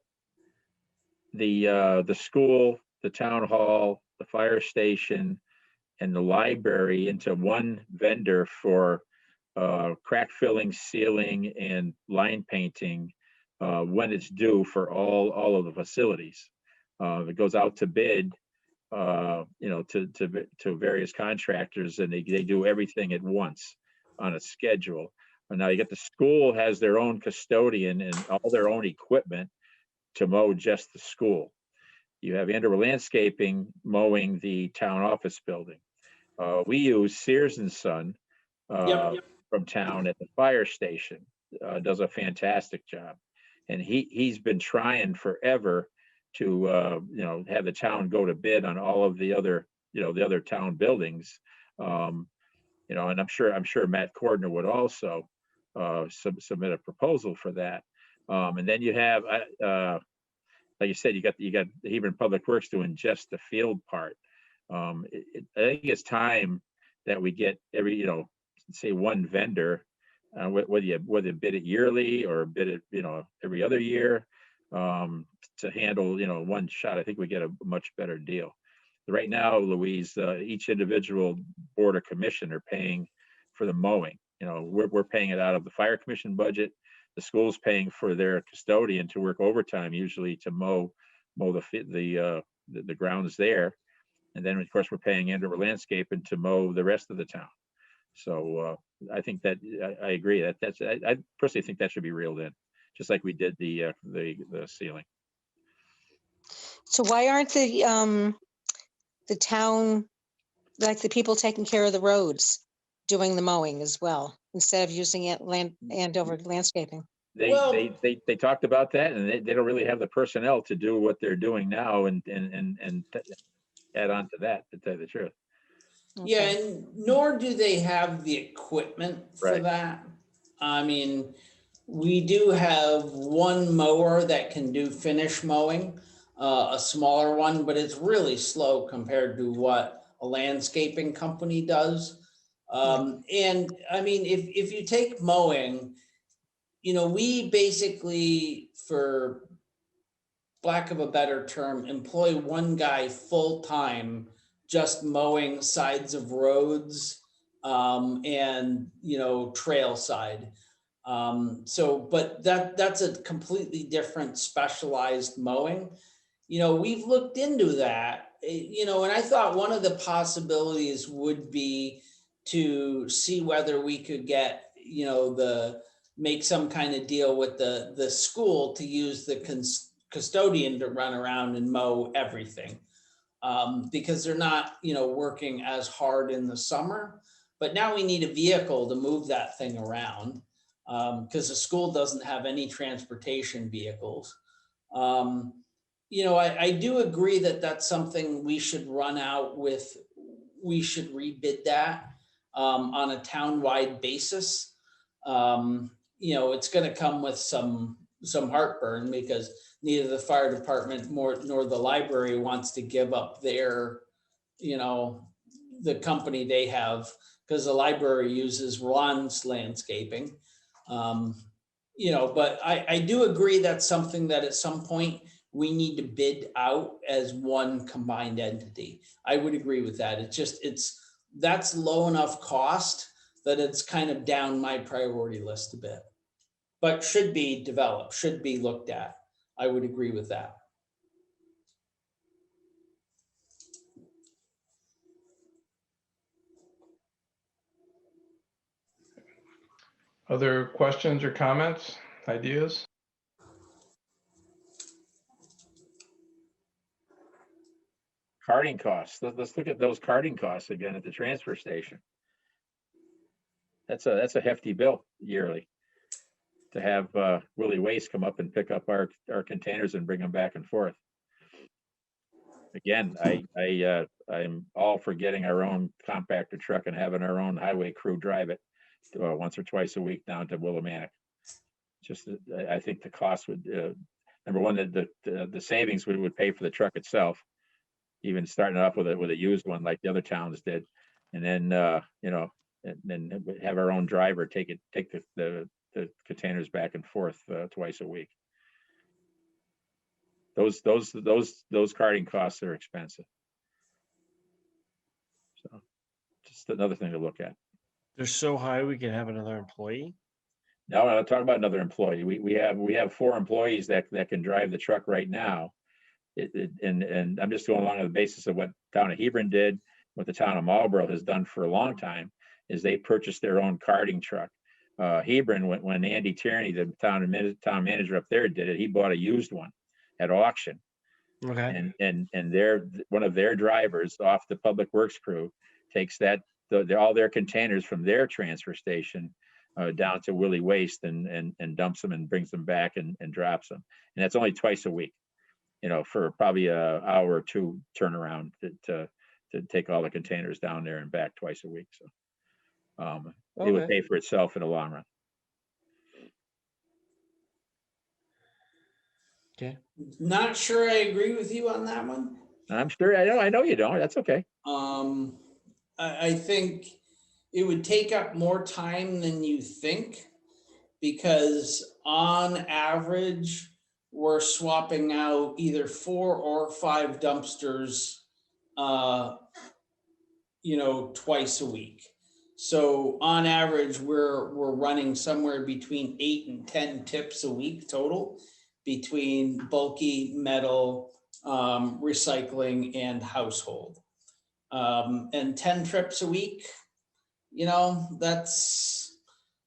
the school, the town hall, the fire station, and the library into one vendor for crack filling, sealing, and line painting when it's due for all of the facilities. It goes out to bid, to various contractors, and they do everything at once on a schedule. And now you get the school has their own custodian and all their own equipment to mow just the school. You have Andover Landscaping mowing the town office building. We use Sears and Son from town at the fire station, does a fantastic job. And he's been trying forever to, have the town go to bid on all of the other, the other town buildings. And I'm sure Matt Cordner would also submit a proposal for that. And then you have, like you said, you got even Public Works doing just the field part. I think it's time that we get every, say one vendor, whether you bid it yearly or bid it, every other year, to handle, one shot. I think we get a much better deal. Right now, Louise, each individual board or commission are paying for the mowing. We're paying it out of the fire commission budget. The school's paying for their custodian to work overtime, usually to mow the grounds there. And then, of course, we're paying Andover Landscaping to mow the rest of the town. So I think that I agree I personally think that should be reeled in, just like we did the ceiling. So why aren't the town, like the people taking care of the roads, doing the mowing as well, instead of using it Andover Landscaping? They talked about that, and they don't really have the personnel to do what they're doing now, and add on to that, to tell you the truth. Yeah, and nor do they have the equipment for that. I mean, we do have one mower that can do finish mowing, a smaller one, but it's really slow compared to what a landscaping company does. And I mean, if you take mowing, we basically, for lack of a better term, employ one guy full-time just mowing sides of roads, and trail side. But that's a completely different specialized mowing. We've looked into that, and I thought one of the possibilities would be to see whether we could get, make some kind of deal with the school to use the custodian to run around and mow everything. Because they're not, working as hard in the summer. But now we need a vehicle to move that thing around, because the school doesn't have any transportation vehicles. I do agree that that's something we should run out with. We should rebid that on a town-wide basis. It's going to come with some heartburn, because neither the fire department nor the library wants to give up their, the company they have, because the library uses Ron's Landscaping. But I do agree that's something that at some point we need to bid out as one combined entity. I would agree with that. That's low enough cost that it's kind of down my priority list a bit, but should be developed, should be looked at. I would agree with that. Other questions or comments, ideas? Carting costs. Let's look at those carting costs again at the transfer station. That's a hefty bill yearly to have Willie Waste come up and pick up our containers and bring them back and forth. Again, I'm all for getting our own compactor truck and having our own highway crew drive it once or twice a week down to Willimantic. Just, I think the cost would, number one, the savings we would pay for the truck itself, even starting off with a used one like the other towns did, and then and then have our own driver take the containers back and forth twice a week. Those carting costs are expensive. So just another thing to look at. They're so high we can have another employee. No, I'm talking about another employee. We have 4 employees that can drive the truck right now. and I'm just going along on the basis of what town of Hebron did, what the town of Marlborough has done for a long time, is they purchased their own karting truck. Hebron, when Andy Tierney, the town manager up there, did it, he bought a used one at auction. Okay. And one of their drivers off the public works crew takes all their containers from their transfer station down to Willie Waste and dumps them and brings them back and drops them. And that's only twice a week, for probably an hour or two turnaround to take all the containers down there and back twice a week. So it would pay for itself in the long run. Okay. Not sure I agree with you on that one. I'm sure, I know you don't. That's okay. I think it would take up more time than you think, because on average, we're swapping out either 4 or 5 dumpsters, twice a week. So on average, we're running somewhere between 8 and 10 tips a week total, between bulky, metal, recycling, and household. And 10 trips a week, that's,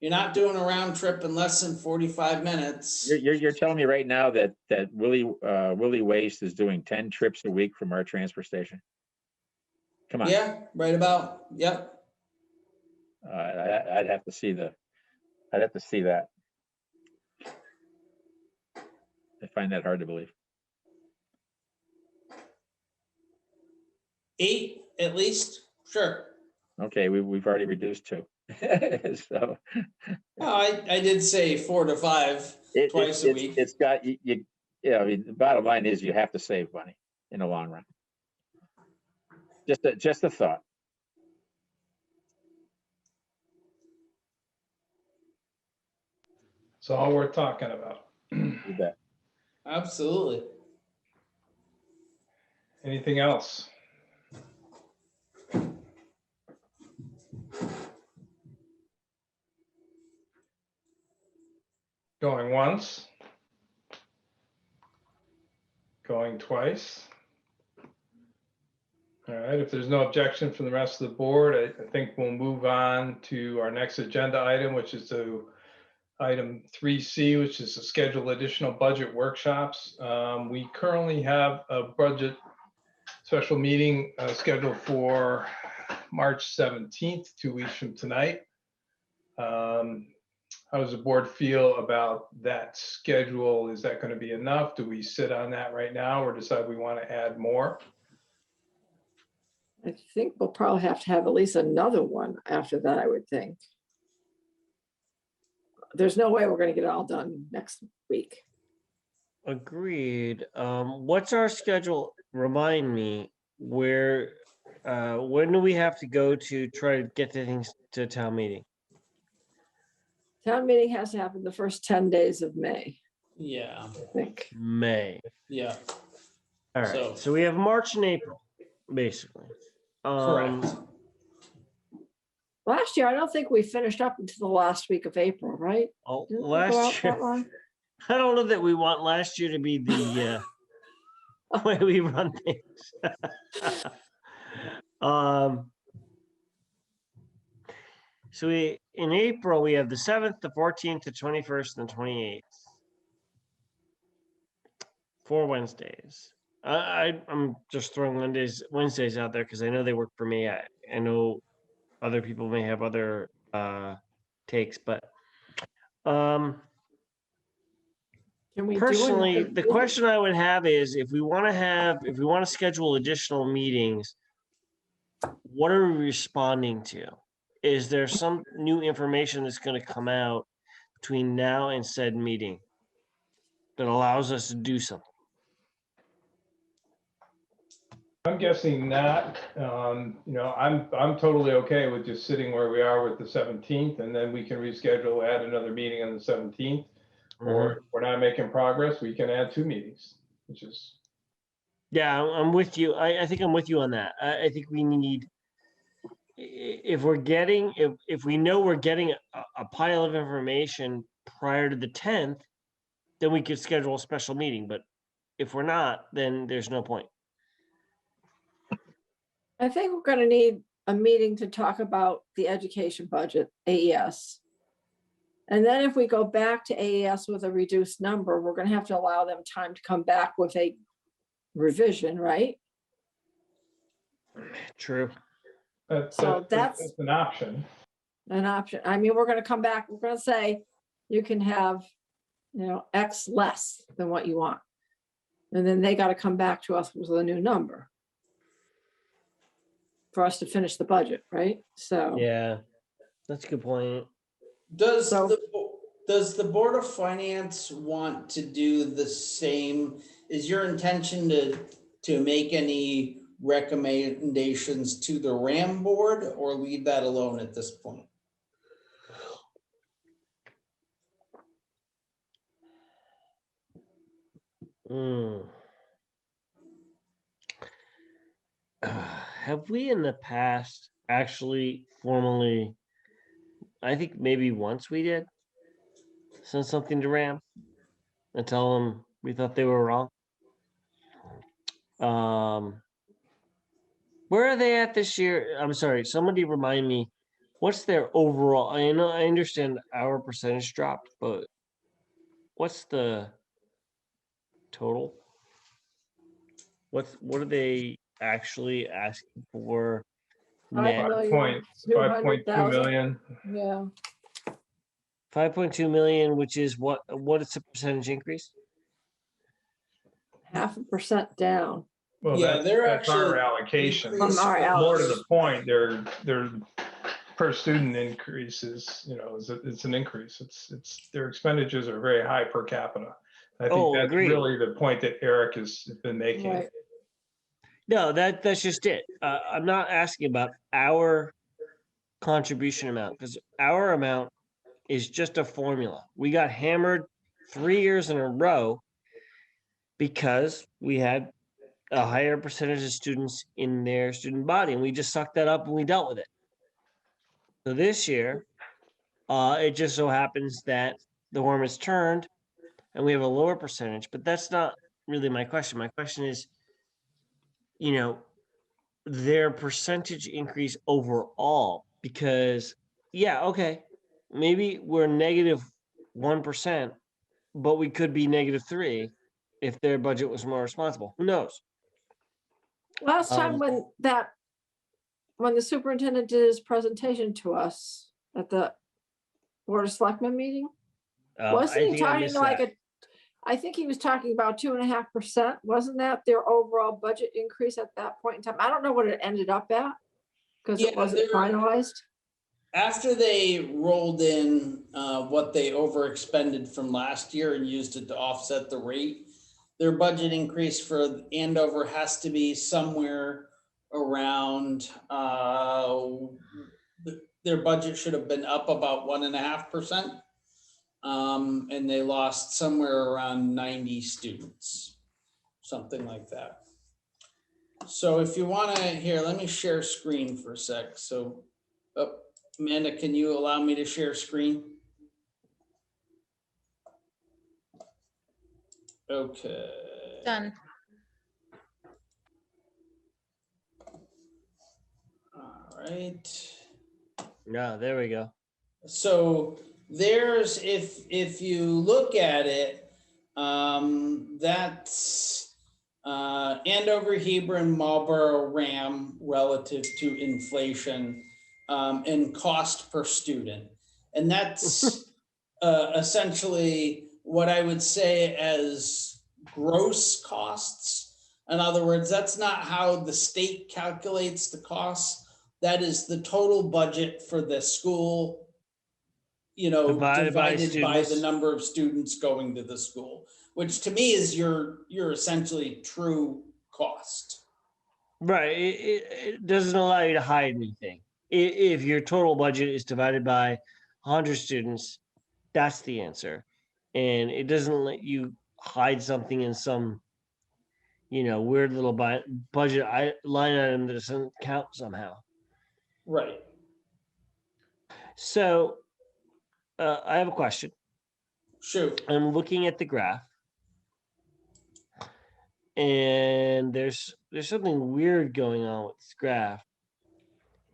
you're not doing a round trip in less than 45 minutes. You're telling me right now that Willie Waste is doing 10 trips a week from our transfer station? Come on. Yeah, right about. Yep. I'd have to see that. I find that hard to believe. 8 at least, sure. Okay, we've already reduced 2. So No, I did say 4 to 5 twice a week. It's got I mean, the bottom line is you have to save money in the long run. Just a thought. It's all worth talking about. You bet. Absolutely. Anything else? Going once? Going twice? All right, if there's no objection from the rest of the board, I think we'll move on to our next agenda item, which is item 3C, which is to schedule additional budget workshops. We currently have a budget special meeting scheduled for March 17th, 2 weeks from tonight. How does the board feel about that schedule? Is that going to be enough? Do we sit on that right now or decide we want to add more? I think we'll probably have to have at least another one after that, I would think. There's no way we're going to get it all done next week. Agreed. What's our schedule? Remind me when do we have to go to try to get the things to town meeting? Town meeting has to happen the first 10 days of May, Yeah. I think. May. Yeah. All right. So we have March and April, basically. Correct. Last year, I don't think we finished up until the last week of April, right? Oh, Didn't we go out last year. that long? I don't know that we want last year to be the way we run things. So in April, we have the 7th, the 14th, the 21st, and the 28th. 4 Wednesdays. I'm just throwing Wednesdays out there because I know they work for me. I know other people may have other takes, but Can we personally, do the question I would have is if we want to schedule additional meetings, what are we responding to? Is there some new information that's going to come out between now and said meeting that allows us to do something? I'm guessing not. I'm totally okay with just sitting where we are with the 17th, and then we can reschedule, add another meeting on the 17th. Or if we're not making progress, we can add 2 meetings, which is. Yeah, I'm with you. I think I'm with you on that. I think we need, if we know we're getting a pile of information prior to the 10th, then we could schedule a special meeting. But if we're not, then there's no point. I think we're gonna need a meeting to talk about the education budget, AES. And then if we go back to AES with a reduced number, we're gonna have to allow them time to come back with a revision, right? True. So that's an option. an option. I mean, we're gonna come back, we're gonna say, you can have, X less than what you want. And then they gotta come back to us with a new number for us to finish the budget, right? So. Yeah, that's a good point. Does So- the Board of Finance want to do the same? Is your intention to make any recommendations to the RAM board or leave that alone at this point? Have we in the past actually formally, I think maybe once we did, send something to RAM and tell them we thought they were wrong? Where are they at this year? I'm sorry, somebody remind me, what's their overall, I know, I understand our percentage dropped, but what's the total? What are they actually asking for net? 5.2 million. Yeah, 5.2 million, which is what is the percentage increase? 0.5% down. Well, Yeah, they're that's our actually allocation. increased From our with- More to the point, their per student increases, it's an increase. It's their expenditures are very high per capita. I think Oh, that's agreed. really the point that Eric has been making. Right. No, that's just it. I'm not asking about our contribution amount because our amount is just a formula. We got hammered 3 years in a row because we had a higher percentage of students in their student body, and we just sucked that up and we dealt with it. So this year, it just so happens that the worm has turned and we have a lower percentage, but that's not really my question. My question is, their percentage increase overall, because okay, maybe we're negative 1%, but we could be negative 3 if their budget was more responsible. Who knows? Last time Um, when the superintendent did his presentation to us at the Board of Selectmen meeting, wasn't he talking I think he was talking about 2.5%. Wasn't that their overall budget increase at that point in time? I don't know what it ended up at because it Yeah, wasn't they're- finalized. After they rolled in what they overexpended from last year and used it to offset the rate, their budget increase for Andover has to be somewhere around, their budget should have been up about 1.5%. And they lost somewhere around 90 students, something like that. So if you want to, here, let me share screen for a sec. So, Amanda, can you allow me to share screen? Okay. Done. All right. No, there we go. So there's, if you look at it, that's Andover, Hebron, Marlboro, RAM relative to inflation and cost per student. And that's essentially what I would say as gross costs. In other words, that's not how the state calculates the costs. That is the total budget for the school, divided by the number of students going to the school, which to me is your essentially true cost. Right. It doesn't allow you to hide anything. If your total budget is divided by 100 students, that's the answer. And it doesn't let you hide something in some, weird little budget line item that doesn't count somehow. Right. So I have a question. Shoot. I'm looking at the graph. and there's something weird going on with this graph.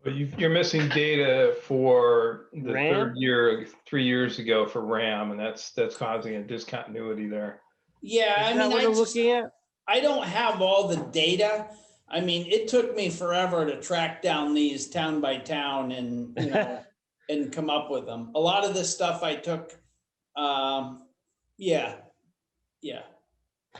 But you're missing data for the RAM? third year, 3 years ago for RAM, and that's causing a discontinuity there. Yeah, Is I that mean, what I'm looking at? I don't have all the data. I mean, it took me forever to track down these town by town and, you know, and come up with them. A lot of this stuff I took, yeah.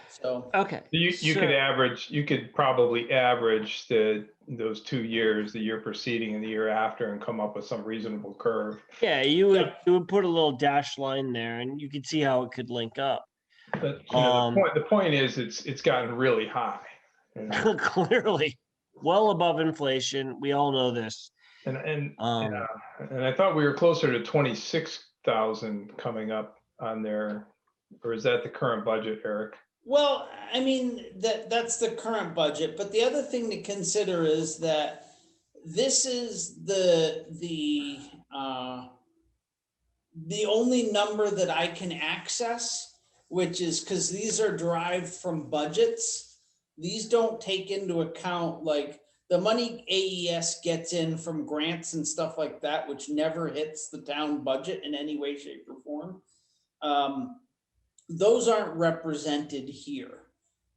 So, Okay. You could average, you could probably average those 2 years, the year preceding and the year after, and come up with some reasonable curve. Yeah, you would put a little dash line there, and you could see how it could link up. But you know, the point is, it's gotten really high. You know? Clearly, well above inflation. We all know this. And I thought we were closer to 26,000 coming up on there, or is that the current budget, Eric? well, I mean, that's the current budget, but the other thing to consider is that this is the only number that I can access, which is because these are derived from budgets. These don't take into account like the money AES gets in from grants and stuff like that, which never hits the town budget in any way, shape, or form. Those aren't represented here.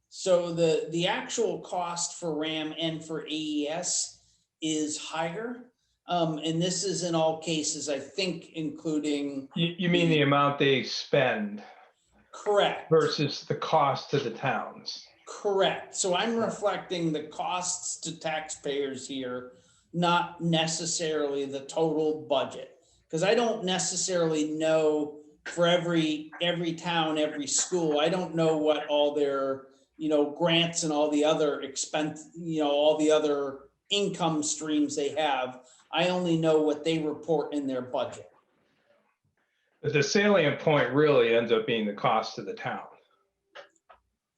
So the actual cost for RAM and for AES is higher. And this is in all cases, I think, including. You mean the amount they spend? Correct. Versus the cost to the towns. Correct. So I'm reflecting the costs to taxpayers here, not necessarily the total budget. Because I don't necessarily know for every town, every school, I don't know what all their, you know, grants and all the other expense, you know, all the other income streams they have. I only know what they report in their budget. But the salient point really ends up being the cost to the town.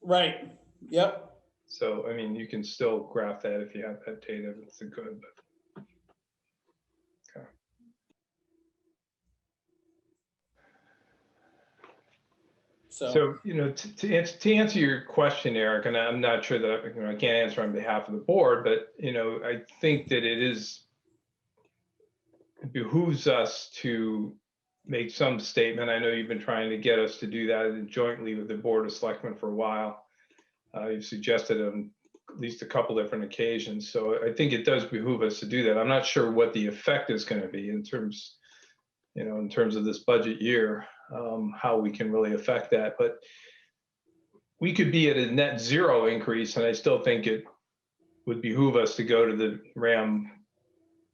Right. Yep. So, I mean, you can still graph that if you have that data. It's a good, but. Okay. So, you know, to answer your question, Eric, and I'm not sure that I can't answer on behalf of the board, but, you know, I think that it behooves us to make some statement. I know you've been trying to get us to do that jointly with the Board of Selectmen for a while. You've suggested on at least a couple different occasions. So I think it does behoove us to do that. I'm not sure what the effect is going to be in terms, you know, in terms of this budget year, how we can really affect that. But we could be at a net zero increase, and I still think it would behoove us to go to the RAM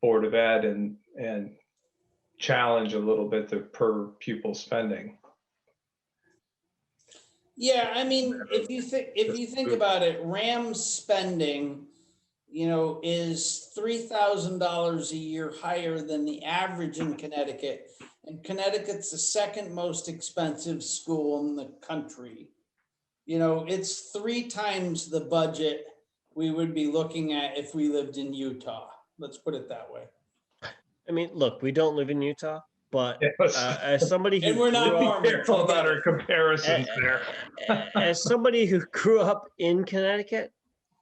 Board of Ed and challenge a little bit the per pupil spending. Yeah, I mean, if you think about it, RAM's spending, you know, is $3,000 a year higher than the average in Connecticut. And Connecticut's the second most expensive school in the country. You know, it's 3 times the budget we would be looking at if we lived in Utah. Let's put it that way. I mean, look, we don't live in Utah, but as somebody who and we're not careful about our comparisons there. As somebody who grew up in Connecticut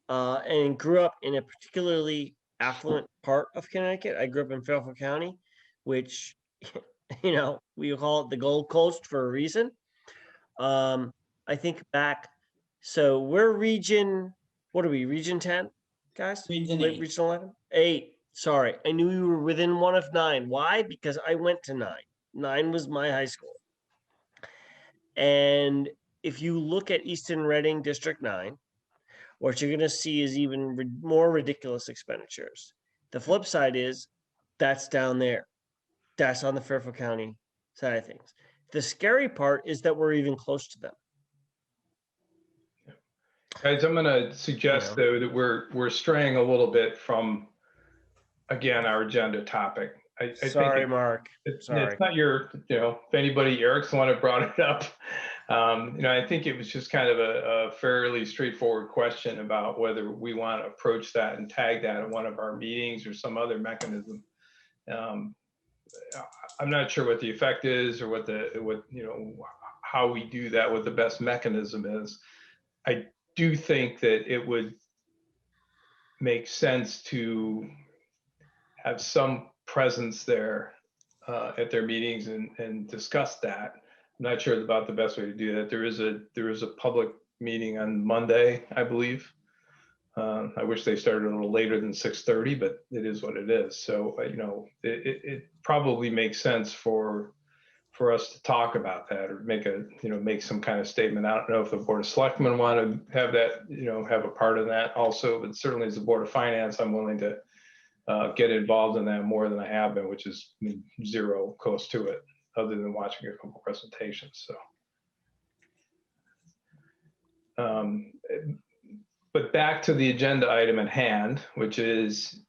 and grew up in a particularly affluent part of Connecticut, I grew up in Fairfield County, which, you know, we call it the Gold Coast for a reason. I think back, so we're region, what are we, region 10, guys? Region 8. Region 11? 8. Sorry, I knew you were within one of 9. Why? Because I went to 9. 9 was my high school. And if you look at Easton Reading District 9, what you're going to see is even more ridiculous expenditures. The flip side is that's down there. That's on the Fairfield County side of things. The scary part is that we're even close to them. Guys, I'm going to suggest, though, that we're straying a little bit from, again, our agenda topic. Sorry, Mark. Sorry. It's not your, you know, if anybody, Eric's the one that brought it up. You know, I think it was just kind of a fairly straightforward question about whether we want to approach that and tag that in one of our meetings or some other mechanism. I'm not sure what the effect is or what you know, how we do that, what the best mechanism is. I do think that it would make sense to have some presence there at their meetings and discuss that. I'm not sure about the best way to do that. There is a public meeting on Monday, I believe. I wish they started a little later than 6:30, but it is what it is. So, it probably makes sense for us to talk about that or make some kind of statement. I don't know if the Board of Selectmen want to have that, have a part of that also, but certainly as a Board of Finance, I'm willing to get involved in that more than I have been, which is zero cost to it, other than watching a couple presentations. So, but back to the agenda item at hand, which is,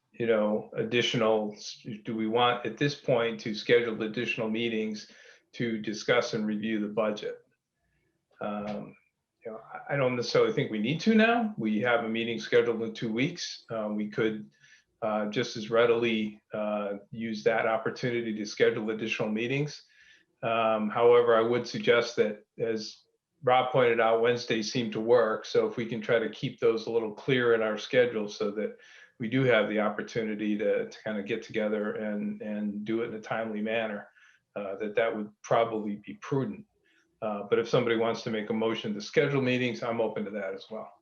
additional, do we want at this point to schedule additional meetings to discuss and review the budget? I don't necessarily think we need to now. We have a meeting scheduled in 2 weeks. We could just as readily use that opportunity to schedule additional meetings. However, I would suggest that, as Rob pointed out, Wednesdays seem to work. So if we can try to keep those a little clear in our schedule so that we do have the opportunity to kind of get together and do it in a timely manner, that would probably be prudent. But if somebody wants to make a motion to schedule meetings, I'm open to that as well.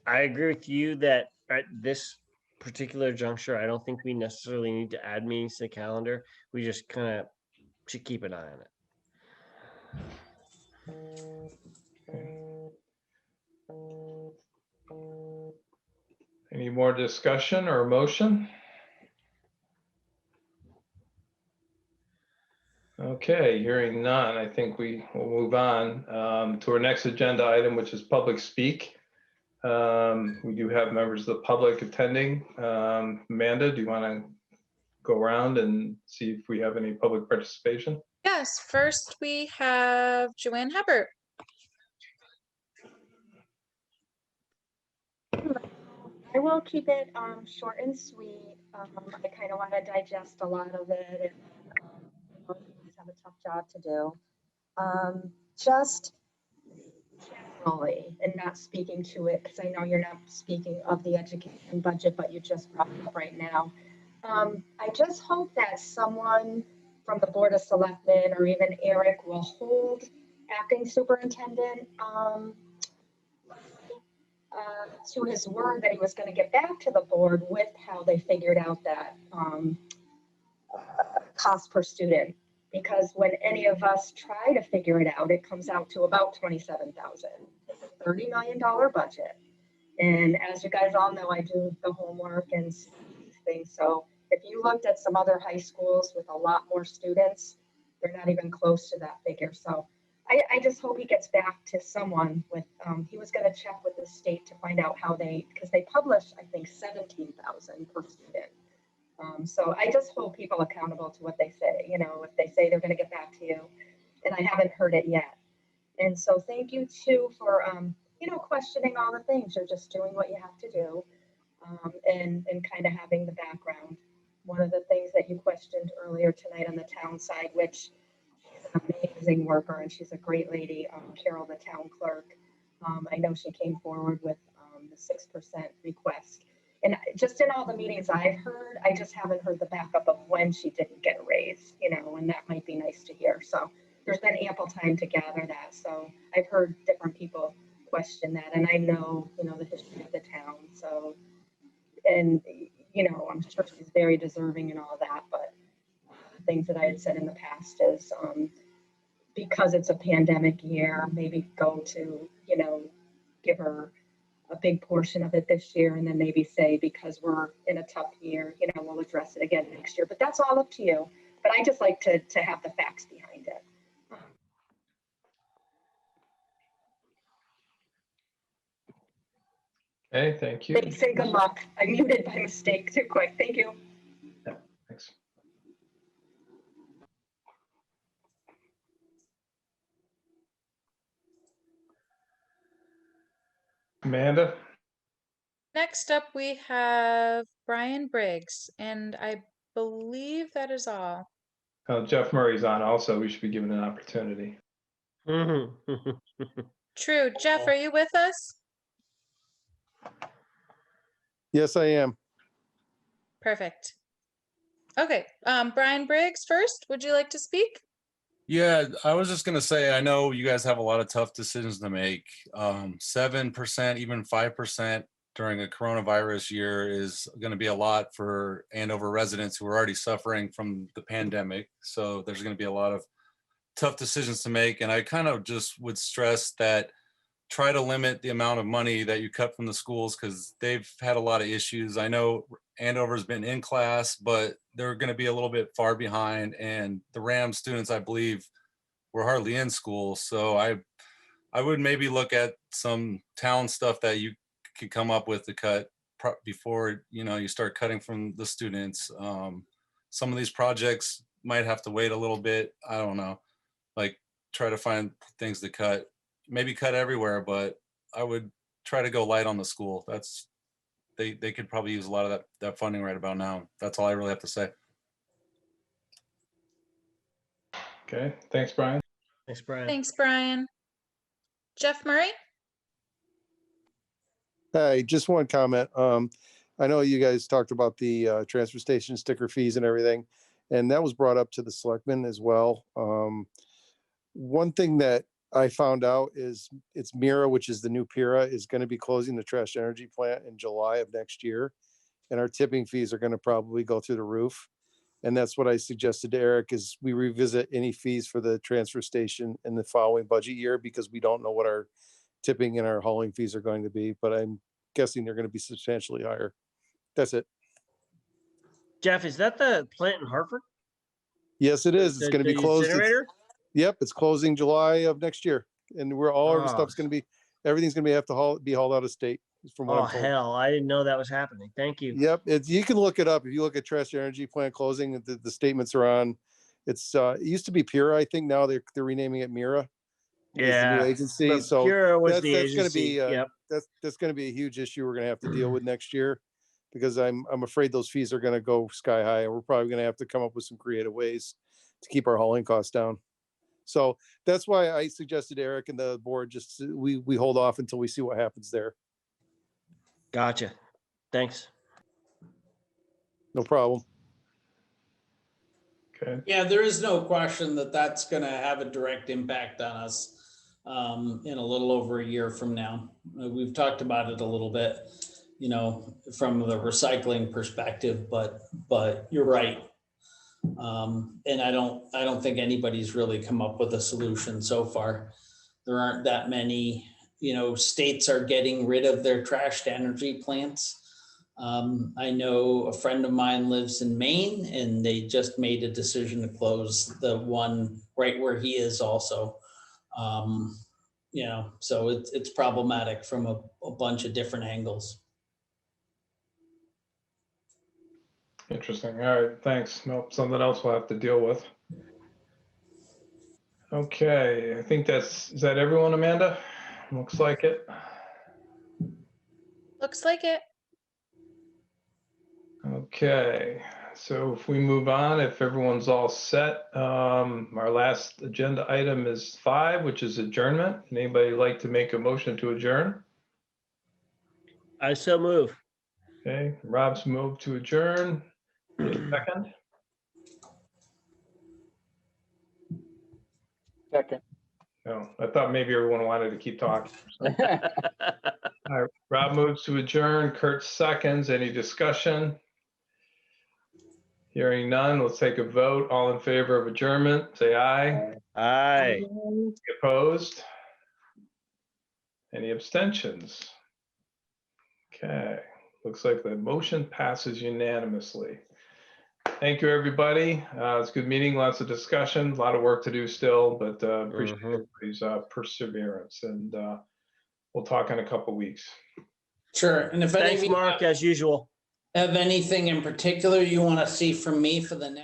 I agree with you that at this particular juncture, I don't think we necessarily need to add meetings to the calendar. We just kind of should keep an eye on it. Any more discussion or motion? Okay, hearing none, I think we will move on to our next agenda item, which is public speak. We do have members of the public attending. Amanda, do you want to go around and see if we have any public participation? Yes, first we have Joanne Hubbard. I will keep it short and sweet. I kind of want to digest a lot of it, and have a tough job to do. Just generally, and not speaking to it, because I know you're not speaking of the education budget, but you just brought it up right now. I just hope that someone from the Board of Selectmen or even Eric will hold acting superintendent to his word that he was going to get back to the board with how they figured out that cost per student. Because when any of us try to figure it out, it comes out to about $27,000. It's a $30 million budget. And as you guys all know, I do the homework and things. So if you looked at some other high schools with a lot more students, they're not even close to that figure. So I just hope he gets back to someone with, he was going to check with the state to find out how because they publish, I think, 17,000 per student. So I just hold people accountable to what they say, if they say they're going to get back to you, and I haven't heard it yet. And so thank you too for, questioning all the things. You're just doing what you have to do, and kind of having the background. One of the things that you questioned earlier tonight on the town side, which she's an amazing worker and she's a great lady, Carol, the town clerk. I know she came forward with the 6% request. And just in all the meetings I've heard, I just haven't heard the backup of when she didn't get a raise, and that might be nice to hear. So there's been ample time to gather that. So I've heard different people question that, and I know, the history of the town. So, and, I'm sure she's very deserving and all that, but things that I had said in the past is, because it's a pandemic year, maybe go to, give her a big portion of it this year, and then maybe say, because we're in a tough year, we'll address it again next year. But that's all up to you. But I just like to have the facts behind it. Okay, thank you. Thanks and good luck. I muted by mistake too quick. Thank you. Yeah, thanks. Amanda? Next up, we have Brian Briggs, and I believe that is all. Jeff Murray's on also. We should be given an opportunity. True. Jeff, are you with us? Yes, I am. Perfect. Okay, Brian Briggs first. Would you like to speak? Yeah, I was just gonna say, I know you guys have a lot of tough decisions to make. 7%, even 5% during a coronavirus year is gonna be a lot for Andover residents who are already suffering from the pandemic. So there's gonna be a lot of tough decisions to make. And I kind of just would stress that try to limit the amount of money that you cut from the schools because they've had a lot of issues. I know Andover's been in class, but they're going to be a little bit far behind. And the RAM students, I believe, were hardly in school. So I would maybe look at some town stuff that you could come up with to cut before you start cutting from the students. Some of these projects might have to wait a little bit. I don't know. Like try to find things to cut. Maybe cut everywhere, but I would try to go light on the school. They could probably use a lot of that funding right about now. That's all I really have to say. Okay, thanks, Brian. Thanks, Brian. Thanks, Brian. Jeff Murray? Hi, just one comment. I know you guys talked about the transfer station sticker fees and everything, and that was brought up to the selectmen as well. One thing that I found out is it's Mira, which is the new Pira, is going to be closing the trash energy plant in July of next year. And our tipping fees are going to probably go through the roof. And that's what I suggested to Eric is we revisit any fees for the transfer station in the following budget year because we don't know what our tipping and our hauling fees are going to be, but I'm guessing they're going to be substantially higher. That's it. Jeff, is that the plant in Hartford? Yes, it is. It's going to be closed. Yep, it's closing July of next year, and all our stuff's going to be, everything's going to have to be hauled out of state. From what I'm told. Hell, I didn't know that was happening. Thank you. Yep, you can look it up if you look at trash energy plant closing. The statements are on. It's it used to be Pura, I think. Now they're renaming it Mira. Yeah, the new agency. but So Pura was that's going to be yep. that's going to be a huge issue we're going to have to deal with next year, because I'm afraid those fees are going to go sky high, and we're probably going to have to come up with some creative ways to keep our hauling costs down. So that's why I suggested Eric and the board just we hold off until we see what happens there. Gotcha. Thanks. No problem. Okay. Yeah, there is no question that that's going to have a direct impact on us in a little over a year from now. We've talked about it a little bit, from the recycling perspective, but you're right. And I don't think anybody's really come up with a solution so far. There aren't that many, states are getting rid of their trash to energy plants. I know a friend of mine lives in Maine, and they just made a decision to close the one right where he is also. So it's problematic from a bunch of different angles. Interesting. All right, thanks. Nope, something else we'll have to deal with. Okay, I think is that everyone, Amanda? Looks like it. Looks like it. Okay, so if we move on, if everyone's all set, our last agenda item is 5, which is adjournment. Anybody like to make a motion to adjourn? I so move. Okay, Rob's moved to adjourn. Second? Second. No, I thought maybe everyone wanted to keep talking. All right, Rob moves to adjourn. Kurt seconds. Any discussion? Hearing none, let's take a vote. All in favor of adjournment, say aye. Aye. Opposed? Any abstentions? Okay, looks like the motion passes unanimously. Thank you, everybody. It's a good meeting, lots of discussion, a lot of work to do still, but appreciate everybody's perseverance, and we'll talk in a couple weeks. Sure. And if any of Thanks, you Mark, as usual. have anything in particular you want to see from me for the next